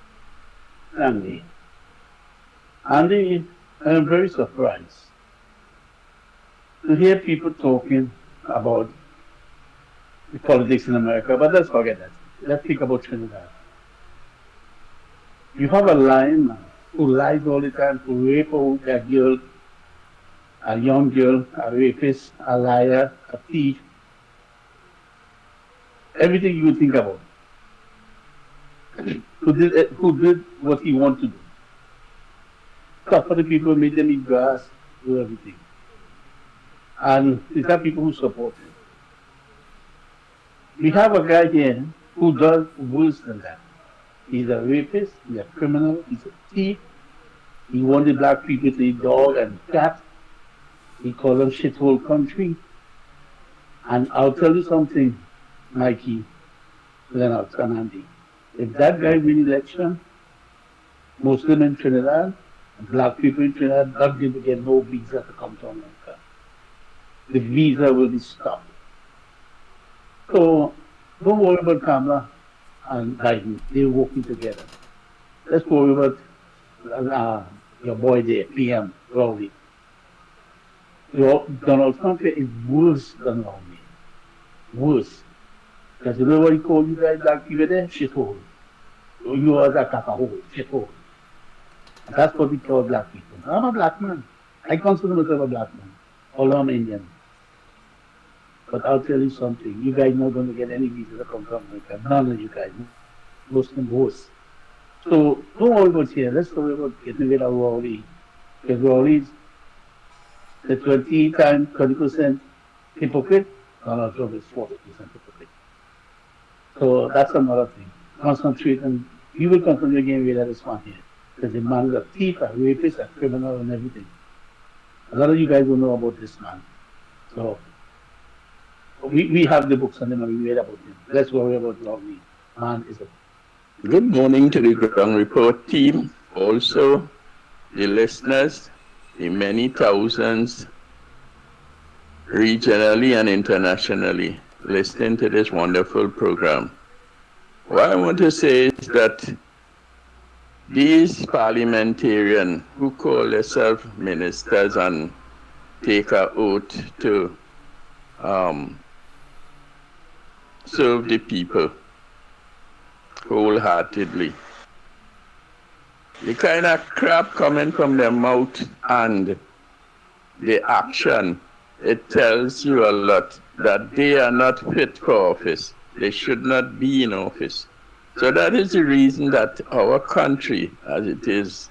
Andy, I'm very surprised to hear people talking about the politics in America, but let's forget that. Let's think about Trinidad. You have a lion man who lies all the time, who rape a girl, a young girl, a rapist, a liar, a thief, everything you would think about. Who did what he wanted to do. Tough for the people, made them eat grass, do everything. And these are people who support him. We have a guy here who does worse than that. He's a rapist, he's a criminal, he's a thief. He wanted black people to eat dog and cat. He called them shithole country. And I'll tell you something, Mikey, Lennox and Andy. If that guy wins election, Muslim in Trinidad, and black people in Trinidad not going to get no visa to come to America. The visa will be stopped. So don't worry about Kamala and Biden. They're working together. Let's worry about your boy there, PM Rowley. Donald Trump is worse than Rowley. Worse. Because you know what he called you guys black people there? Shithole. You are a caca-hole, shithole. And that's what we call black people. I'm a black man. I consider myself a black man. Although I'm Indian. But I'll tell you something. You guys not going to get any visa to come to America. None of you guys. Most of them worse. So don't worry about here. Let's worry about getting rid of Rowley. Because Rowley's the 20% hypocrite. Donald Trump is 40% hypocrite. So that's another thing. Concentrate and you will continue getting rid of this one here. Because the man is a thief, a rapist, a criminal and everything. A lot of you guys don't know about this man. So we have the books on him and we read about him. Let's worry about Rowley. Man is a... Good morning to the Ground Report team. Also, the listeners, the many thousands regionally and internationally listening to this wonderful program. What I want to say is that these parliamentarians who call themselves ministers and take an oath to serve the people wholeheartedly, the kind of crap coming from their mouth and the action, it tells you a lot that they are not fit for office. They should not be in office. So that is the reason that our country, as it is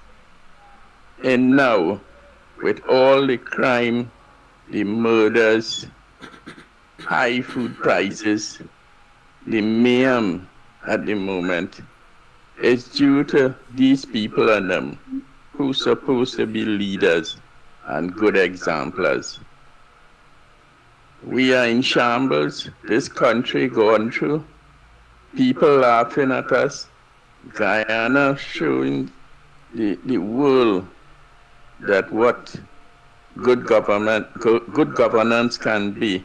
in now, with all the crime, the murders, high food prices, the mayhem at the moment, is due to these people and them who are supposed to be leaders and good exemplars. We are in shambles, this country going through, people laughing at us, Guyana showing the world that what good governance can be,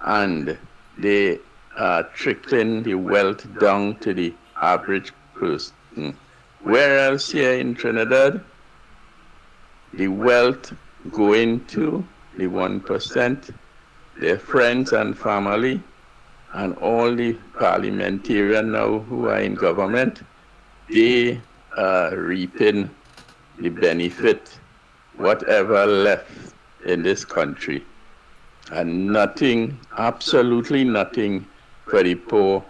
and they are trickling the wealth down to the average person. Whereas here in Trinidad, the wealth going to the 1%, their friends and family, and all the parliamentarians now who are in government, they are reaping the benefit, whatever left in this country. And nothing, absolutely nothing for the poor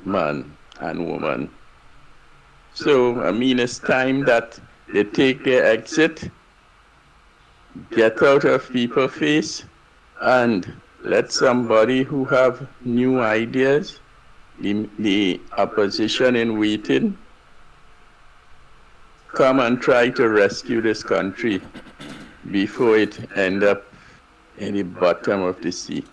man and woman. So, I mean, it's time that they take their exit, get out of people's face, and let somebody who have new ideas, the opposition in waiting, come and try to rescue this country before it end up in the bottom of the sea.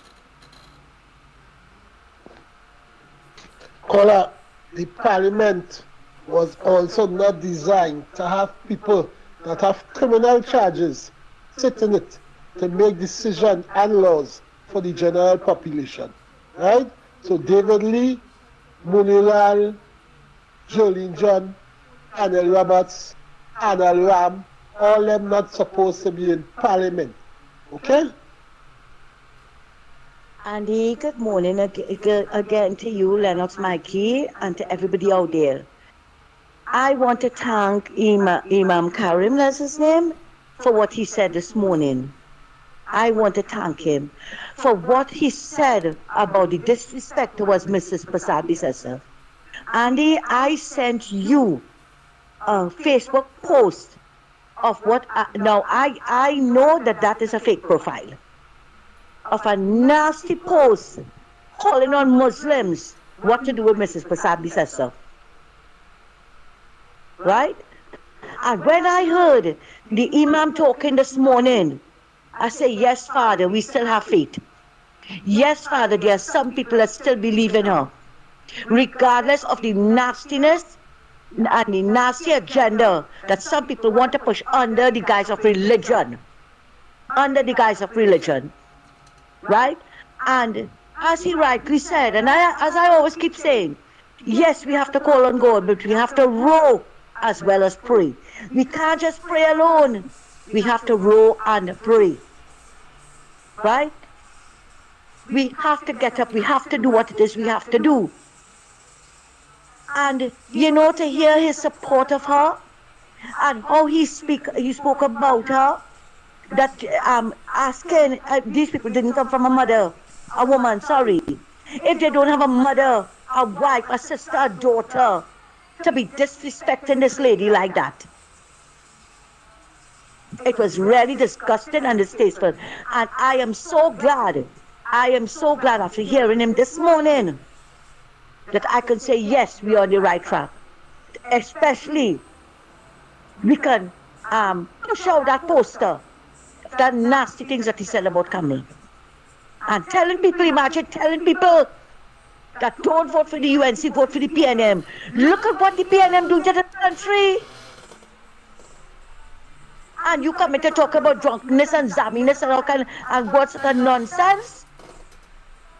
Caller, the parliament was also not designed to have people that have criminal charges sit in it to make decisions and laws for the general population. Right? So David Lee, Munilal, Jolene John, Anel Roberts, Anal Ram, all them not supposed to be in parliament. Okay? Andy, good morning again to you, Lennox Mikey, and to everybody out there. I want to thank Imam Karim, that's his name, for what he said this morning. I want to thank him for what he said about the disrespect towards Mrs. Prasad Bisesa. Andy, I sent you a Facebook post of what, now I know that is a fake profile, of a nasty post calling on Muslims what to do with Mrs. Prasad Bisesa. Right? And when I heard the Imam talking this morning, I say, yes, Father, we still have faith. Yes, Father, there are some people that still believe in her. Regardless of the nastiness and the nasty agenda that some people want to push under the guise of religion. Under the guise of religion. Right? And as he rightly said, and as I always keep saying, yes, we have to call on God, but we have to row as well as pray. We can't just pray alone. We have to row and pray. Right? We have to get up. We have to do what it is we have to do. And, you know, to hear his support of her and how he spoke about her, that asking, these people didn't come from a mother, a woman, sorry. If they don't have a mother, a wife, a sister, a daughter, to be disrespecting this lady like that. It was really disgusting and distasteful. And I am so glad after hearing him this morning that I can say, yes, we are on the right track. Especially, we can push out that poster, that nasty things that he said about Kamala. And telling people, imagine telling people that don't vote for the UNC, vote for the PNM. Look at what the PNM do to the country. And you come in to talk about drunkenness and zamminess and all kind and what sort of nonsense.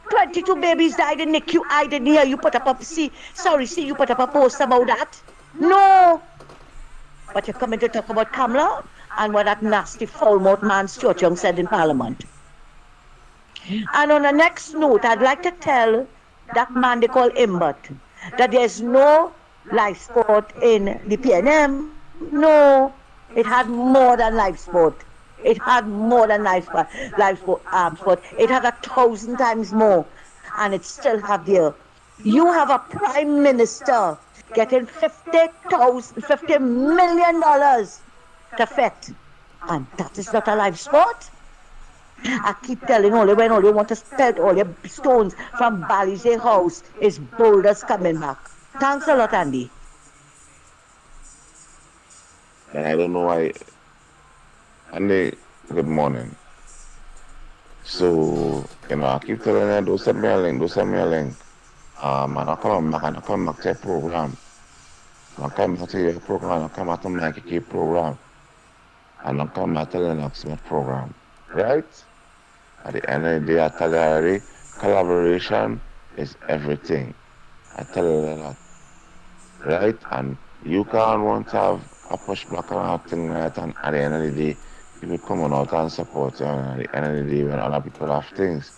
22 babies died in NICU. I didn't hear you put up a you put up a post about that. No. But you come in to talk about Kamala and what that nasty foul-mouthed man Stuart Young said in Parliament. And on the next note, I'd like to tell that man they call Imbert that there's no life sport in the PNM. No. It had more than life sport. It had more than life sport. It had 1,000 times more. And it still have there. You have a prime minister getting $50 million to fet. And that is not a life sport. I keep telling all when all you want to spell all your stones from Balizay House is boulders coming back. Thanks a lot, Andy. And I don't know why. Andy, good morning. So, I keep telling you, do send me a link. And I come back to your program. I come back to your program, I come back to my key program. And I come back to the Lennox program. Right? At the end of the day, I tell you already, collaboration is everything. I tell you that. Right? And you can't want to have a pushback and a thing like that, and at the end of the day, people coming out and support you, and at the end of the day, when other people have things,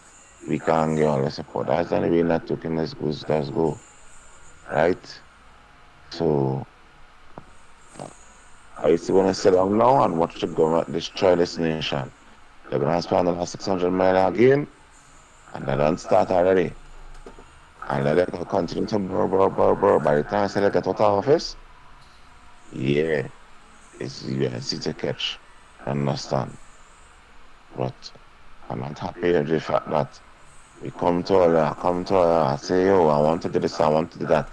we can't get all the support. That's the only way that token this goes, does go. Right? So, I used to want to sit down now and watch the government destroy this nation. They're going to spend the last 600 million again, and they don't start already. And they're going to continue to burr. By the time I say they get out of office, yeah, it's UNC to catch. I understand. But I'm not happy with the fact that we come to her, I say, yo, I want to do this, I want to do that.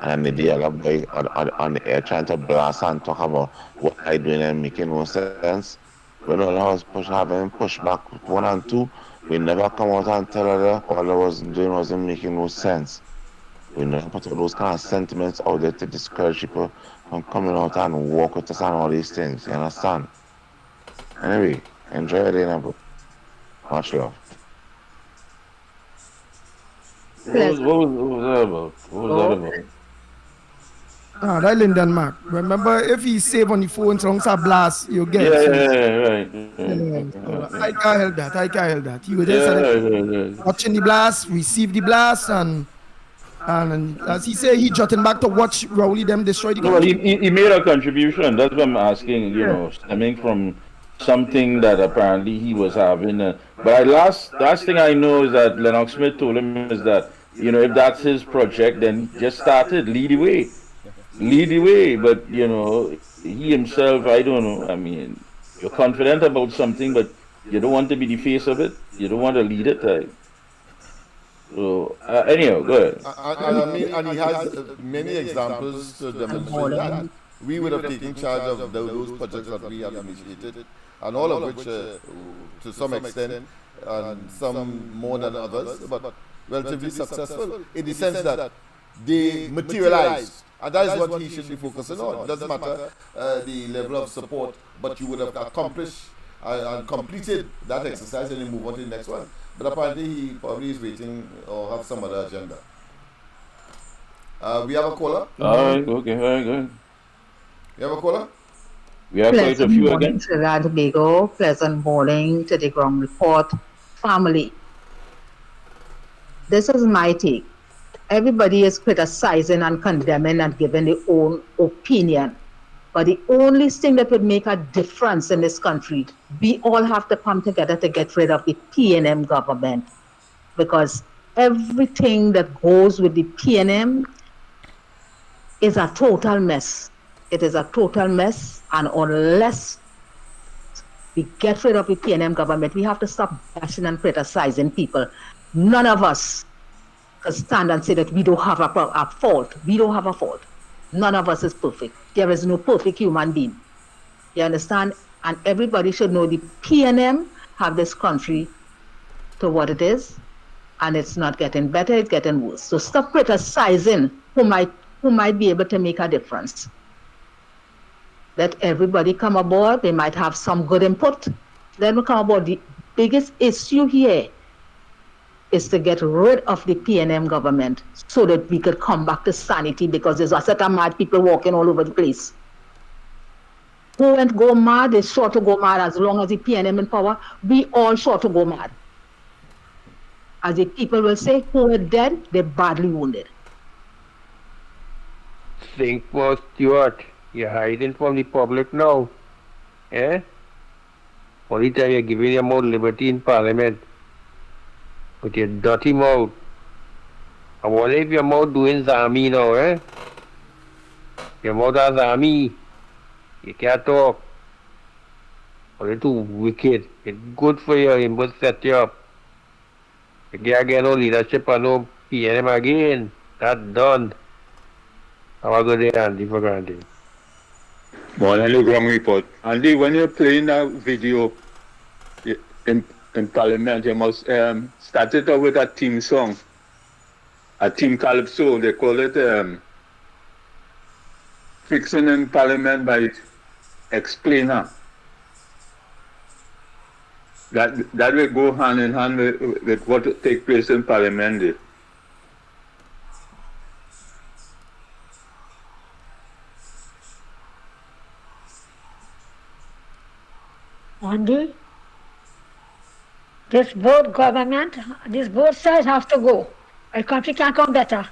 And the other boy on the air trying to blast and talk about what I doing and making no sense. When all I was having pushback 1 and 2, we never come out and tell her that all I was doing wasn't making no sense. We never put all those kind of sentiments out there to discourage people from coming out and walk with us and all these things. You understand? Anyway, enjoy your day, bro. Much love. What was that about? What was that about? Ah, that Linden Mark. Remember, if he save on the phone, songs are blast, you get it. Right. I can't help that. I can't help that. You just watching the blast, receive the blast, and as he say, he jotting back to watch Rowley them destroy the No, country. he made a contribution. That's what I'm asking. You know, stemming from something that apparently he was having. But last thing I know is that Lennox Smith told him is that if that's his project, then just start it, lead the way. But he himself, I don't know. I mean, you're confident about something, but you don't want to be the face of it. You don't want to lead it. So anyhow, go ahead. And he has many examples to demonstrate that. We would have taken charge of those projects that we have initiated, and all of which, to some extent, and some more than others, but relatively successful in the sense that they materialized. And that is what he should be focusing on. It doesn't matter the level of support, but you would have accomplished and completed that exercise and then move on to the next one. But apparently he probably is waiting or have some other agenda. We have a caller? All right, okay, all right, good. You have a caller? We have quite a few again. Trinidad and Tobago, pleasant morning to the ground report family. This is my take. Everybody is criticizing and condemning and giving their own opinion. But the only thing that would make a difference in this country, we all have to come together to get rid of the PNM government. Because everything that goes with the PNM is a total mess. It is a total mess, and unless we get rid of the PNM government, we have to stop bashing and criticizing people. None of us can stand and say that we don't have a fault. We don't have a fault. None of us is perfect. There is no perfect human being. You understand? And everybody should know the PNM have this country to what it is, and it's not getting better, it's getting worse. So stop criticizing who might be able to make a difference. Let everybody come aboard. They might have some good input. Let them come aboard. The biggest issue here is to get rid of the PNM government so that we could come back to sanity, because there's a set of mad people walking all over the place. Who won't go mad is sure to go mad as long as the PNM in power. We all sure to go mad. As the people will say, who are dead, they're badly wounded. Think more, Stuart. You're hiding from the public now. Eh? Only time you're giving your more liberty in Parliament. With your dirty mouth. I wonder if your mouth doing Zami now, eh? Your mouth has Zami. You can't talk. Only too wicked. It's good for you, it will set you up. You can't get no leadership and no PNM again. That's done. Have a good day, Andy, for granted. Morning, the ground report. Andy, when you're playing that video in Parliament, you must start it out with a team song. A team calypso, they call it Fixing in Parliament by Explainer. That will go hand in hand with what takes place in Parliament. Andy, this both government, this both sides have to go. Our country can't come better.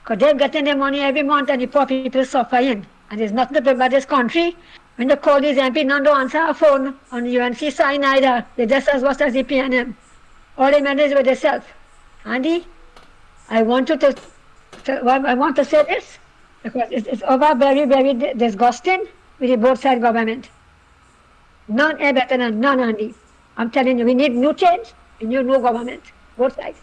Because they're getting their money every month and the poor people suffering. And there's nothing to do about this country. When they call these MP, none don't answer a phone on the UNC side either. They just as what as the PNM. All they manage with themselves. Andy, I want you to I want to say this, because it's over very, very disgusting with the both side government. None are better than none, Andy. I'm telling you, we need new change, we need new government, both sides.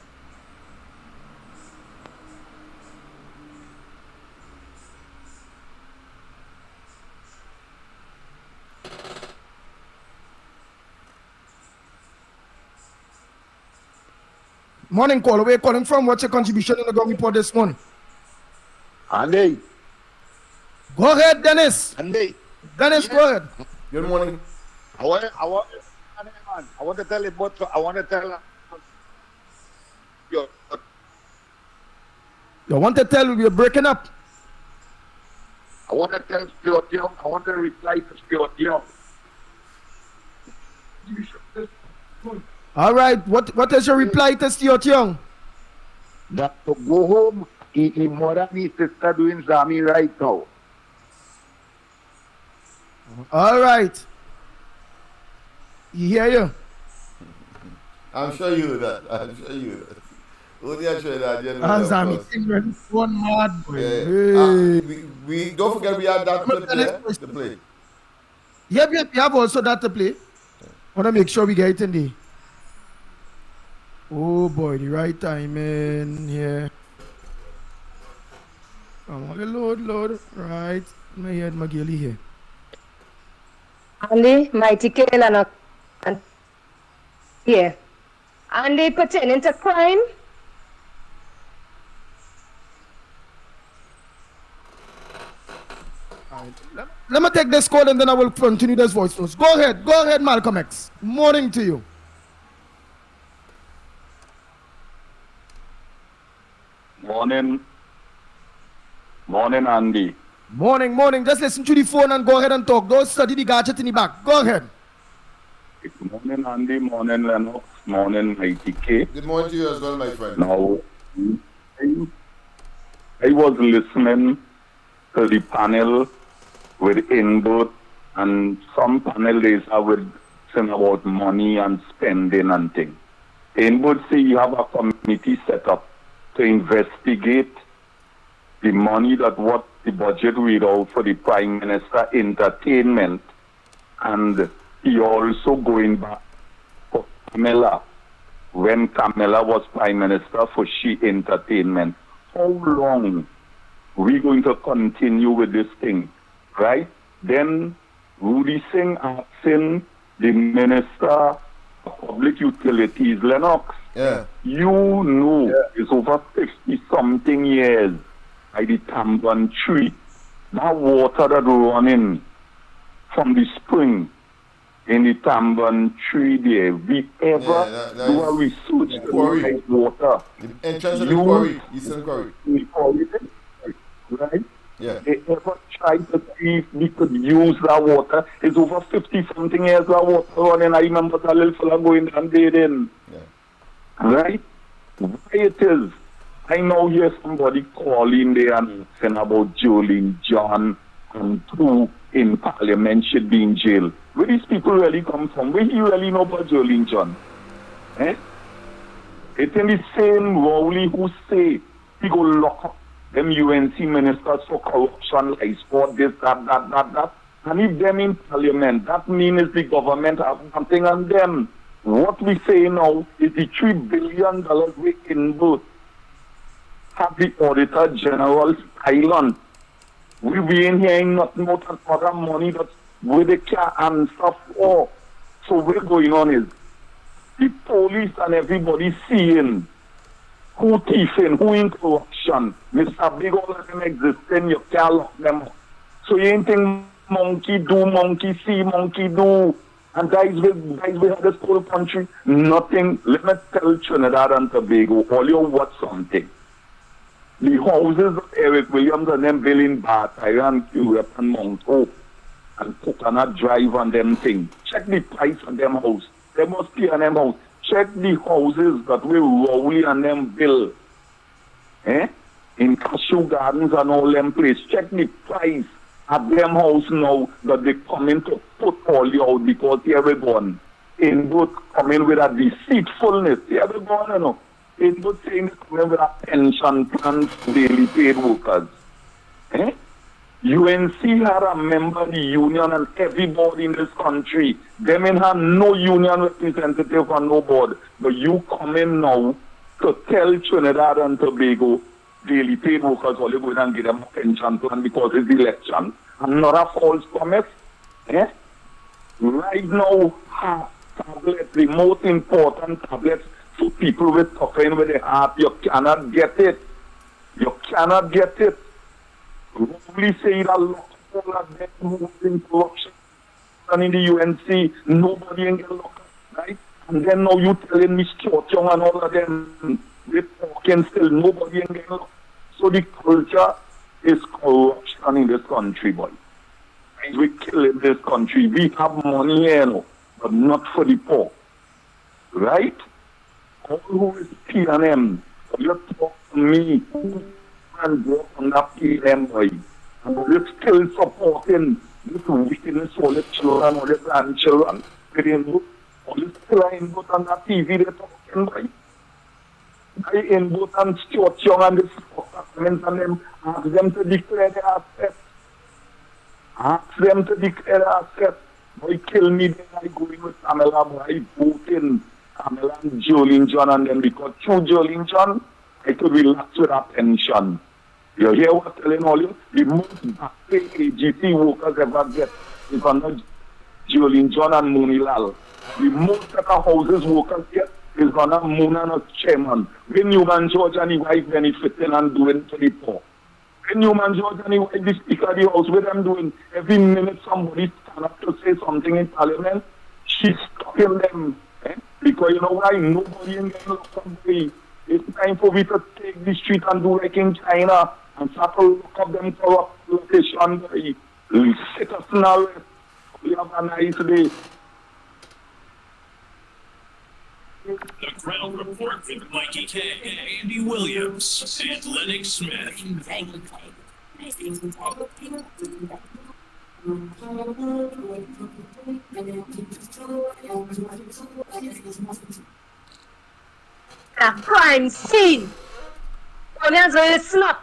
Morning, caller. Where you calling from? What's your contribution in the ground report this morning? Andy. Go ahead, Dennis. Andy. Dennis, go ahead. Good morning. I want to tell you about. I want to tell you. You want to tell we're breaking up? I want to tell Stuart Young. I want to reply to Stuart Young. All right. What is your reply to Stuart Young? That to go home, he mother and his sister doing Zami right now. All right. You hear you? I'm sure you heard that. I'm sure you heard that. Only I sure that. Zami, one mad boy. We don't forget we have that to play. Yep, we have also that to play. Want to make sure we get it in the. Oh boy, the right time in here. Come on, load. Right. My head, Magili here. Only mighty Kane and yeah. Only pertaining to crime. Let me take this call and then I will continue this voice notes. Go ahead, Malcolm X. Morning to you. Morning, Andy. Morning. Just listen to the phone and go ahead and talk. Don't study the gadget in the back. Go ahead. Morning, Andy. Morning, Lennox. Morning, Mighty K. Good morning to you as well, my friend. Now, I was listening to the panel with Inbert and some panel days are with saying about money and spending and things. Inbert say you have a committee set up to investigate the money that what the budget read out for the Prime Minister entertainment, and he also going back for Camilla when Camilla was Prime Minister for she entertainment. How long we going to continue with this thing, right? Then Rudy Singh asking the Minister of Public Utilities, Lennox, you know it's over 50-something years by the Tamban tree. That water that running from the spring in the Tamban tree there, we ever do a research on water. The entrance of the quarry, Eastern Quarry. Right? Yeah. They ever tried to see if we could use that water. It's over 50-something years that water running. I remember that little fella going and bathing. Right? Why it is? I now hear somebody calling there and saying about Jolene John and who in Parliament should be in jail. Where these people really come from? Where you really know about Jolene John? It's in the same Rowley who say he go lock up them UNC ministers for corruption, lies for this, that. And if them in Parliament, that means the government have something on them. What we say now is the $3 billion we input have the Auditor General's island. We ain't hearing nothing about other money that's with the car and stuff. So what's going on is the police and everybody seeing who thieving, who in corruption. Mr. Big, all of them existing, you can't lock them up. So you ain't think monkey do, monkey see, monkey do. And guys will have this whole country. Nothing. Let me tell Trinidad and Tobago, all you watch something. The houses of Eric Williams and them building Bath, Iran, Europe and Mount Hope and Coconut Drive and them things. Check the price on them house. They must be on them house. Check the houses that we Rowley and them build. In Cashew Gardens and all them place. Check the price of them house now that they come in to put all you out because they have gone. In both coming with a deceitfulness. They have gone, you know. In both saying coming with a pension plan for daily paid workers. UNC had a member of the union and everybody in this country. Them in have no union representative on no board. But you come in now to tell Trinidad and Tobago daily paid workers all you go and give them a pension plan because it's election. Another false promise. Right now, tablets, the most important tablets So people with suffering with the heart, you cannot get it. You cannot get it. Roughly say that a lot of people are dead moving corruption and in the UNC, nobody in get locked up, right? And then now you telling me Stuart Young and all of them, they talking still, nobody in get locked up. So the culture is corruption in this country, boy. We kill in this country. We have money here, but not for the poor. Right? All who is P&M, you talk to me and go on that P&M, boy. And we're still supporting this wickedness for the children or the grandchildren. All this flying boat on that TV they're talking, boy. I in both and Stuart Young and the government and them, ask them to declare their assets. Ask them to declare their assets. Boy, kill me, then I go in with Pamela, boy, voting Pamela and Jolene John and them, because through Jolene John, I could relax with that pension. You hear what I'm telling all you? The most backpaid AGC workers ever get is under Jolene John and Moni Lal. The most that the houses workers get is gonna Mona and a chairman. When Newman George and his wife benefiting and doing to the poor. When Newman George and his wife, the Speaker of the House, what them doing, every minute somebody stand up to say something in Parliament, she's stopping them. Because you know why? Nobody in getting locked up. It's time for me to take the street and do like in China and start to lock up them corrupt politicians. Citizen arrest. We have a nice day. The Ground Report with Mikey K, Andy Williams, and Lennox Smith. A crime scene. Listen up.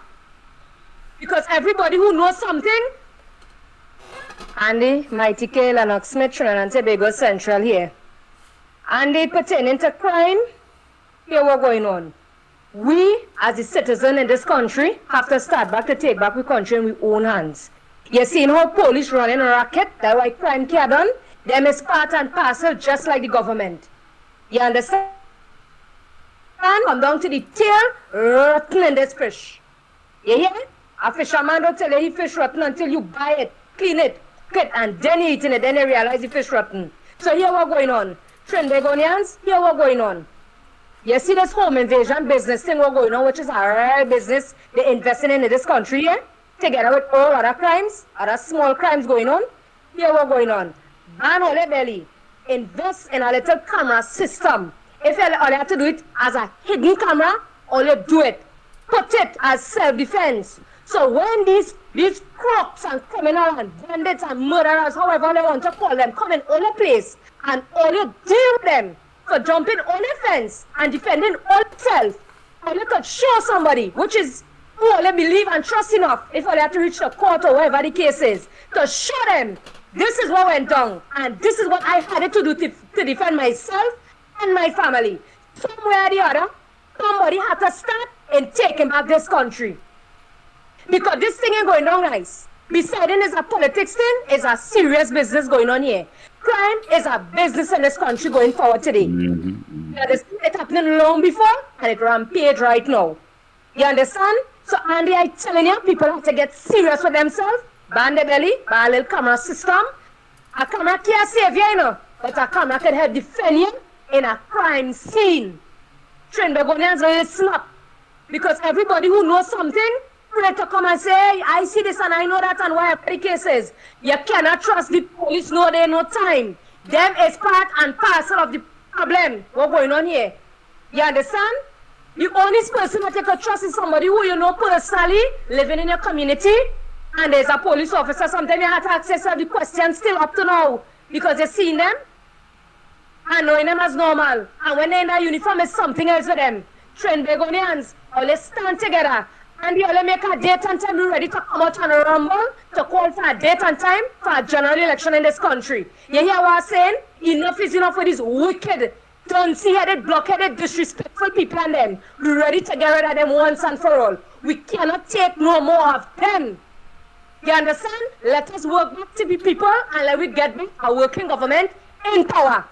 Because everybody who knows something, Andy, Mighty K, Lennox Smith, Trinidad and Tobago Central here. And pertaining to crime, here what's going on. We, as a citizen in this country, have to start back to take back the country in our own hands. You seen how police running a racket, that's why crime can't done. Them is part and parcel just like the government. You understand? And come down to the tail, rotten in this fish. You hear? A fisherman don't tell you he fish rotten until you buy it, clean it, cook it, and then you eat it, then you realize the fish rotten. So here what's going on. Trinidadians, here what's going on. You see this home invasion business thing what's going on, which is a real business they're investing in this country here, together with all other crimes, other small crimes going on. Here what's going on. Ban all your belly. Invest in a little camera system. If all you have to do it as a hidden camera, all you do it. Put it as self-defense. So when these crooks and criminals and bandits and murderers, however they want to call them, come in all the place, and all you deal with them for jumping on the fence and defending all self, all you could show somebody, which is who all you believe and trust enough, if all you have to reach the court or wherever the case is, to show them this is what went down, and this is what I had to do to defend myself and my family. Somewhere or the other, somebody had to start in taking back this country. Because this thing ain't going down nice. Besides it is a politics thing, it's a serious business going on here. Crime is a business in this country going forward today. That is it happening long before, and it rampage right now. You understand? So Andy, I'm telling you, people have to get serious with themselves. Ban the belly, buy a little camera system. A camera can't save you, you know, but a camera can help defend you in a crime scene. Trinidadians will listen up. Because everybody who knows something, ready to come and say, hey, I see this and I know that and whatever the case is. You cannot trust the police, no day, no time. Them is part and parcel of the problem what's going on here. You understand? The only person that you can trust is somebody who you know personally, living in your community, and there's a police officer. Sometimes you have to access the questions still up to now, because you've seen them and knowing them as normal. And when they're in a uniform, it's something else with them. Trinidadians, all stand together. And you all make a date and time, be ready to come out and rumble, to call for a date and time for a general election in this country. You hear what I'm saying? Enough is enough for these wicked, dunce-headed, blockheaded, disrespectful people and them. We're ready to get rid of them once and for all. We cannot take no more of them. You understand? Let us work back to the people and let we get back a working government in power.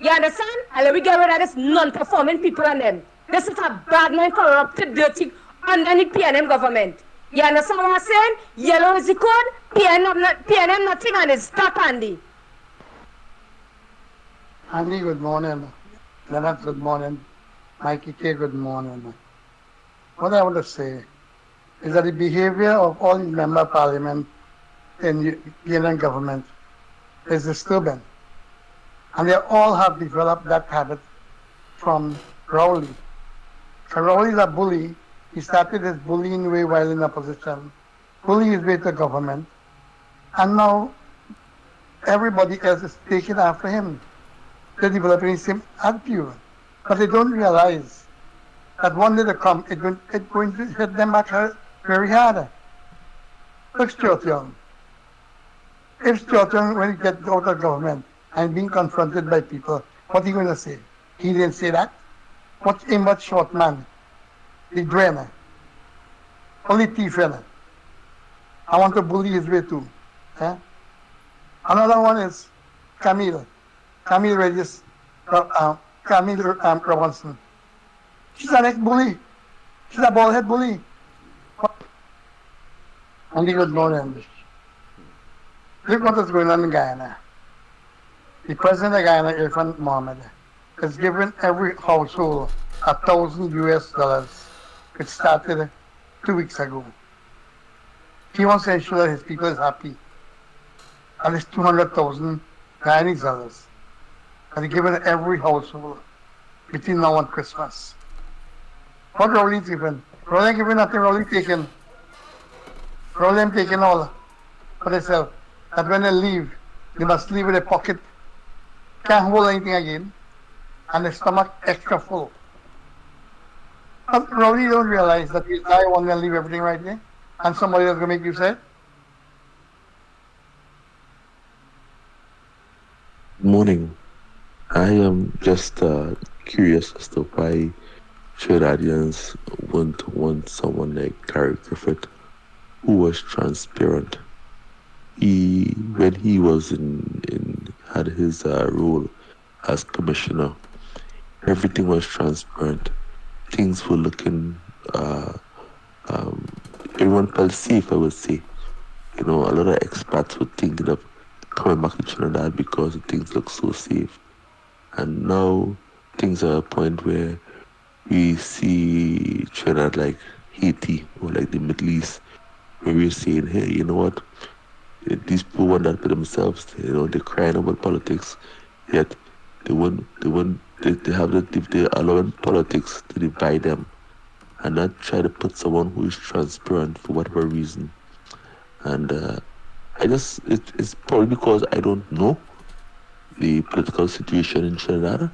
You understand? And let me get rid of this non-performing people and them. This is a bad man, corrupted, dirty, underneath PNM government. You understand what I'm saying? Yellow is the code, PNM nothing, and it's stuck, Andy. Andy, good morning. Lennox, good morning. Mikey K, good morning. What I want to say is that the behavior of all the member of parliament in the PNM government is disturbing. And they all have developed that habit from Rowley. So Rowley is a bully. He started his bullying way while in opposition, bullying his way to government. And now everybody else is taking after him. They're developing the same attitude. But they don't realize that one day to come, it's going to hit them back very hard. Look, Stuart Young. If Stuart Young, when he gets out of government and being confronted by people, what are you going to say? He didn't say that. What's a much short man? The drainer. Only thief. I want to bully his way too. Eh? Another one is Camille. Camille Regis, Camille Robinson. She's an ex-bully. She's a bald-head bully. And they good morning. Look what is going on in Guyana. The president of Guyana, Irfan Mohammed, has given every household $1,000 US. It started 2 weeks ago. He wants to ensure that his people is happy. And it's 200,000 Guyanese dollars. And he's given every household between now and Christmas. What Rowley's given? Rowley ain't given nothing, Rowley taken. Rowley ain't taken all for themselves. That when they leave, they must leave with a pocket, can't hold anything again, and the stomach extra full. But Rowley don't realize that he's the one going to leave everything right there, and somebody else going to make you sad. Morning. I am just curious as to why Trinidadians wouldn't want someone like Gary Griffith, who was transparent. When he was had his role as commissioner, everything was transparent. Things were looking, everyone felt safe, I would say. You know, a lot of expats were thinking of coming back to Trinidad because things look so safe. And now things are at a point where we see Trinidad like Haiti or like the Middle East, where we're saying, hey, you know what? These people want that for themselves. You know, they're crying about politics, yet they allow politics to divide them and not try to put someone who is transparent for whatever reason. And it's probably because I don't know the political situation in Trinidad,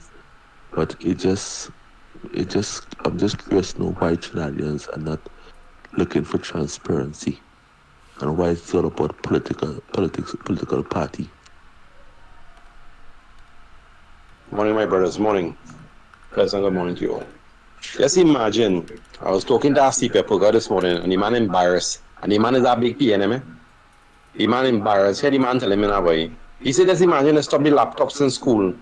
but I'm just curious to know why Trinidadians are not looking for transparency and why it's all about political party. Morning, my brothers. Morning. Pleasant good morning to you all. Just imagine, I was talking to Steve Pepper this morning, and the man embarrassed. And the man is a big PNM, eh? The man embarrassed. Here the man telling me now, boy. He said, just imagine they stop the laptops in school.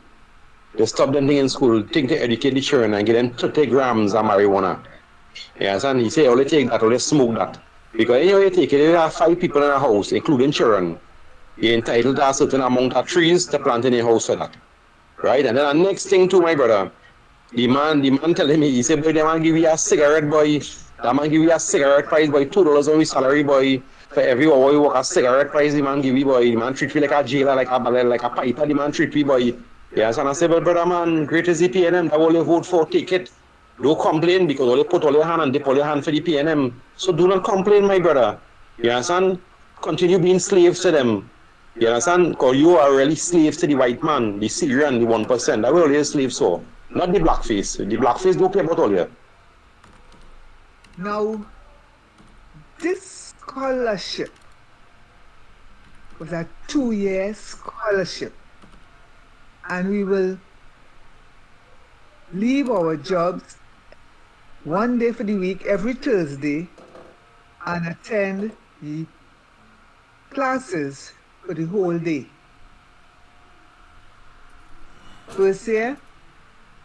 They stop them thing in school, take to educate the children and get them 30 grams of marijuana. Yes, and he said, only take that, only smoke that. Because anyway, you take it, there are 5 people in a house, including children. You're entitled to a certain amount of trees to plant in your house for that. Right? And then the next thing too, my brother, the man telling me, he said, boy, they man give you a cigarette, boy. That man give you a cigarette price, boy, $2 on your salary, boy. For every hour you work a cigarette price, the man give you, boy. The man treat you like a jailer, like a piper, the man treat you, boy. Yes, and I said, well, brother, man, great is the PNM, that all you vote for, take it. Don't complain, because all you put all your hand and dip all your hand for the PNM. So do not complain, my brother. You understand? Continue being slaves to them. You understand? Because you are really slaves to the white man, the Syrian, the 1%. That will all slaves for. Not the blackface. The blackface don't pay about all you. Now, this scholarship was a 2-year scholarship. And we will leave our jobs 1 day for the week, every Thursday, and attend the classes for the whole day. first year,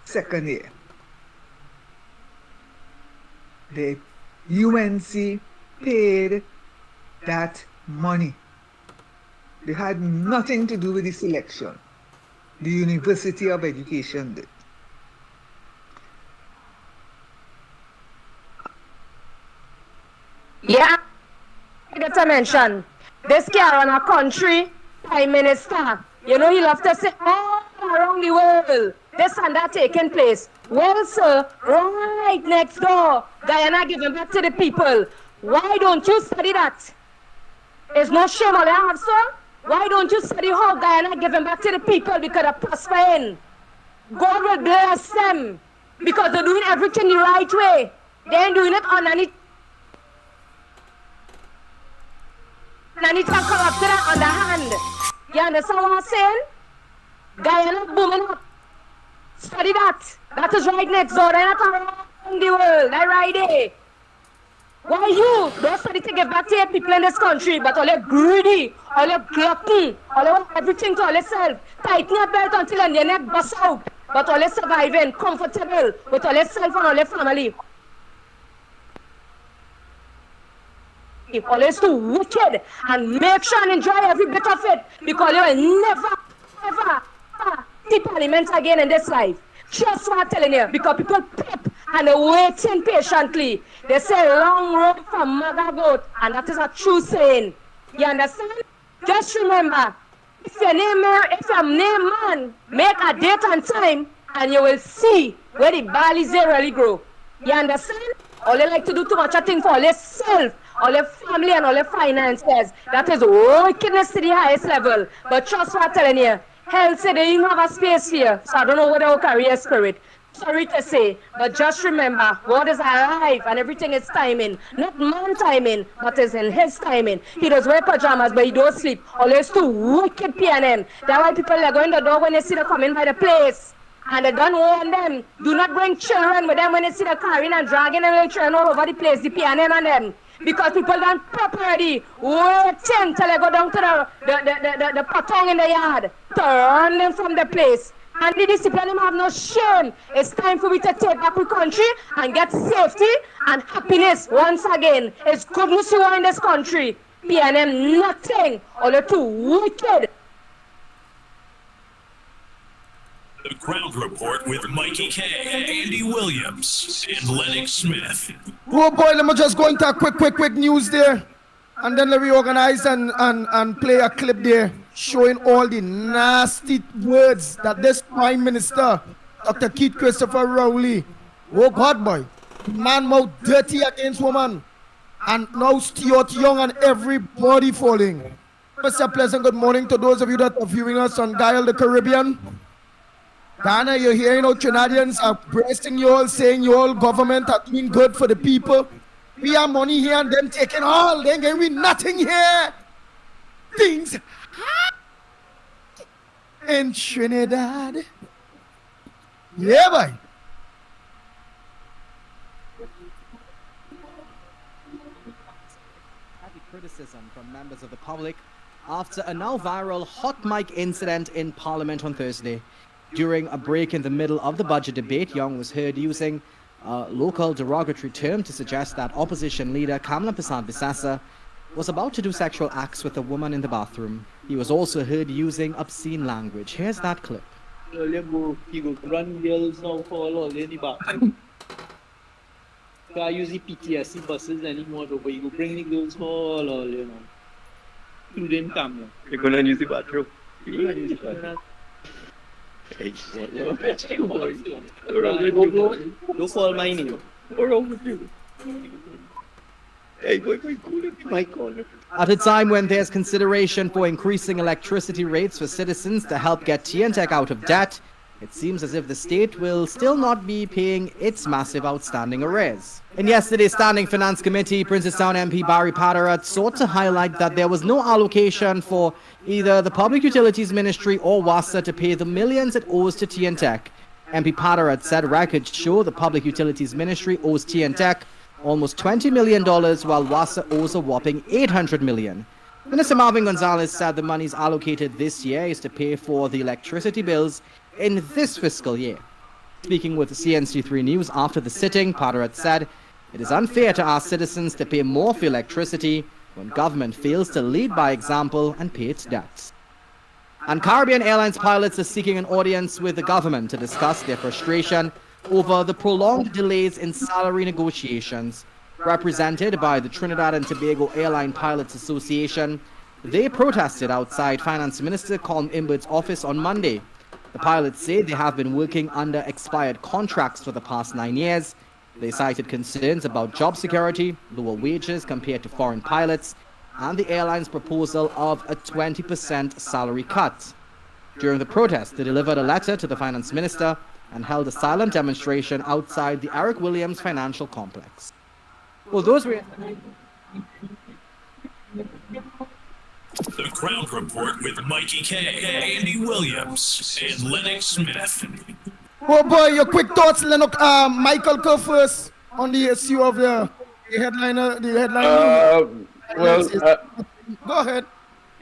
second year. The UNC paid that money. They had nothing to do with the selection. The University of Education did. Yeah, I got to mention, this guy run a country, prime minister. You know, he love to say all around the world, this and that taking place. Well, sir, right next door, Guyana giving back to the people. Why don't you study that? It's no shame all they have, sir. Why don't you study how Guyana giving back to the people because they're prospering? God will bless them because they're doing everything the right way. They ain't doing it on any corrupted and underhand. You understand what I'm saying? Guyana booming up. Study that. That is right next door. They're not around the world. They're right there. Why you don't study to give back to your people in this country, but all you're greedy, all you're glutton, all you want everything to all yourself. Tighten your belt until your neck busts out, but all you're surviving, comfortable with all yourself and all your family. Always too wicked and make sure and enjoy every bit of it because you will never, ever see parliament again in this life. Just what I'm telling you, because people pep and they're waiting patiently. They say long road from mother goat, and that is a true saying. You understand? Just remember, if your name man, make a date and time, and you will see where the barley's really grow. You understand? All you like to do too much a thing for all yourself, all your family and all your finances. That is wickedness to the highest level. But trust what I'm telling you, hell said they didn't have a space here, so I don't know where they will carry your spirit. Sorry to say, but just remember, God is alive and everything is timing. Not man timing, but is in his timing. He does wear pajamas, but he don't sleep. Always too wicked PNM. That's why people are going to the door when they see them coming by the place. And they don't warn them. Do not bring children with them when they see them carrying and dragging them little children all over the place, the PNM and them. Because people don't prep already, waiting till they go down to the patong in the yard to run them from the place. And the discipline have no shame. It's time for me to take back the country and get safety and happiness once again. It's goodness you are in this country. PNM nothing. All the too wicked. The Ground Report with Mikey K, Andy Williams, and Lennox Smith. Oh boy, let me just go into a quick news there. And then let me organize and play a clip there showing all the nasty words that this Prime Minister, Dr. Keith Christopher Rowley, oh God boy, man mouth dirty against woman. And now Stuart Young and everybody falling. Mr. Pleasant, good morning to those of you that are viewing us on Dial the Caribbean. Ghana, you're hearing how Trinidadians are breasting you all, saying your all government are doing good for the people. We have money here and them taking all. They ain't giving me nothing here. Things in Trinidad. Yeah, boy. Criticism from members of the public after a now viral hot mic incident in Parliament on Thursday. During a break in the middle of the budget debate, Young was heard using a local derogatory term to suggest that opposition leader Kamla Persad-Bissassa was about to do sexual acts with a woman in the bathroom. He was also heard using obscene language. Here's that clip. You go run girls now for all in the bathroom. I use the PTSD buses anymore, but you go bring the girls for all, you know. You didn't come here. You're gonna use the bathroom. You're gonna use the bathroom. Hey, don't fall my name. What's wrong with you? Hey, boy, cool in my corner. At a time when there's consideration for increasing electricity rates for citizens to help get TNTech out of debt, it seems as if the state will still not be paying its massive outstanding arrears. In yesterday's Standing Finance Committee, Princestown MP Barry Patterath sought to highlight that there was no allocation for either the Public Utilities Ministry or WASA to pay the millions it owes to TNTech. MP Patterath said records show the Public Utilities Ministry owes TNTech almost $20 million while WASA owes a whopping $800 million. Minister Marvin Gonzalez said the monies allocated this year is to pay for the electricity bills in this fiscal year. Speaking with CNC3 News after the sitting, Padarat said, "It is unfair to ask citizens to pay more for electricity when government fails to lead by example and pay its debts." And Caribbean Airlines pilots are seeking an audience with the government to discuss their frustration over the prolonged delays in salary negotiations. Represented by the Trinidad and Tobago Airline Pilots Association, they protested outside Finance Minister Colm Imbert's office on Monday. The pilots say they have been working under expired contracts for the past 9 years. They cited concerns about job security, lower wages compared to foreign pilots, and the airline's proposal of a 20% salary cut. During the protest, they delivered a letter to the finance minister and held a silent demonstration outside the Eric Williams Financial Complex. Well, those were... The Ground Report with Mikey K, Andy Williams, and Lennox Smith. Oh boy, your quick thoughts, Lennox. Michael, go first on the issue of the headliner. Go ahead.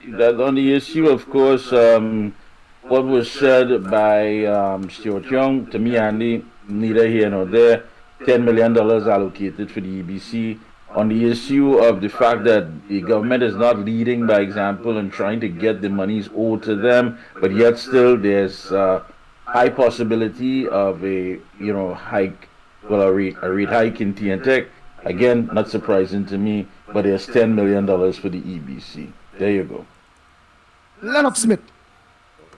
That on the issue, of course, what was said by Stuart Young, to me, Andy, neither here nor there. $10 million allocated for the EBC. On the issue of the fact that the government is not leading by example and trying to get the monies owed to them, but yet still there's high possibility of a hike, a rate hike in TNTech. Again, not surprising to me, but there's $10 million for the EBC. There you go. Lennox Smith.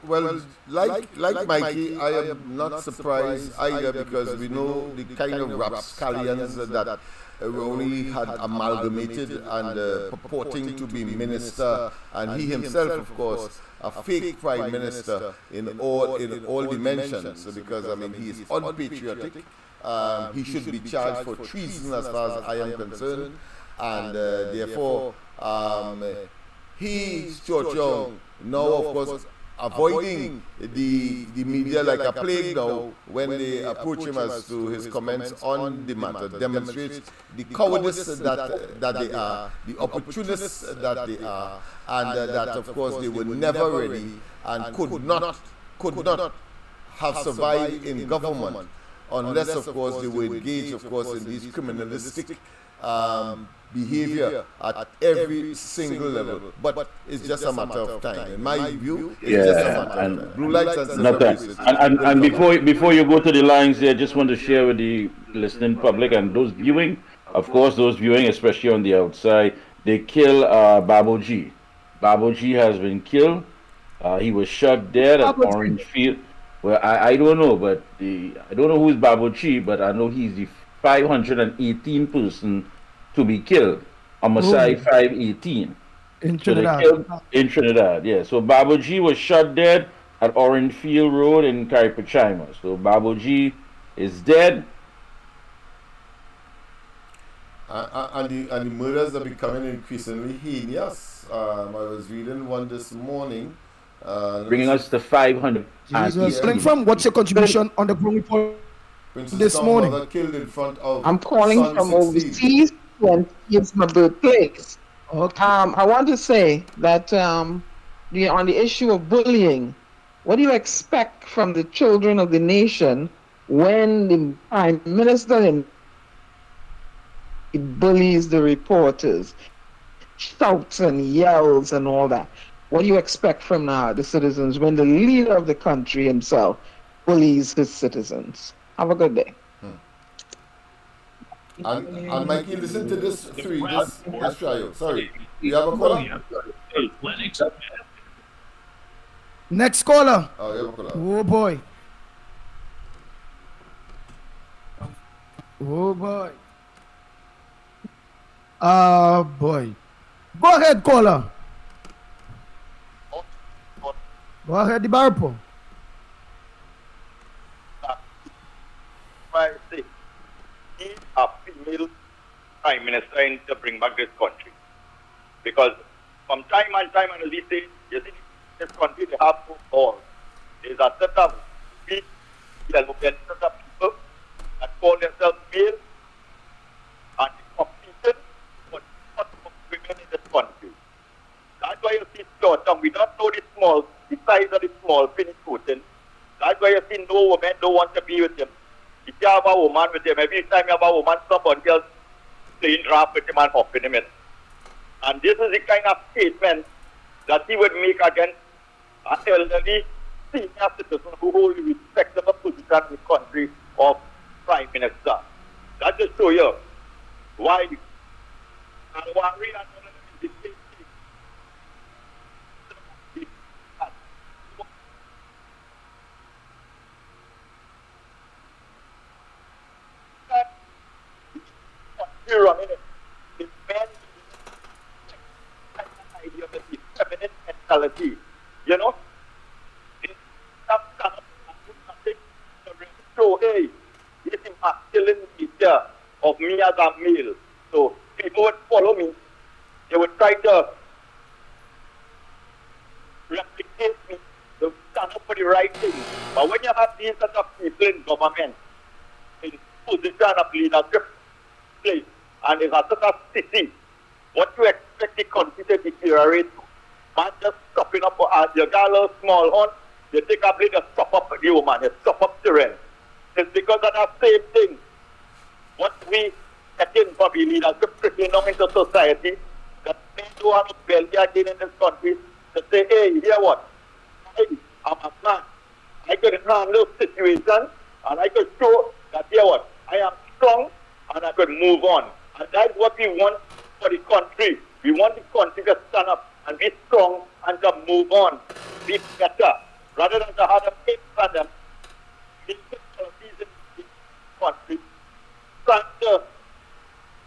Well, like Mikey, I am not surprised either because we know the kind of rapscallions that only had amalgamated and purporting to be minister, and he himself, of course, a fake prime minister in all dimensions. Because I mean, he is unpatriotic. He should be charged for treason, as far as I am concerned, and therefore, Stuart Young, now of course avoiding the media like a plague now when they approach him as to his comments on the matter demonstrates the cowardice that they are, the opportunists that they are, and that of course they were never ready and could not have survived in government unless of course they were engaged of course in these criminalistic behavior at every single level. But it's just a matter of time. In my view, it's just a matter of time. Blue lights and celebrations. And before you go to the lines there, I just want to share with the listening public and those viewing, of course, those viewing, especially on the outside, they kill Babo G. Babo G has been killed. He was shot dead at Orange Field. Well, I don't know, but I don't know who's Babo G, but I know he's the 518 person to be killed. Homicide 518. In Trinidad. In Trinidad, yeah. So Babo G was shot dead at Orange Field Road in Caripachima. So Babo G is dead. And the murders are becoming increasingly heinous. I was reading one this morning. Bringing us to 500. From what's your contribution on the Ground Report this morning? Killed in front of I'm calling from overseas. It's my birthplace. Okay. I want to say that on the issue of bullying, what do you expect from the children of the nation when the Prime Minister bullies the reporters, shouts and yells and all that? What do you expect from the citizens when the leader of the country himself bullies his citizens? Have a good day. And Mikey, listen to this this trial. Sorry, you have a caller? Next caller. Oh, you have a caller. Oh boy. Oh boy. Boy. Go ahead, caller. Go ahead, the Barpo. A female prime minister to bring back this country, because from time and time, and we say, you see, this country they have to all. There's a set of weak, set of people that call themselves male and competing for women in this country. That's why you see Georgia, we don't know the size of the small Finnish Putin. That's why he know women don't want to be with him. He can't have a woman with him. Every time you have a woman, somebody else playing draft with him and hopping him in. And this is the kind of statement that he would make against an elderly senior citizen who holds a respectable position in the country of Prime Minister. That just show you why. And one read and the same thing. The men idea of the feminine mentality, you know, so hey, this is masculine nature of me as a male. So people would follow me, they would try to replicate me, they would stand up for the right thing. But when you have these sort of people in government, in position of leadership place, and there's a sort of city, what you expect the country to deteriorate? Man just stopping up, you got a little small horn, they take a blade to stop up the woman, they stop up the rent. It's because of that same thing. What we getting from the leadership trickling down into society, that men don't have a belly again in this country, to say, hey, you hear what? Hey, I'm a man. I could handle situation, and I could show that, hear what? I am strong, and I could move on. And that's what we want for the country. We want the country to stand up and be strong and to move on, be better, rather than to have a pain for them. Country, trying to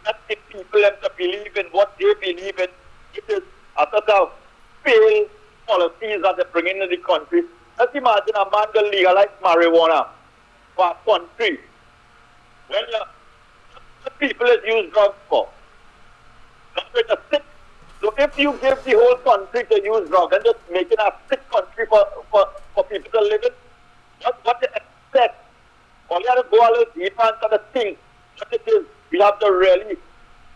let the people and to believe in what they believe in. It is a sort of failed policies that they bring into the country. Let's imagine a man will legalize marijuana for a country. When the people is use drugs for, not with a sick. So if you give the whole country to use drugs and just make it a sick country for people to live in, what they expect? All you have to go a little deeper and sort of think what it is we have to really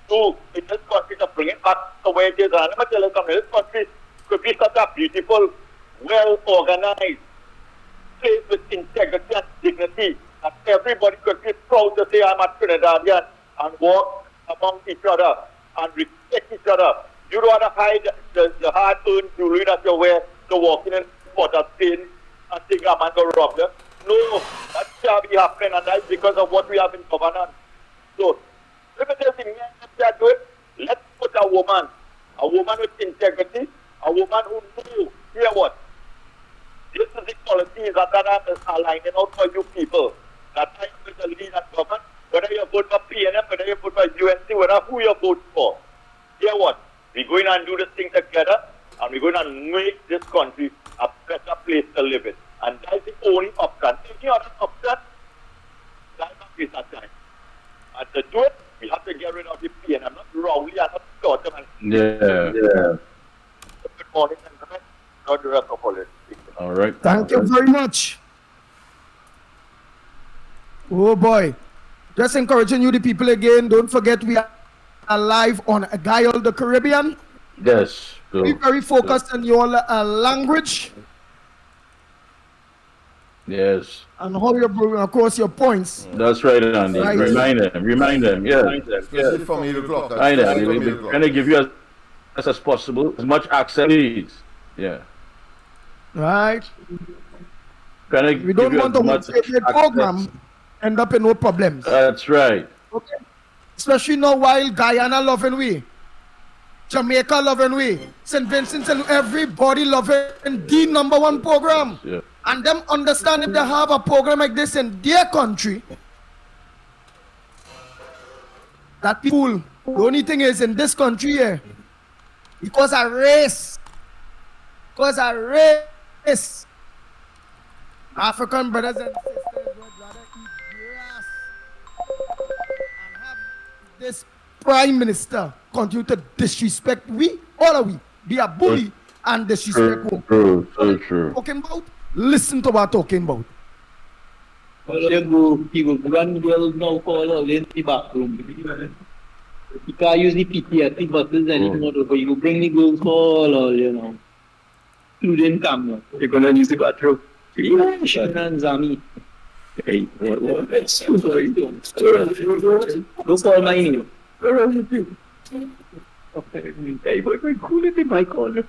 do in this country to bring it back to where it is. And I'm going to tell you something, this country could be such a beautiful, well-organized place with integrity and dignity that everybody could be proud to say I'm a Trinidadian and walk among each other and respect each other. You don't want to hide the hard-earned jewelry that you wear to walk in Port of Spain and think a man go rob them. No, that can't be happening, and that's because of what we have in governance. So, if it is the men that do it, let's put a woman with integrity, a woman who knows, hear what? This is the qualities that are lining out for you people. That I am going to lead that government, whether you vote for PNM, whether you vote for UNC, whether who you vote for. Hear what? We're going to do this thing together, and we're going to make this country a better place to live in. And that's the only option. Any other option, that's not waste of time. And to do it, we have to get rid of the PNM. I'm not Rowley, I'm not Scotland. Yeah. Good morning, gentlemen. Not the rest of all it. All right. Thank you very much. Oh boy. Just encouraging you, the people again. Don't forget we are live on Guy of the Caribbean. Yes. Be very focused on your language. Yes. And how you bring across your points. That's right, Andy. Right. Remind them. Yeah. Especially from 8 o'clock. I know. We're trying to give you as possible, as much access needs. Yeah. Right. Trying to We don't give you want as the much state program end up in no problems. That's right. Okay. Especially now while Guyana loving we, Jamaica loving we, St. Vincent and everybody loving the #1 program. Yeah. And them understand if they have a program like this in their country, that people, the only thing is in this country here, because of race, African brothers and sisters would rather eat grass and have this prime minister continue to disrespect we, all of we, be a bully and disrespect we. True. Talking about, listen to what I'm talking about. Well, he will run girls now call all in the bathroom. You can't use the PTSD buses anymore, but you bring the girls call all, student camera. You're going to use the bathroom. Yeah, Shannon Zami. Hey, what? Don't call my name. Okay, hey, we're cool at the mic on.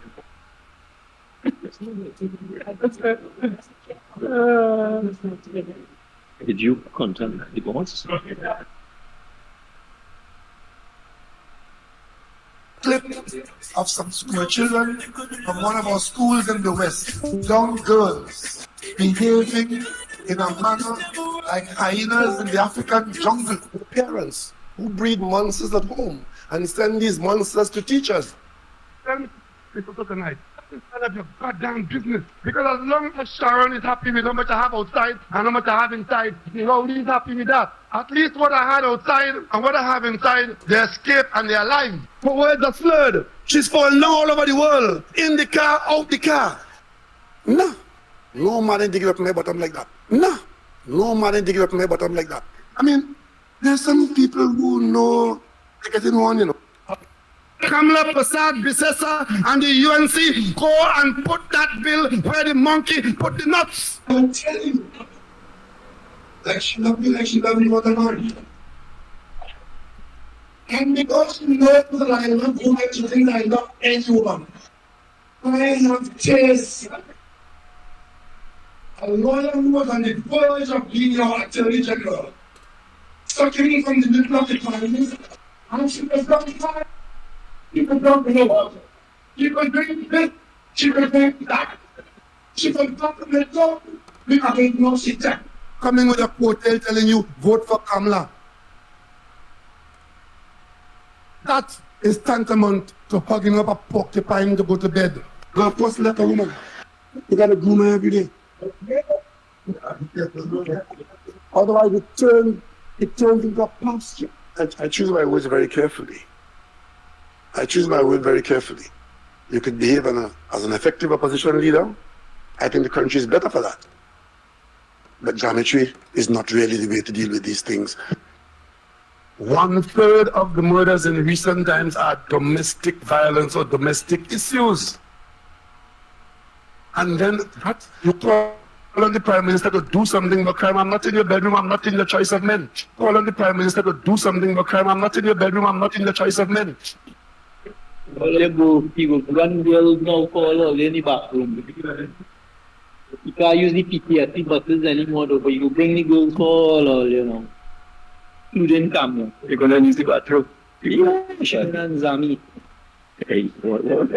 Did you contact the boss? Clip of some school children from one of our schools in the West. Young girls behaving in a manner like hyenas in the African jungle. Parents who breed monsters at home and send these monsters to teachers. People took a night. None of your goddamn business. Because as long as Sharon is happy with how much I have outside and how much I have inside, Rowley is happy with that. At least what I had outside and what I have inside, they escape and they're alive. Her words are slurred. She's falling all over the world. In the car, out the car. No. No man ain't digging up my bottom like that. No. No man ain't digging up my bottom like that. I mean, there's some people who know they're getting on, you know. Kamala Prasad Bisesa and the UNC go and put that bill where the monkey put the nuts. I'm telling you. Like she love me more than her. And because you know that I love women to think I love anyone, I have taste. A lawyer who was on the verge of being your attorney general, sucking from the middle of the economy, and she was not fine. She could not know. She could drink this, she could drink that. She could talk to the dog, because I know she said. Coming with a quote telling you, vote for Kamala. That is tantamount to hugging up a porcupine to go to bed. Go first let a woman. You gotta groom her every day. Otherwise it turns into a pasture. I choose my words very carefully. I choose my word very carefully. You could behave as an effective opposition leader. I think the country is better for that. But geometry is not really the way to deal with these things. 1/3 of the murders in recent times are domestic violence or domestic issues. And then what? You call on the Prime Minister to do something about crime. I'm not in your bedroom, I'm not in your choice of men. Call on the Prime Minister to do something about crime. I'm not in your bedroom, I'm not in your choice of men. Well, you go run girls now, call all in the back room. You can't use the PTSD buses anymore, though, but you bring the girls all, you know. You didn't come, you're gonna use the bathroom. Yeah, Shannon Zami. Hey, what? Go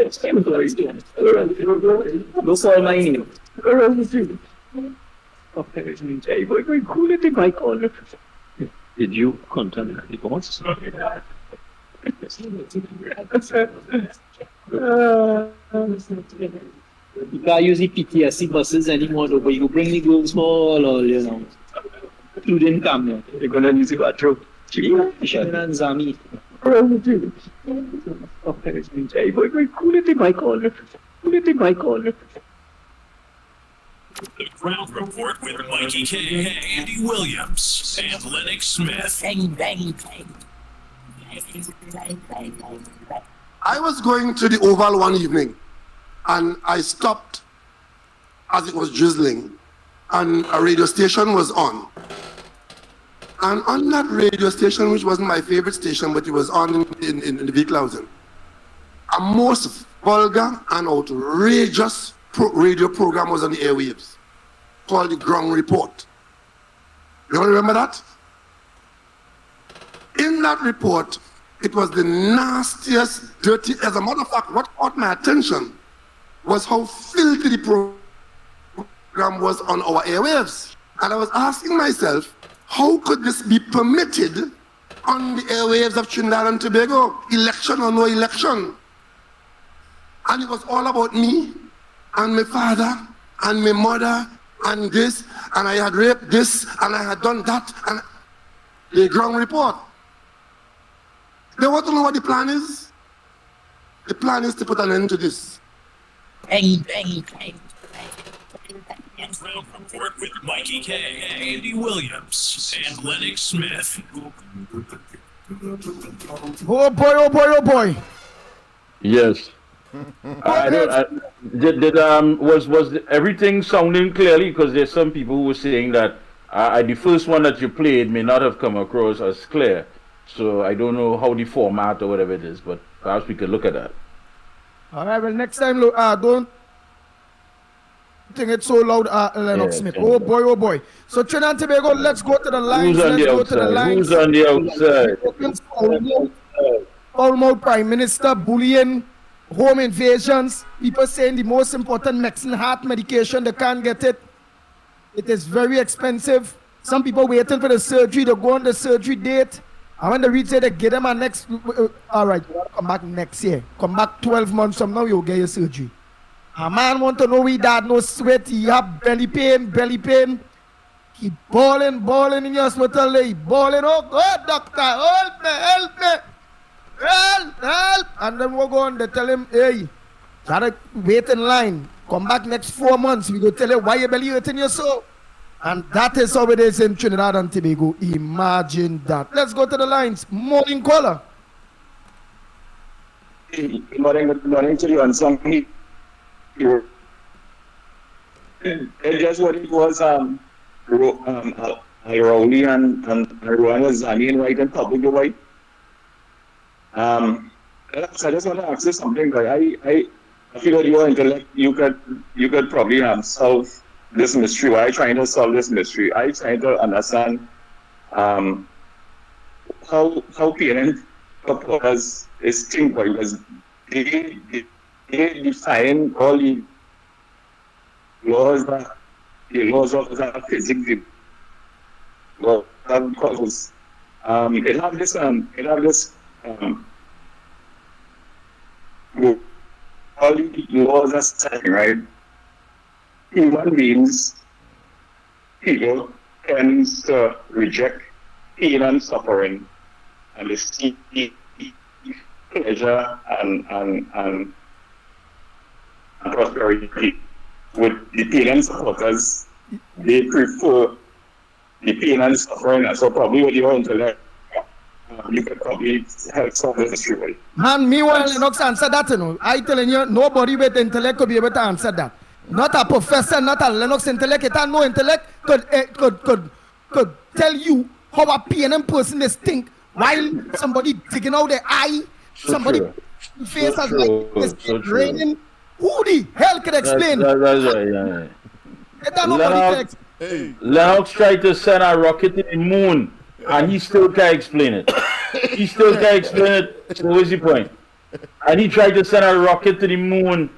call my name. Okay, hey, we're cool at the mic on. Did you contact the boss? You can't use the PTSD buses anymore, though, but you bring the girls all, you know. You didn't come here. You're gonna use the bathroom. Yeah, Shannon Zami. Okay, hey, we're cool at the mic on. Cool at the mic on. The Ground Report with Mikey K, Andy Williams, and Lennox Smith. I was going to the Oval one evening and I stopped as it was drizzling and a radio station was on. And on that radio station, which wasn't my favorite station, but it was on in the vehicle I was in, a most vulgar and outrageous radio program was on the airwaves called the Ground Report. You all remember that? In that report, it was the nastiest, dirty. As a matter of fact, what caught my attention was how filthy the program was on our airwaves. And I was asking myself, how could this be permitted on the airwaves of Trinidad and Tobago, election or no election? And it was all about me and my father and my mother and this, and I had raped this, and I had done that, and the Ground Report. They want to know what the plan is? The plan is to put an end to this. Ground Report with Mikey K, Andy Williams, and Lennox Smith. Oh boy, oh boy, oh boy. Yes. I don't. Was everything sounding clearly? Because there's some people who were saying that the first one that you played may not have come across as clear. So I don't know how the format or whatever it is, but perhaps we could look at that. All right. Well, next time, look, don't think it's so loud, Lennox Smith. Oh boy, oh boy. So Trinidad and Tobago, let's go to the lines. Who's on the outside? Who's on the outside? Foul Prime Minister, bullying, home invasions. People saying the most important medicine, heart medication, they can't get it. It is very expensive. Some people waiting for the surgery. They go on the surgery date. And when they reach there, they get them a next. All right, come back next year. Come back 12 months from now, you'll get your surgery. A man want to know we dad no sweat. He have belly pain. He balling in your hospital. He balling. Oh God, doctor, help me. Help. And then we'll go on. They tell him, hey, gotta wait in line. Come back next 4 months. We go tell you why your belly hurting you so. And that is how it is in Trinidad and Tobago. Imagine that. Let's go to the lines. Morning caller. Good morning to you and some here. Just what it was, Rowley and Rowan was Zani right and public right. So I just want to ask you something. Like I feel that your intellect, you could probably solve this mystery. Why are you trying to solve this mystery? I trying to understand how parent proposers is think because they define all the laws of the physics. Well, because it have this all the laws are saying, right? Human beings, people tends to reject pain and suffering and they seek pleasure and prosperity. With the pain and supporters, they prefer the pain and suffering, and so probably with your intellect, you could probably help solve this issue. Man, meanwhile, Lennox answer that, you know. I telling you, nobody with intellect could be able to answer that. Not a professor, not a Lennox intellect, it had no intellect could tell you how a PNM person is think while somebody digging out their eye, somebody face as like it's raining. Who the hell can explain? That's right, Lennox tried to send a rocket to the moon and he still can't explain it. So what's the point? And he tried to send a rocket to the moon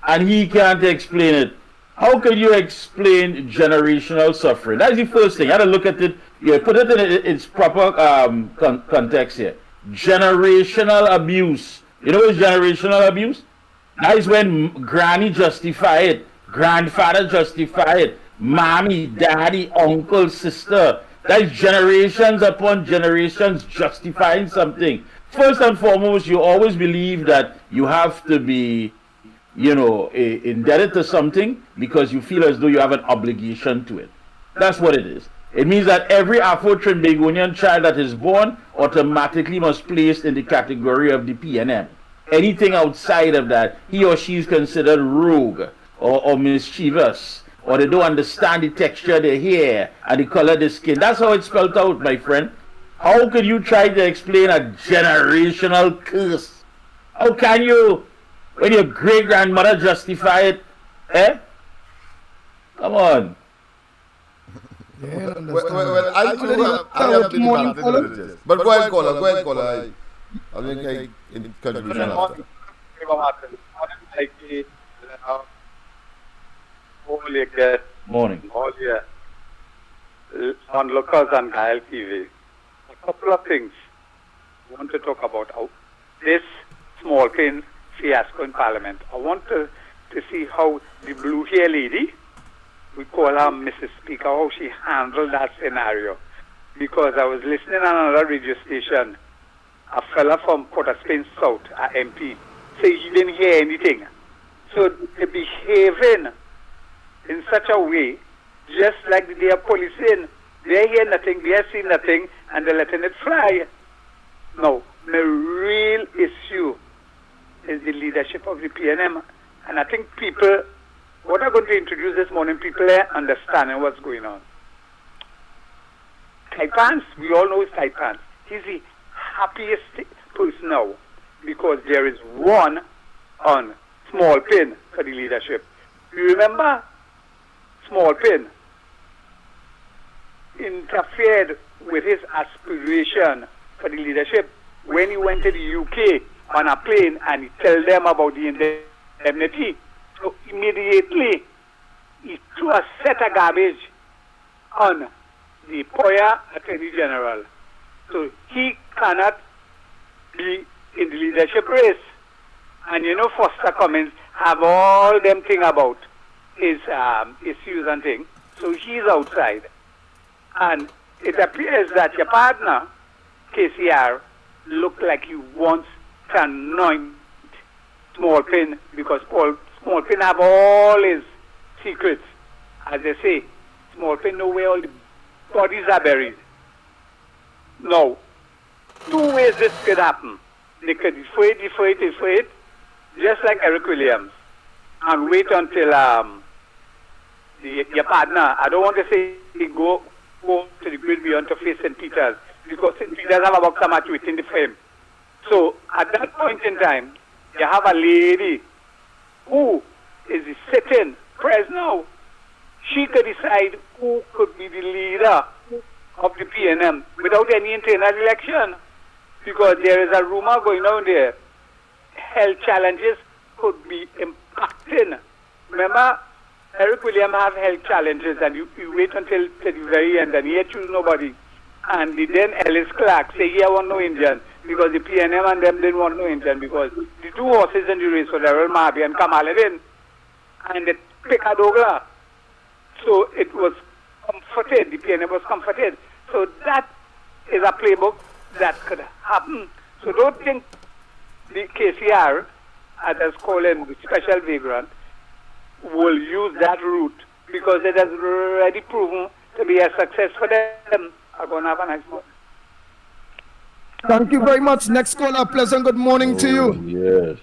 and he can't explain it. How can you explain generational suffering? That's the first thing. You have to look at it, you put it in its proper context here. Generational abuse. You know what's generational abuse? That is when granny justify it, grandfather justify it, mommy, daddy, uncle, sister. That is generations upon generations justifying something. First and foremost, you always believe that you have to be, indebted to something because you feel as though you have an obligation to it. That's what it is. It means that every Afro-Trinbagonian child that is born automatically must be placed in the category of the PNM. Anything outside of that, he or she is considered rogue or mischievous, or they don't understand the texture of their hair and the color of the skin. That's how it's spelled out, my friend. How could you try to explain a generational curse? How can you, when your great-grandmother justify it? Come on. Well, I have to debate this. But go ahead, caller. I'll make a contribution after. Morning. Onlookers and Gael TV. A couple of things I want to talk about. This small plane fiasco in Parliament. I want to see how the blue hair lady, we call her Mrs. Speaker, how she handled that scenario. Because I was listening on another radio station, a fella from Port of Spain South, a MP, say he didn't hear anything. So they're behaving in such a way, just like they are policing. They hear nothing, they see nothing, and they're letting it fly. No, the real issue is the leadership of the PNM. And I think people, what I'm going to introduce this morning, people are understanding what's going on. Taipans, we all know Taipans. He's the happiest person now because there is one on Small Pin for the leadership. You remember Small Pin interfered with his aspiration for the leadership when he went to the UK on a plane and he told them about the indemnity. So immediately he threw a set of garbage on the Poya Attorney General. So he cannot be in the leadership race. And you know, Foster Cummins have all them thing about his issues and thing. So he's outside. And it appears that your partner, KCR, looked like he wants to anoint Small Pin because Small Pin have all his secrets. As they say, Small Pin know where all the bodies are buried. Now, two ways this could happen. They could defer it, just like Eric Williams, and wait until your partner, I don't want to say go to the great beyond to face St. Peter's, because St. Peter's have about so much within the frame. So at that point in time, you have a lady who is sitting press now. She could decide who could be the leader of the PNM without any internal election, because there is a rumor going on there. Health challenges could be impacting. Remember, Eric Williams have health challenges, and you wait until the very end, and he choose nobody. And then Ellis Clark say he want no Indian, because the PNM and them didn't want no Indian, because the two horses in the race were Darrell Marby and Kamaladin, and they pick a Douglas. So it was comforted, the PNM was comforted. So that is a playbook that could happen. So don't think the KCR, as is called him, the special vagrant, will use that route, because it has already proven to be a success for them. I'm going to have a nice morning. Thank you very much. Next caller, pleasant good morning to you. Yes.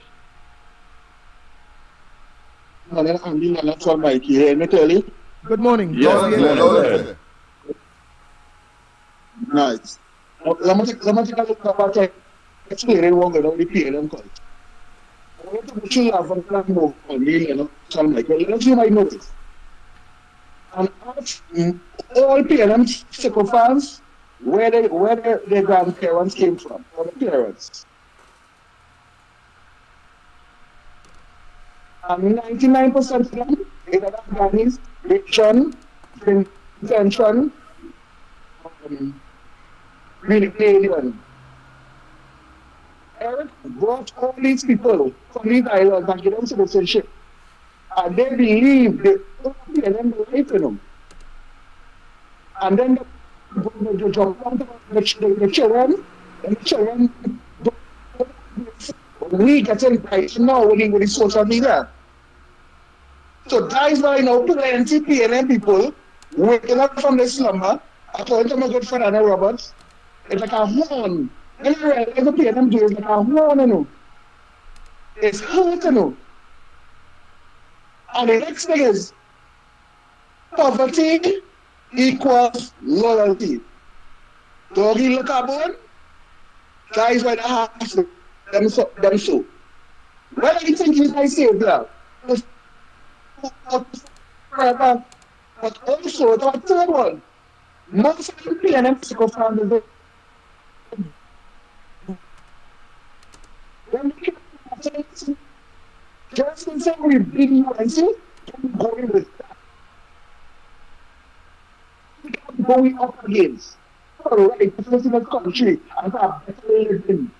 Andy Lennox or Mikey, hear me clearly? Good morning. Yes. Nice. Let me take a look at explaining what we're going to be PNM college. I want to put you from Flambo on me, Lennox, you might notice. And ask all PNM Sickle fans where their grandparents came from, or the parents. And 99% of them, either Afghanis, Richon, Intention, Canadian. Eric brought all these people from these islands and gave them citizenship. And they believe they PNM believe in them. And then the jump on the children, and the children we get right now with the social media. So that is why now plenty PNM people waking up from the slumber, according to my good friend Anna Roberts, it's like a horn. And I realize the PNM do is like a horn, you know. It's hurt, you know. And the next thing is poverty equals loyalty. Doggy look about guys when I have them so. Well, I think you guys say that. But also the third one, most of the PNM Mexico founders just in saying we big UNC, going with that. Going up against right the president country and have better living.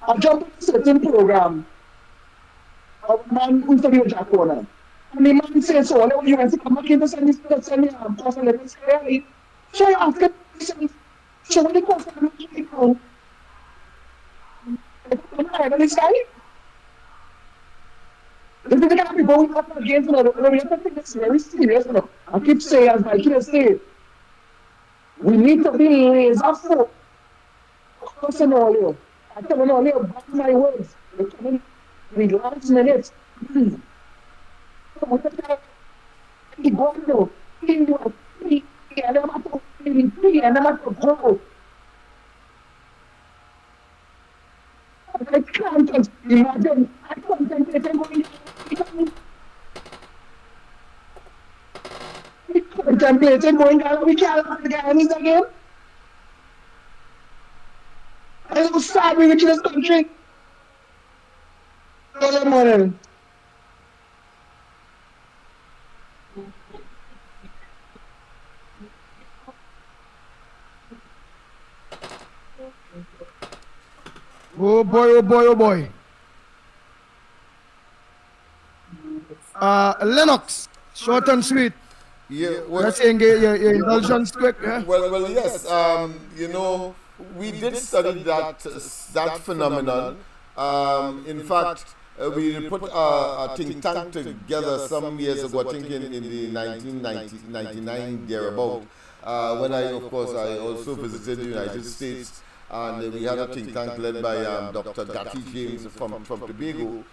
I jumped in a certain program of a man who's studying Japan. And the man says, so, let you guys come back in to send this course and let me say, so I asked him, so when the course and let me go, am I this guy? This is going to be going up against another. We have to take this very serious. I keep saying, as my kids say, we need to be laser focused Listen, all you. I tell all you back my words. They come in the last minute. What the he going to? He was free. And I'm not free. And I'm not go. I can't imagine. I contemplated going. Contemplated going down. We can't have the Guyanese again. I was sad we went to this country. Good morning. Oh boy, oh boy, oh boy. Lennox, short and sweet. Yeah, Let's say your indulgence quick. Yeah? Well, yes. You know, we did study that phenomenon. In fact, we put a think tank together some years ago, I think in the 1999 thereabout. When I also visited the United States, and we had a think tank led by Dr. Gatti James from Tobago.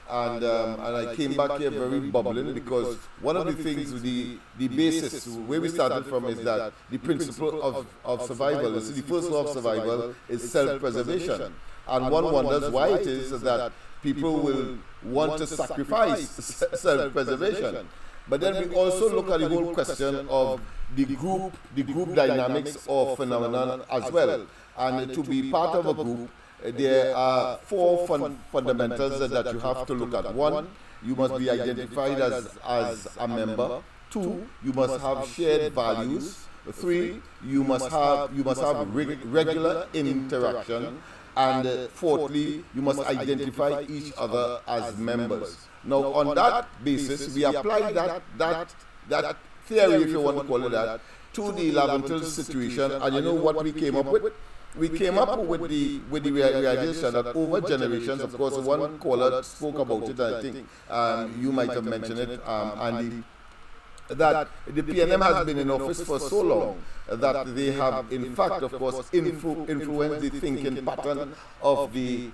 And I came back here very bubbling because one of the things, the basis, where we started from is that the principle of survival, the first law of survival is self-preservation. And one wonders why it is that people will want to sacrifice self-preservation. But then we also look at the whole question of the group dynamics or phenomenon as well. And to be part of a group, there are four fundamentals that you have to look at. One, you must be identified as a member. Two, you must have shared values. Three, you must have regular interaction. And fourthly, you must identify each other as members. Now, on that basis, we apply that theory, if you want to call it that, to the Laventil situation. And you know what we came up with? We came up with the realization that over generations, of course, one caller spoke about it, I think you might have mentioned it, Andy, that the PNM has been in office for so long that they have, in fact, of course, influenced the thinking pattern of the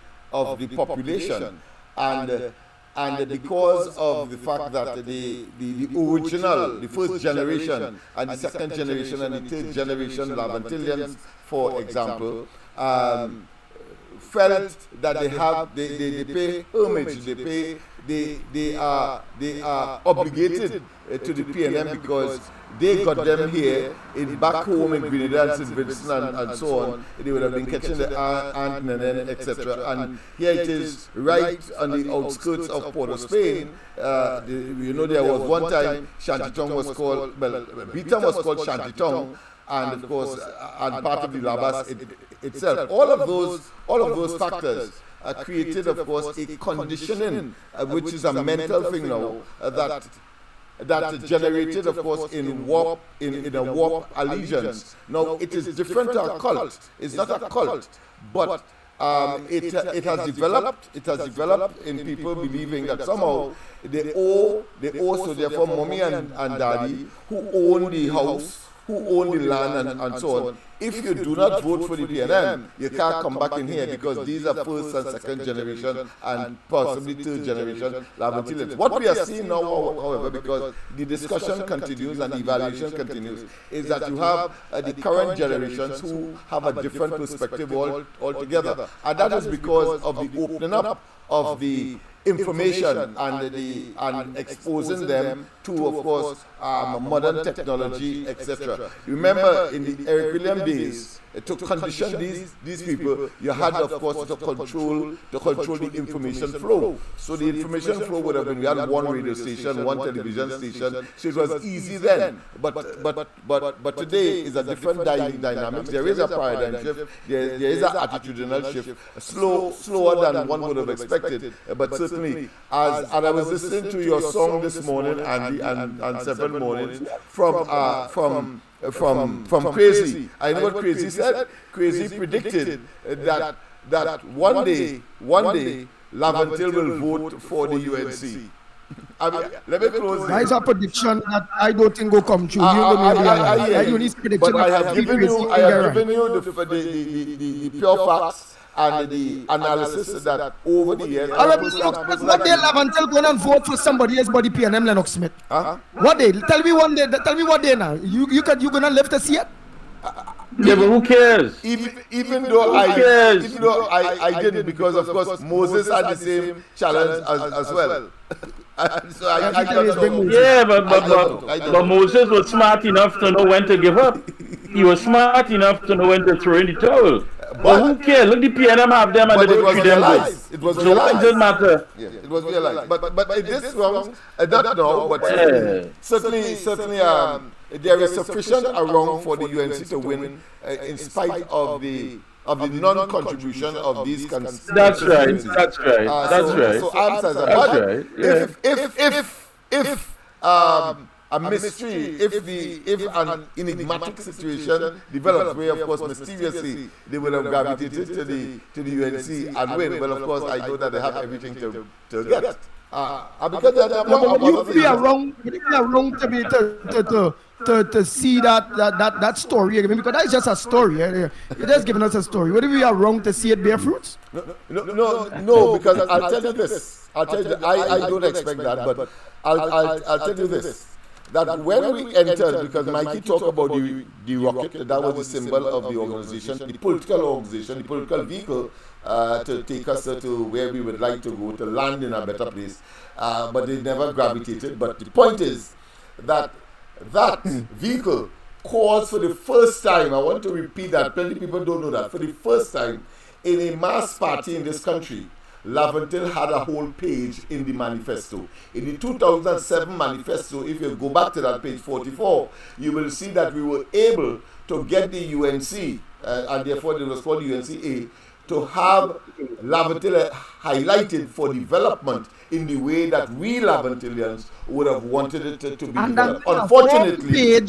population. And because of the fact that the original, the first generation, and the second generation, and the third generation Laventilians, for example, felt that they pay homage, they are obligated to the PNM because they got them here back home in Trinidad, St. Vincent, and so on. They would have been catching the ant, etc. And here it is, right on the outskirts of Port of Spain. You know, there was one time Shantytown was called, well, Beaton was called Shantytown, and of course, and part of the Labas itself. All of those factors created, of course, a conditioning, which is a mental thing now, that generated, of course, in a warp allegiance. Now, it is different to a cult. It's not a cult, but it has developed in people believing that somehow they owe, so therefore, mommy and daddy, who own the house, who own the land and so on. If you do not vote for the PNM, you can't come back in here because these are first and second generation and possibly third generation Laventilians. What we are seeing now, however, because the discussion continues and the evaluation continues, is that you have the current generations who have a different perspective altogether. And that is because of the opening up of the information and exposing them to, of course, modern technology, etc. Remember, in the Eric William days, to condition these people, you had, of course, to control the information flow. So the information flow would have been, we had one radio station, one television station, so it was easy then. But today is a different dynamic. There is a paradigm shift, there is an attitudinal shift, slower than one would have expected, but certainly, as I was listening to your song this morning, Andy, and several mornings, from Crazy. I know what Crazy said. Crazy predicted that one day Laventil will vote for the UNC. let me close That is a prediction that I don't think will come true. I do this prediction. But I have given you the pure facts and the analysis that over the years. What day Lavantel going and vote for somebody else but the PNM Lennox Smith? Huh? What day? Tell me one day. Tell me what day now. You gonna live to see it? Yeah, but who cares? Even though I didn't, because of course Moses had the same challenge as well. So I don't know. Yeah, but Moses was smart enough to know when to give up. He was smart enough to know when to throw in the towel. But who cares? Look, the PNM have them and they don't treat them good. It was So realized. it doesn't matter. Yeah, it was realized. But in this round, I don't know. But certainly, there is sufficient around for the UNC to win, in spite of the non-contribution of these constituencies. That's right. That's right. That's right. So answers are That's but right. Yeah. if a mystery, if an enigmatic situation develops, where of course mysteriously they would have gravitated to the UNC and win. Well, of course I know that they have everything to get. Because you be around to see that story again, because that's just a story. You're just giving us a story. Would we are wrong to see it bear fruits? No, because I'll tell you this. I don't expect that, but I'll tell you this. That when we entered, because Mikey talked about the rocket, that was the symbol of the organization, the political organization, the political vehicle to take us to where we would like to go, to land in a better place. But they never gravitated. But the point is that vehicle caused for the first time, I want to repeat that, plenty of people don't know that, for the first time in a mass party in this country, Lavantil had a whole page in the manifesto. In the 2007 manifesto, if you go back to that page 44, you will see that we were able to get the UNC, and therefore it was called UNCA, to have Lavantil highlighted for development in the way that we Lavantilians would have wanted it to be developed. Unfortunately,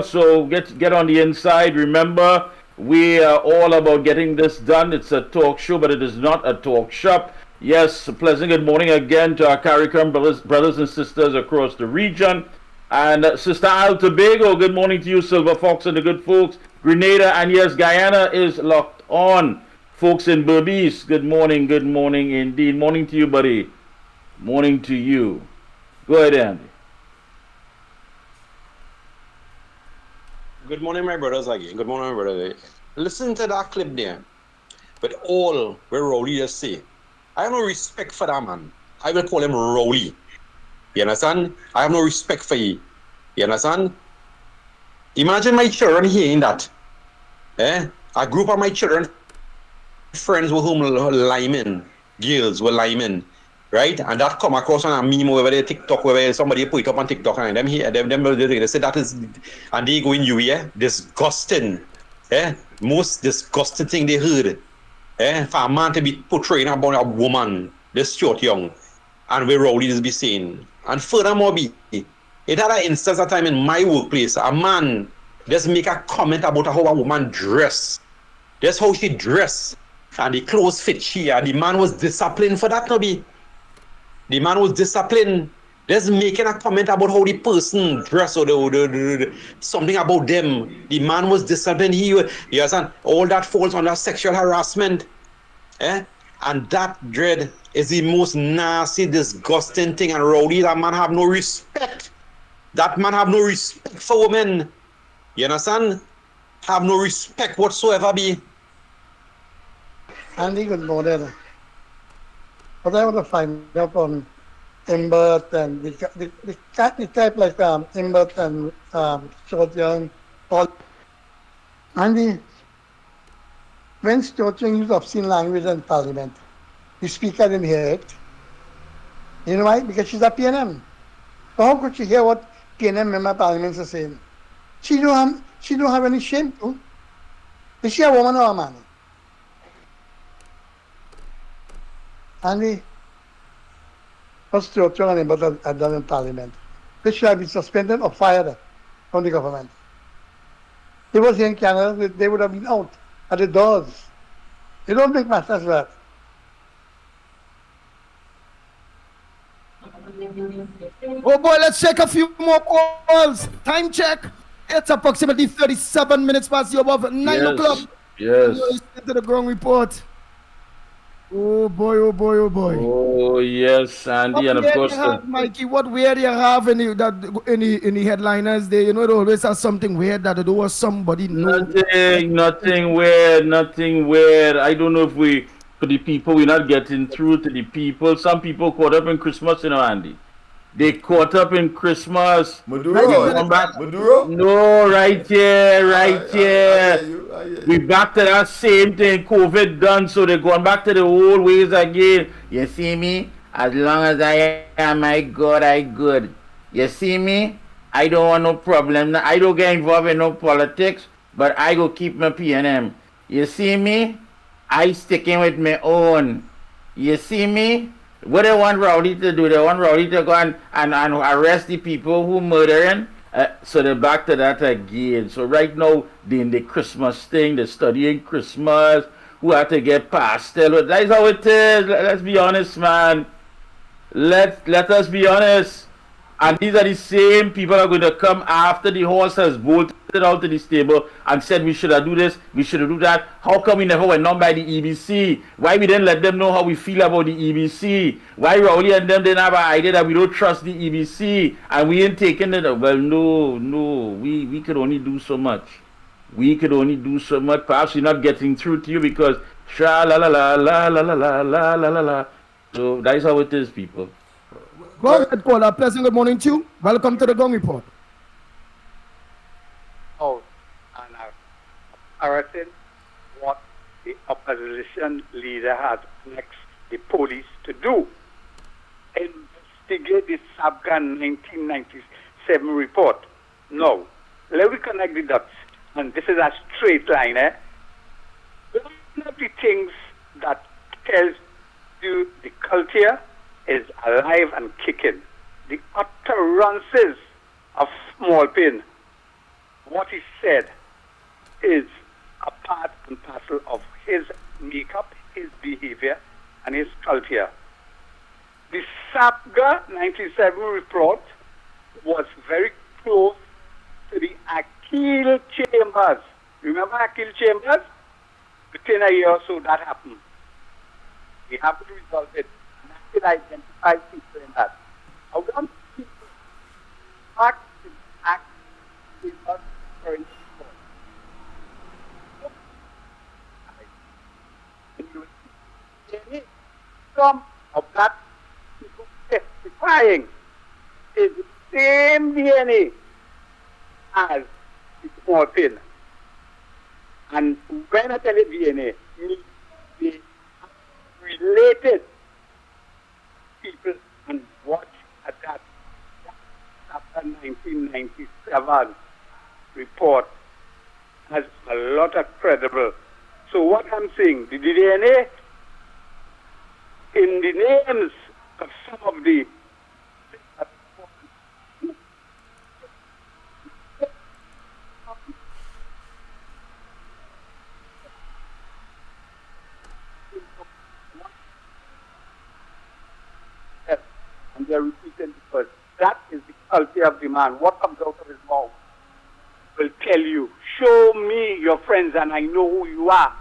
so get on the inside. Remember, we are all about getting this done. It's a talk show, but it is not a talk shop. Yes, a pleasant good morning again to our CARICOM brothers and sisters across the region. And Sister Al Tobago, good morning to you, Silver Fox and the good folks. Grenada, and yes, Guyana is locked on. Folks in Berbice, good morning indeed. Morning to you, buddy. Morning to you. Go ahead, Andy. Good morning, my brothers again. Good morning, my brothers. Listen to that clip there. But all where Rowley just say, I have no respect for that man. I will call him Rowley. You understand? I have no respect for you. You understand? Imagine my children hearing that. A group of my children, friends with whom linemen, girls were linemen, right? And that come across on a meme over there, TikTok, where somebody put it up on TikTok, and them here, they say that is, and they go in you, disgusting, most disgusting thing they heard, for a man to be portraying about a woman, this short young, and where Rowley is be saying, and furthermore, it had an instance of time in my workplace, a man just make a comment about how a woman dress, that's how she dress, and the clothes fit she, and the man was disciplined for that, no be. The man was disciplined, just making a comment about how the person dressed or something about them. The man was disciplined. You understand? All that falls under sexual harassment. And that dread is the most nasty, disgusting thing. And Rowdy, that man have no respect. That man have no respect for women. You understand? Have no respect whatsoever be. Andy, good morning. What I want to find out on Imbert and the type like Imbert and Stuart Young, all. Andy, when Stuart Young used obscene language in Parliament, the Speaker didn't hear it. You know why? Because she's a PNM. So how could she hear what PNM member parliaments are saying? She don't have any shame to. Is she a woman or a man? Andy, what Stuart Young and Imbert had done in Parliament, they should have been suspended or fired from the government. They was here in Canada, they would have been out at the doors. They don't make matters worse. Oh boy, let's check a few more calls. Time check. It's approximately 37 minutes past the above 9 o'clock. Yes. You're listening to the Ground Report. Oh boy, oh boy, oh boy. Oh yes, Andy, and of What course. do you have, Mikey? What weird do you have any headliners there? You know, they always have something weird that they do or somebody know. Nothing weird, nothing weird. I don't know if for the people, we're not getting through to the people. Some people caught up in Christmas, you know, Andy. They caught up in Christmas. Maduro? Maduro? No, right here, right here. We back to that same thing. COVID done, so they're going back to the old ways again. You see me? As long as I am, I good. You see me? I don't want no problem. I don't get involved in no politics, but I go keep my PNM. You see me? I sticking with my own. You see me? What they want Rowdy to do? They want Rowdy to go and arrest the people who murdering. So they're back to that again. So right now, they're in the Christmas thing. They're studying Christmas. Who have to get pastel? That's how it is. Let's be honest, man. Let us be honest. And these are the same people that are going to come after the horse has bolted out to the stable and said we should have do this, we should have do that. How come we never went on by the EBC? Why we didn't let them know how we feel about the EBC? Why Rowley and them didn't have an idea that we don't trust the EBC and we ain't taking it? Well, no, we could only do so much. We could only do so much. Perhaps we're not getting through to you because sha la la la la la la la la la la la. So that's how it is, people. Go ahead, caller. Pleasant good morning to you. Welcome to the Gong Report. Oh, and parroting what the opposition leader had next the police to do. Investigate the Sabgan 1997 report. No. Let me connect the dots. And this is a straight line, eh? One of the things that tells you the culture is alive and kicking. The utterances of Small Pin, what he said, is a part and parcel of his makeup, his behavior, and his culture. The SAPGA 97 report was very close to the Akil Chambers. Remember Akil Chambers? Within a year or so that happened. We have to resolve it. And I can identify people in that. I want people to act is not very important. Some of that people testifying is the same DNA as the Small Pin. And when I tell you DNA, they related people and watch at that after 1997 report has a lot of credible. So what I'm saying, the DNA in the names of some of the and they're repeating because that is the culture of the man. What comes out of his mouth will tell you, show me your friends and I know who you are.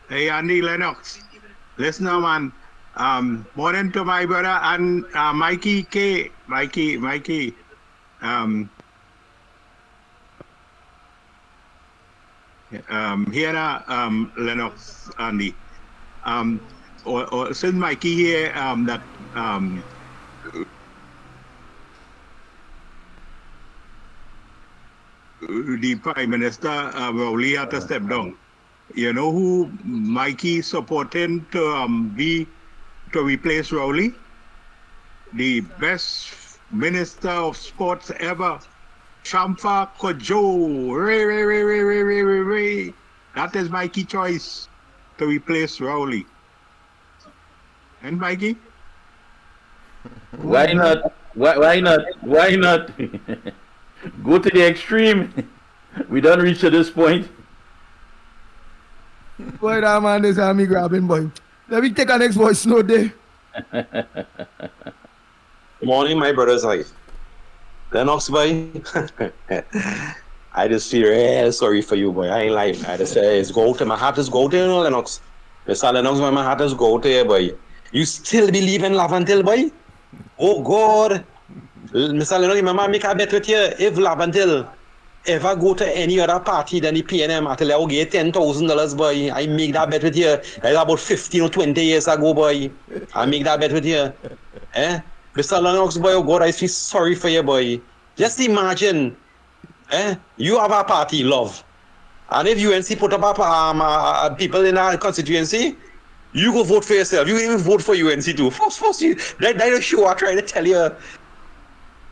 Hey, Andy Lennox. Listen now, man. Morning to my brother and Mikey K. Mikey. Here, Lennox, Andy. Or since Mikey here, that the Prime Minister Rowley had to step down. You know who Mikey supporting to replace Rowley? The best Minister of Sports ever, Champa Kojo. Ray. That is Mikey choice to replace Rowley. And Mikey? Why not? Why not? Go to the extreme. We don't reach to this point. Boy, that man is army grabbing, boy. Let me take our next voice note there. Morning, my brother's life. Lennox, boy. I just feel real sorry for you, boy. I ain't lying. I just say it's go to my heart is go to you, know, Lennox. Mr. Lennox, my heart is go to you, boy. You still believe in Lavantil, boy? Oh God. Mr. Lennox, remember make a bet with you. If Lavantil ever go to any other party than the PNM, I'll get $10,000, boy. I make that bet with you. That's about 15 or 20 years ago, boy. I make that bet with you. Eh? Mr. Lennox, boy, oh God, I feel sorry for you, boy. Just imagine, you have a party, love. And if UNC put up people in our constituency, you go vote for yourself. You even vote for UNC too. First, that is show I try to tell you.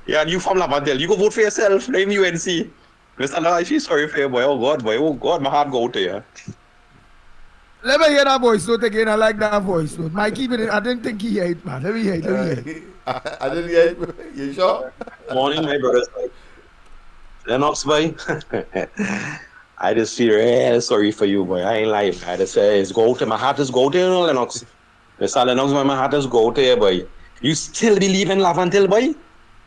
Yeah, and you from Lavandale, you go vote for yourself, blame UNC. Mr. Lennox, I feel sorry for you, boy. Oh God, my heart go to you. Let me hear that voice note again. I like that voice note. Mikey, I didn't think he hear it, man. Let me hear it. I didn't hear it. You sure? Morning, my brothers. Lennox, boy. I just feel real sorry for you, boy. I ain't lying. I just say it's go to my heart is go to you, know, Lennox. Mr. Lennox, my heart is go to you, boy. You still believe in Lavantil, boy?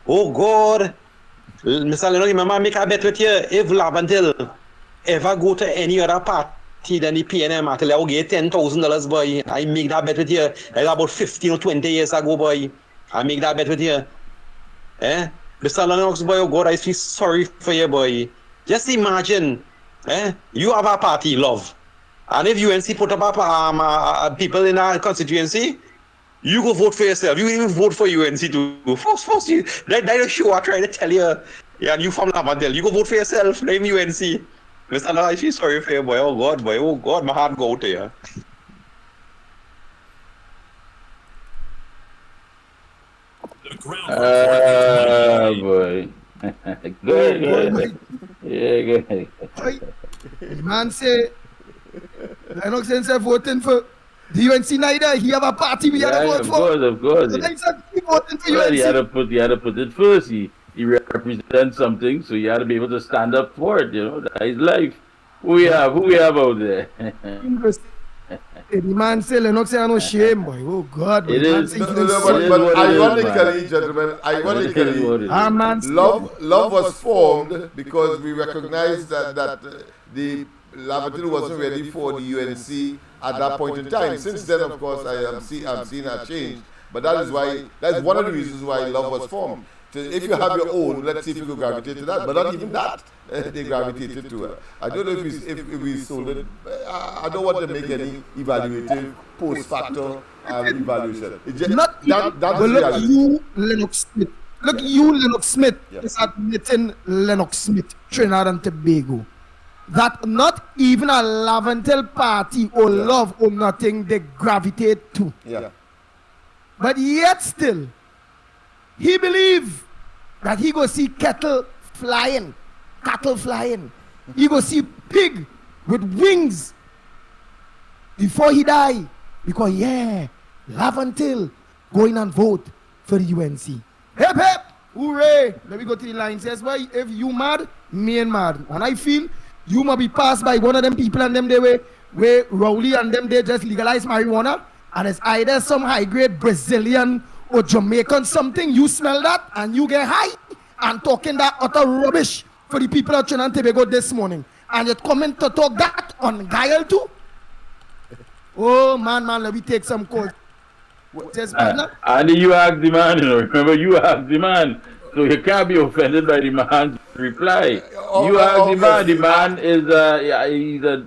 Oh God. Mr. Lennox, remember make a bet with you. If Lavantil ever go to any other party than the PNM, I'll get $10,000, boy. I make that bet with you. That's about 15 or 20 years ago, boy. I make that bet with you. Mr. Lennox, boy, oh God, I feel sorry for you, boy. Just imagine, you have a party, love. And if UNC put up people in our constituency, you go vote for yourself. You even vote for UNC too. First, that is show I try to tell you. Yeah, and you from Lavandale, you go vote for yourself, blame UNC. Mr. Lennox, I feel sorry for you, boy. Oh God, my heart go to you. Boy. Good. Yeah, good. The man say, Lennox himself voting for the UNC neither. He have a party we had to vote for. Of course. So then he said, he voting for Well, UNC. he had to put it first. He represents something, so he had to be able to stand up for it. You know, that's his life. Who we have out there? The man say Lennox say no shame, boy. Oh God, boy. It is. But ironically, gentlemen, love was formed because we recognized that the Lavantil wasn't ready for the UNC at that point in time. Since then, of course, I'm seeing a change. But that's one of the reasons why love was formed. So if you have your own, let's see if you could gravitate to that. But not even that, they gravitated to it. I don't know if we sold it. I don't want to make any evaluative post-factor evaluation. Look, you, Lennox Smith. Look, you, Lennox Smith, is admitting Lennox Smith, Trinidad and Tobago, that not even a Lavantil party or love or nothing they gravitate to. Yeah. But yet still, he believe that he go see cattle flying. He go see pig with wings before he die. Because Lavantil going and vote for the UNC. Hip hip! Hooray! Let me go to the line. Says, boy, if you mad, me and mad. And I feel you must be passed by one of them people and them they where Rowley and them they just legalize marijuana. And it's either some high-grade Brazilian or Jamaican something. You smell that and you get high and talking that utter rubbish for the people of Trinidad and Tobago this morning. And you're coming to talk that on Gael too? Oh, man, let me take some calls. And you asked the man, remember you asked the man. So you can't be offended by the man's reply. You asked the man is he's a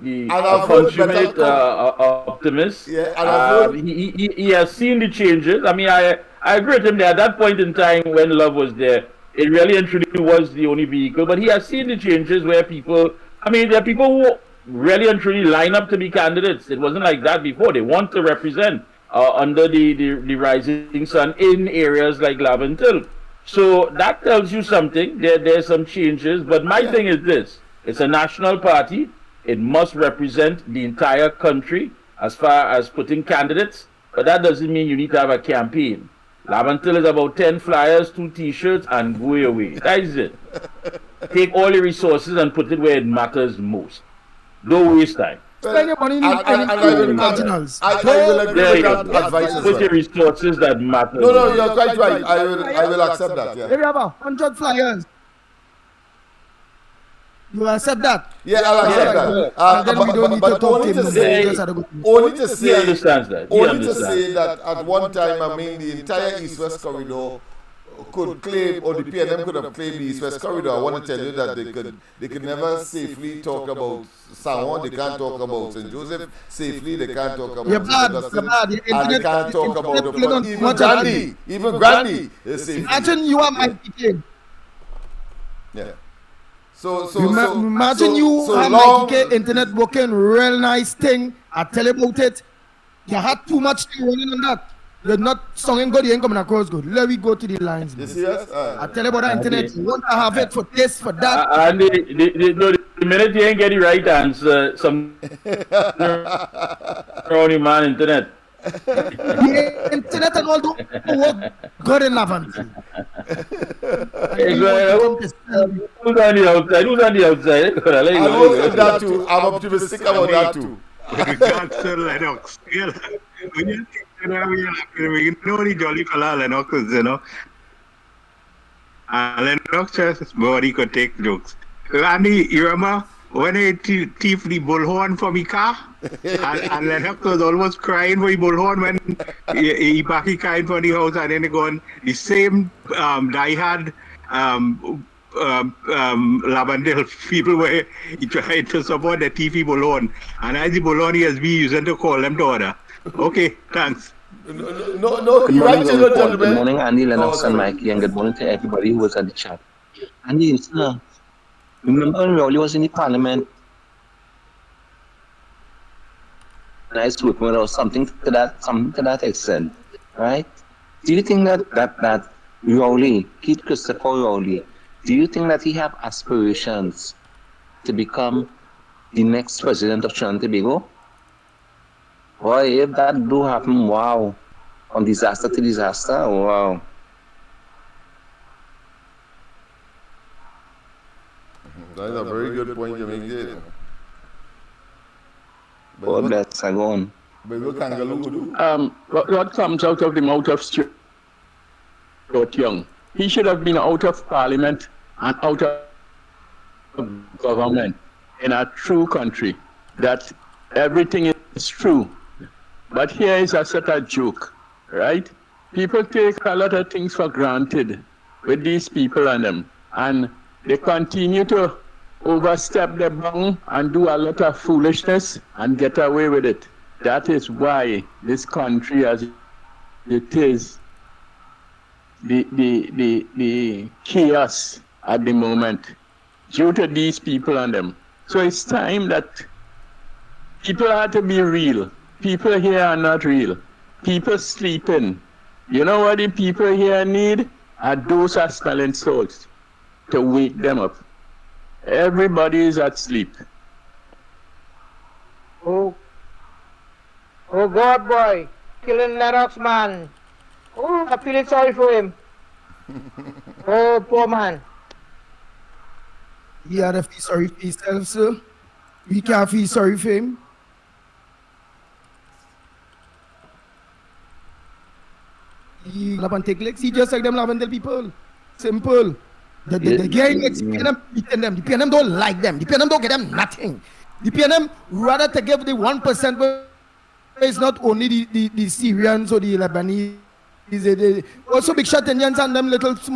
consummate optimist. He has seen the changes. I mean, I agree with him there. At that point in time when love was there, it really and truly was the only vehicle. But he has seen the changes where there are people who really and truly line up to be candidates. It wasn't like that before. They want to represent under the rising sun in areas like Lavantil. So that tells you something. There's some changes. But my thing is this. It's a national party. It must represent the entire country as far as putting candidates. But that doesn't mean you need to have a campaign. Lavantil is about 10 flyers, 2 T-shirts, and go away. That is it. Take all your resources and put it where it matters most. Don't waste time. Spend your money in marginals. I will agree with that advice as Put well. your resources that matter. No, you're quite right. I will accept that. Yeah. If you have 100 flyers, you accept that? Yeah, I'll accept that. Then we don't need to talk to him no more. Only to say, He understands that. Only to say that at one time, I mean, the entire East-West corridor could claim, or the PNM could have claimed the East-West corridor. I want to tell you that they could never safely talk about San Juan, they can't talk about St. Joseph safely, they can't talk about St. Augustine, and they can't talk about even Grandy is safe. Imagine you are my PK. Yeah. Imagine you have my PK internet working, real nice thing. I tell you about it. You had too much thing running on that. You're not singing good, you ain't coming across good. Let me go to the lines. You serious? I tell you about the internet. You want to have it for this, for that. And the minute you ain't get the right answer, some wrong in man internet. The internet and all don't work good enough. Who's on the outside? Who's on the outside? I look at that too. I'm optimistic about that too. With regards to Lennox, when you think we know the jolly color Lennox is, Lennox just body could take jokes. Andy, you remember when he thief the bullhorn from his car? and Lennox was almost crying for the bullhorn when he back his car in front of the house, and then they gone the same diehard Lavendale people were trying to support the TV bullhorn, and as the bullhorn he has been using to call them to order. Okay, thanks. No, good morning, good morning, Andy, Lennox, and Mikey, and good morning to everybody who was at the chat. Andy, remember when Rowley was in the parliament? And I was working with something to that extent, right? Do you think that Rowley, Keith Christopher Rowley, do you think that he have aspirations to become the next president of Trinidad and Tobago? Boy, if that do happen, wow. From disaster to disaster, wow. That is a very good point you make there. God bless, I go on. What comes out of the mouth of Stuart Young? He should have been out of parliament and out of government in a true country, that everything is true. But here is a sort of joke, right? People take a lot of things for granted with these people and them, and they continue to overstep the bound and do a lot of foolishness and get away with it. That is why this country, as it is, the chaos at the moment, due to these people and them. So it's time that people have to be real. People here are not real. People sleeping. You know what the people here need? Are those are smelling salts to wake them up. Everybody is at sleep. Oh God, boy, killing Lennox, man. Oh, I'm feeling sorry for him. Oh, poor man. He had to feel sorry for himself, sir. We can't feel sorry for him. He just like them Lavendale people. Simple. The gang PNM beating them. The PNM don't like them. The PNM don't get them nothing. The PNM rather to give the 1%, but it's not only the Syrians or the Lebanese. Also big shot Indians and them little that's a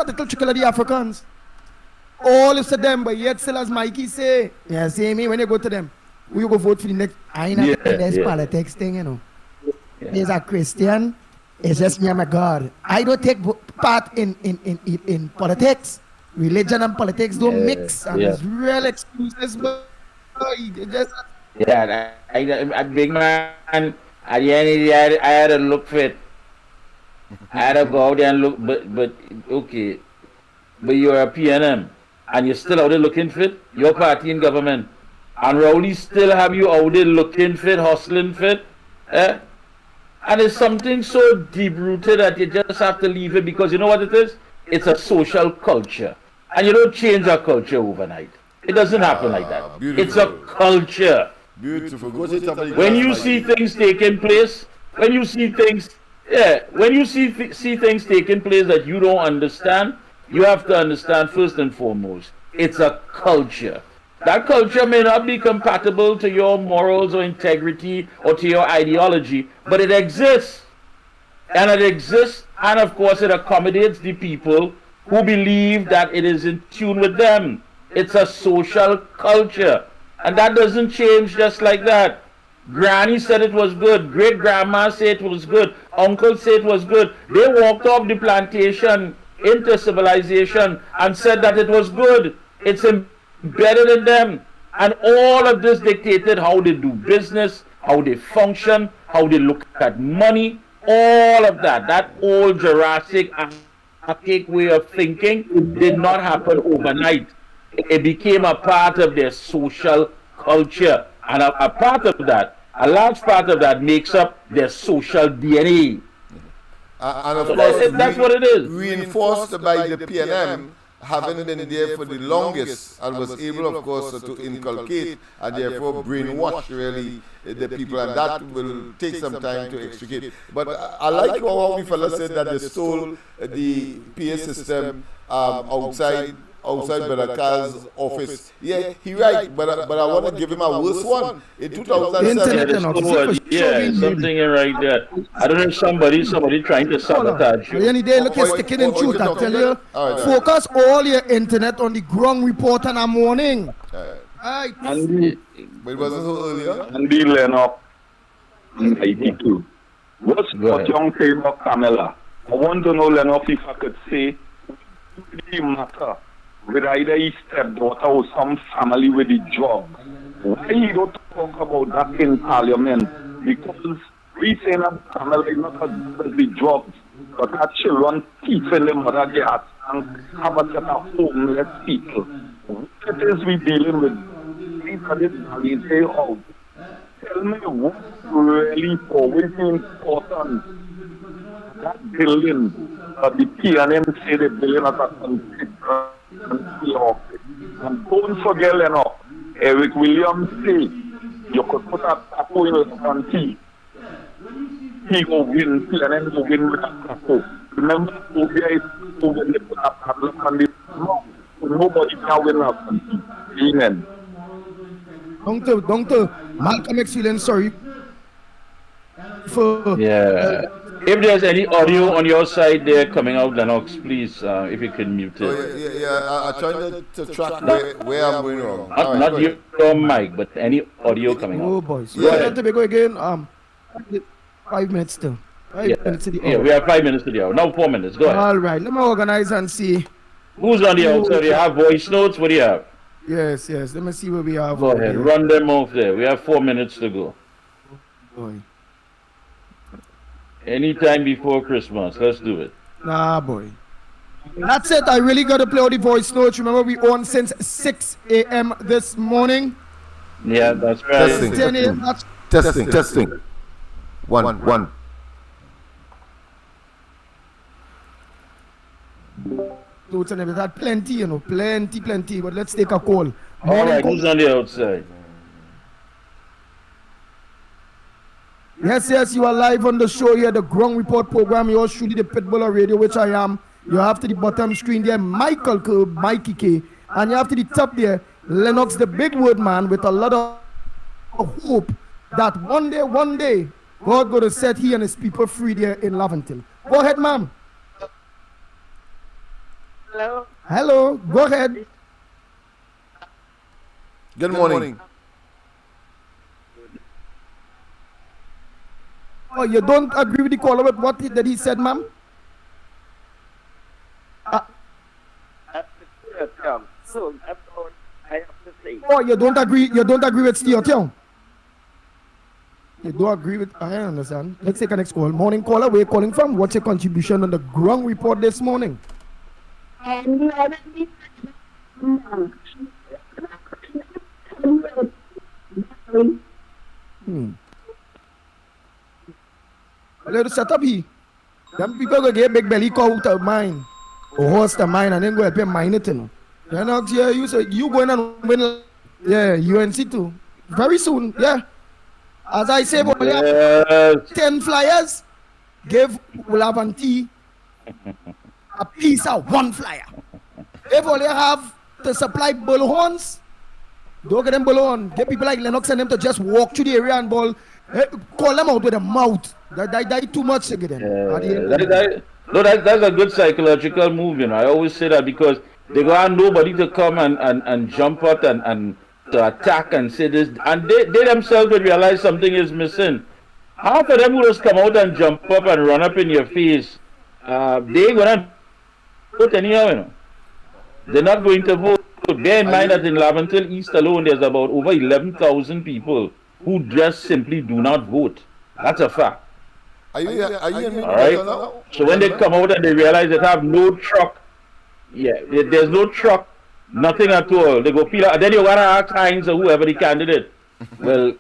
little trickle of the Africans. All is to them, but yet still as Mikey say, yeah, see me when you go to them, we go vote for the next. I know this politics thing, you know. There's a Christian, it's just me and my God. I don't take part in politics. Religion and politics don't mix, and it's real excuses, but just. Yeah, a big man, at the end of the day, I had to look fit. I had to go out there and look, but okay. But you're a PNM, and you're still out there looking fit. Your party in government. And Rowley still have you out there looking fit, hustling fit. And it's something so deep-rooted that you just have to leave it, because you know what it is? It's a social culture. And you don't change a culture overnight. It doesn't happen like that. Beautiful. It's a culture. Beautiful. Go to somebody. When you see things taking place, when you see things, when you see things taking place that you don't understand, you have to understand first and foremost, it's a culture. That culture may not be compatible to your morals or integrity or to your ideology, but it exists. And it exists, and of course it accommodates the people who believe that it is in tune with them. It's a social culture. And that doesn't change just like that. Granny said it was good. Great grandma said it was good. Uncle said it was good. They walked off the plantation into civilization and said that it was good. It's embedded in them. And all of this dictated how they do business, how they function, how they look at money, all of that. That old Jurassic archaic way of thinking did not happen overnight. It became a part of their social culture. And a part of that, a large part of that makes up their social DNA. And of So course, that's what it is. Reinforced by the PNM having been there for the longest and was able, of course, to inculcate and therefore brainwash really the people, and that will take some time to extricate. But I like how the fellow said that they stole the PA system outside Baraka's office. Yeah, he right, but I want to give him a worse one. In 2007, something right there. I don't know, somebody trying to sabotage you. Any day, look, you're sticking in truth. I tell you, focus all your internet on the ground report in the morning. Right. But it wasn't so earlier. Andy Lennox, 92. What's young saying about Camilla? I want to know, Lennox, if I could say, the matter with either his stepdaughter or some family with the job. Why you don't talk about that in Parliament? Because we say that Camilla is not as good as the jobs, but that children teeth in the mother gas and have a set of homeless people. What is we dealing with? We say, oh, tell me what's really always important. That building, the PNM say the building as a country. And don't forget, Eric Williams say you could put a taco in a country. He will win, PNM will win with a taco. Remember, Obia is when they put a padlock on the mouth. Nobody can win a country. Amen. Don't Malcolm X feeling sorry for if there's any audio on your side there coming out, Lennox, please, if you can mute it. I'm trying to track where I'm going wrong. Not your mic, but any audio coming out. Oh, boys. Yeah. To go again. 5 minutes still. 5 minutes to the hour. Yeah, we have 5 minutes to the hour. Now 4 minutes. Go ahead. All right. Let me organize and see. Who's on the outside? You have voice notes? What do you have? Yes. Let me see where we are. Go ahead. Run them off there. We have 4 minutes to go. Boy. Anytime before Christmas. Let's do it. Nah, boy. That's it. I really got to play all the voice notes. Remember, we on since 6 a.m. this morning. Yeah, that's right. 10 a.m. Testing. One. Notes and everything. Plenty, plenty. But let's take a call. All right, who's on the outside? Yes, you are live on the show here, the Ground Report program. You're shooting the Pitbull Radio, which I am. You have to the bottom screen there, Michael K, Mikey K. And you have to the top there, Lennox, the big word man, with a lot of hope that one day, God going to set he and his people free there in Laventille. Go ahead, ma'am. Hello. Go ahead. Good morning. Oh, you don't agree with the caller with what that he said, ma'am? So that's all I have to say. Oh, you don't agree with Steve Tiong? You don't agree with, I understand. Let's take a next call. Morning caller, where you calling from? What's your contribution on the Ground Report this morning? Let us set up here. Them people go get big belly cow out of mine. Or horse to mine and then go help you mine it, you know. Lennox, yeah, you going and win, yeah, UNC too. Very soon, yeah. As I say, we only have 10 flyers. Give Ulavanti a piece of one flyer. If only have to supply bullhorns, don't get them bullhorn. Get people like Lennox and them to just walk through the area and ball. Call them out with a mouth. That too much to get them. That's a good psychological move, you know. I always say that because they got nobody to come and jump out and to attack and say this, and they themselves will realize something is missing. Half of them will just come out and jump up and run up in your face. They ain't gonna vote anyhow, you know. They're not going to vote. Bear in mind that in Laventille East alone, there's about over 11,000 people who just simply do not vote. That's a fact. Are you all right? So when they come out and they realize they have no truck, there's no truck, nothing at all. They go, Peter, and then you gotta ask Hines or whoever the candidate. Well,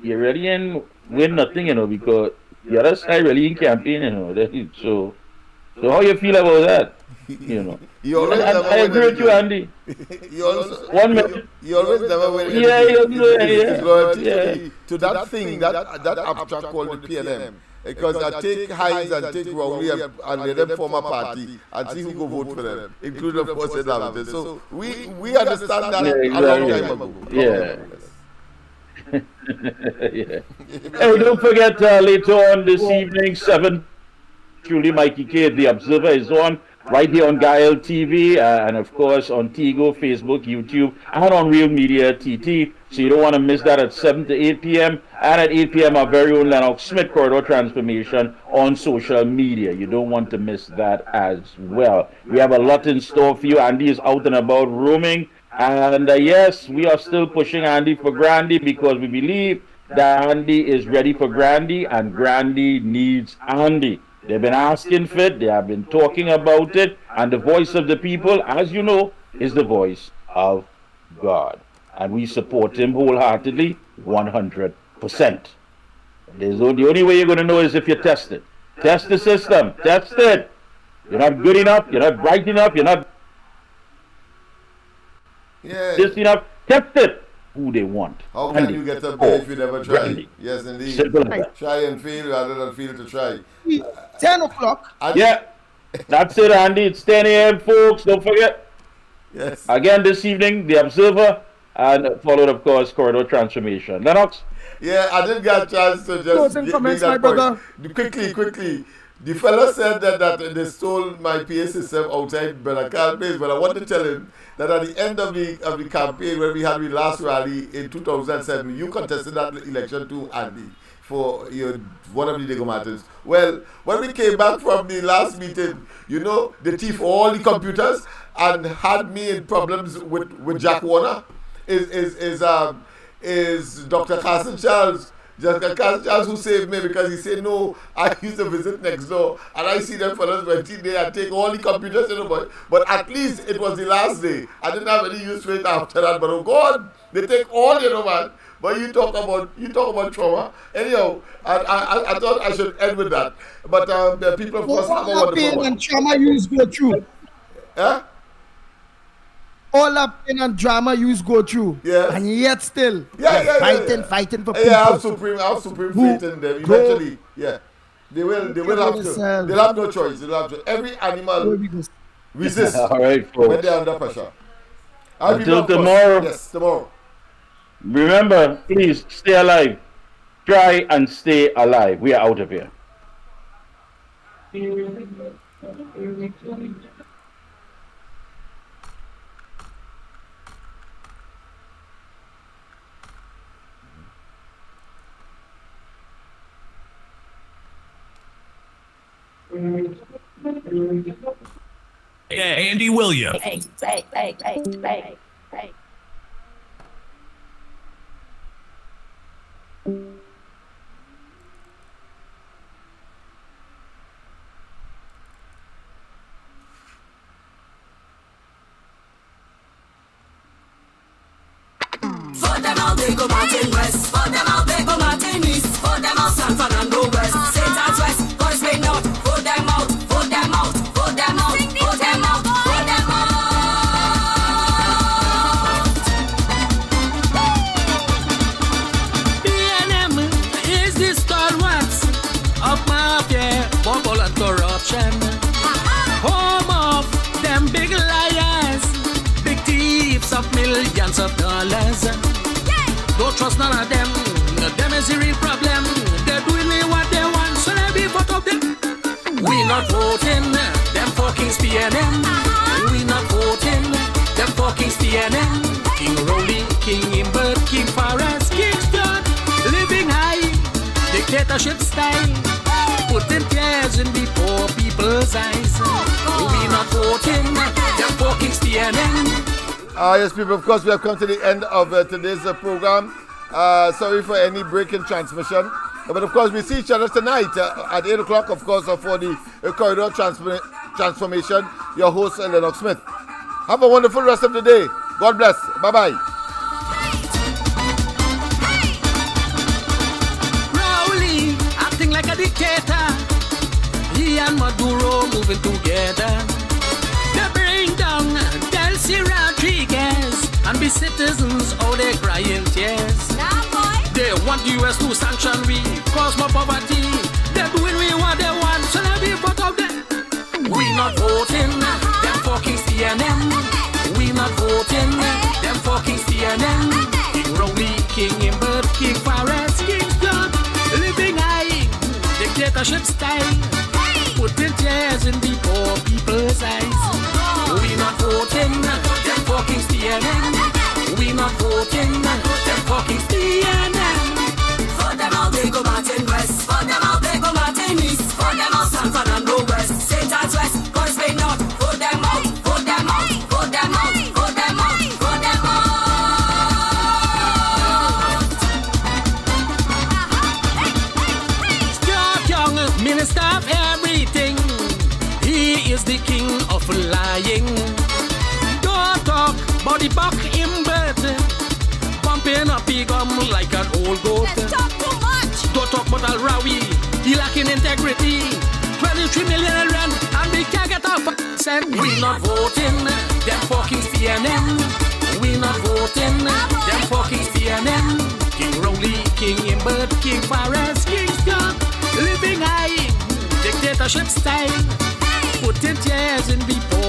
you really ain't win nothing, you know, because the other side really in campaign, you know. So how you feel about that? You know. I agree with you, Andy. You always, 1 minute. You always never win. To that thing, that abstract called the PLM. Because I take Hines and take Rowley and let them form a party and see who go vote for them, including, of course, Laventille. So we understand that a long time ago. Yeah. Hey, don't forget later on this evening, 7, truly Mikey K, The Observer is on right here on Gael TV and of course on Tigo, Facebook, YouTube, and on Real Media TT. So you don't want to miss that at 7 to 8 p.m. And at 8 p.m. our very own Lennox Smith Corridor Transformation on social media. You don't want to miss that as well. We have a lot in store for you. Andy is out and about roaming. And yes, we are still pushing Andy for Grandy because we believe that Andy is ready for Grandy and Grandy needs Andy. They've been asking for it, they have been talking about it, and the voice of the people, as you know, is the voice of God. And we support him wholeheartedly, 100%. The only way you're going to know is if you test it. Test the system, test it. You're not good enough, you're not bright enough, you're not just enough, test it. Who they want. How can you get up there if you never try? Yes, indeed. Try and fail rather than fail to try. 10 o'clock. Yeah, that's it, Andy. It's 10 a.m., folks. Don't forget. Yes. Again this evening, The Observer, and followed, of course, Corridor Transformation. Lennox? Yeah, I didn't get a chance to just make that point. Quickly. The fella said that they stole my PA system outside Benacal Place, but I want to tell him that at the end of the campaign, when we had the last rally in 2007, you contested that election too, Andy, for one of the Lego Martins. Well, when we came back from the last meeting, they thief all the computers and had me in problems with Jack Warner. Is Dr. Carson Charles. Just Charles who saved me because he said, no, I used to visit next door and I see them fellas went in there and take all the computers, but at least it was the last day. I didn't have any use for it after that, but oh God, they take all, man. But you talk about trauma. Anyhow, I thought I should end with that. But the people, of course, have a wonderful pain one. and trauma you go through. Huh? All that pain and drama you go through. Yeah. And yet still. Fighting for people. Yeah, I have supreme faith in them. Eventually, They will have to. They'll have no choice. Every animal resists when they're under pressure. Until tomorrow. Yes, tomorrow. Remember, please stay alive. Try and stay alive. We are out of here. Andy Williams. Hey. Vote them out, they go Martin West. Vote them out, they go Martin East. Vote them out, San Fernando West. St. Anne's West, Forest Bay North. Vote them out, vote them out, vote them out, vote them out, vote them out. nation. Home of them big liars, big thieves of millions of dollars. Don't trust none of them. Them is the real problem. They're doing me what they want, so let me vote of them. We not voting them fucking SPNM. We not voting them fucking SPNM. King Rowley, King Imbert, King Forrest, King Stuart, living high, dictatorship style, putting tears in the poor people's eyes. We not voting them fucking SPNM. Yes, people, of course, we have come to the end of today's program. Sorry for any break in transmission. But of course, we see each other tonight at 8 o'clock, of course, for the corridor transformation. Your host, Lennox Smith. Have a wonderful rest of the day. God bless. Bye-bye. Rowley, acting like a dictator. He and Maduro moving together. They bring down Delcy Rodriguez and be citizens, oh, they crying tears. They want the US to sanction we, cause more poverty. They're doing we what they want, so let me vote out them. We not voting them fucking CNN. We not voting them fucking CNN. King Rowley, King Imbert, King Forrest, King Stuart, living high, dictatorship style, putting tears in the poor people's eyes. We not voting them fucking CNN. We not voting them fucking CNN. For them all they go Martin West. For them all they go Martin East. For them all San Fernando West. St. Anne's West. Cause they not. For them out. For them out. For them out. For them out. For them out. Stuart Young, minister of everything. He is the king of lying. Don't talk about the buck Imbert, bumping up big gum like an old goat. Let's talk too much. Don't talk about Al-Rawi, he lacking integrity. 23 million in rent, and we can't get off cent. We not voting them fucking CNN. We not voting them fucking CNN. King Rowley, King Imbert, King Forrest, King Stuart, living high, dictatorship style, putting tears in people.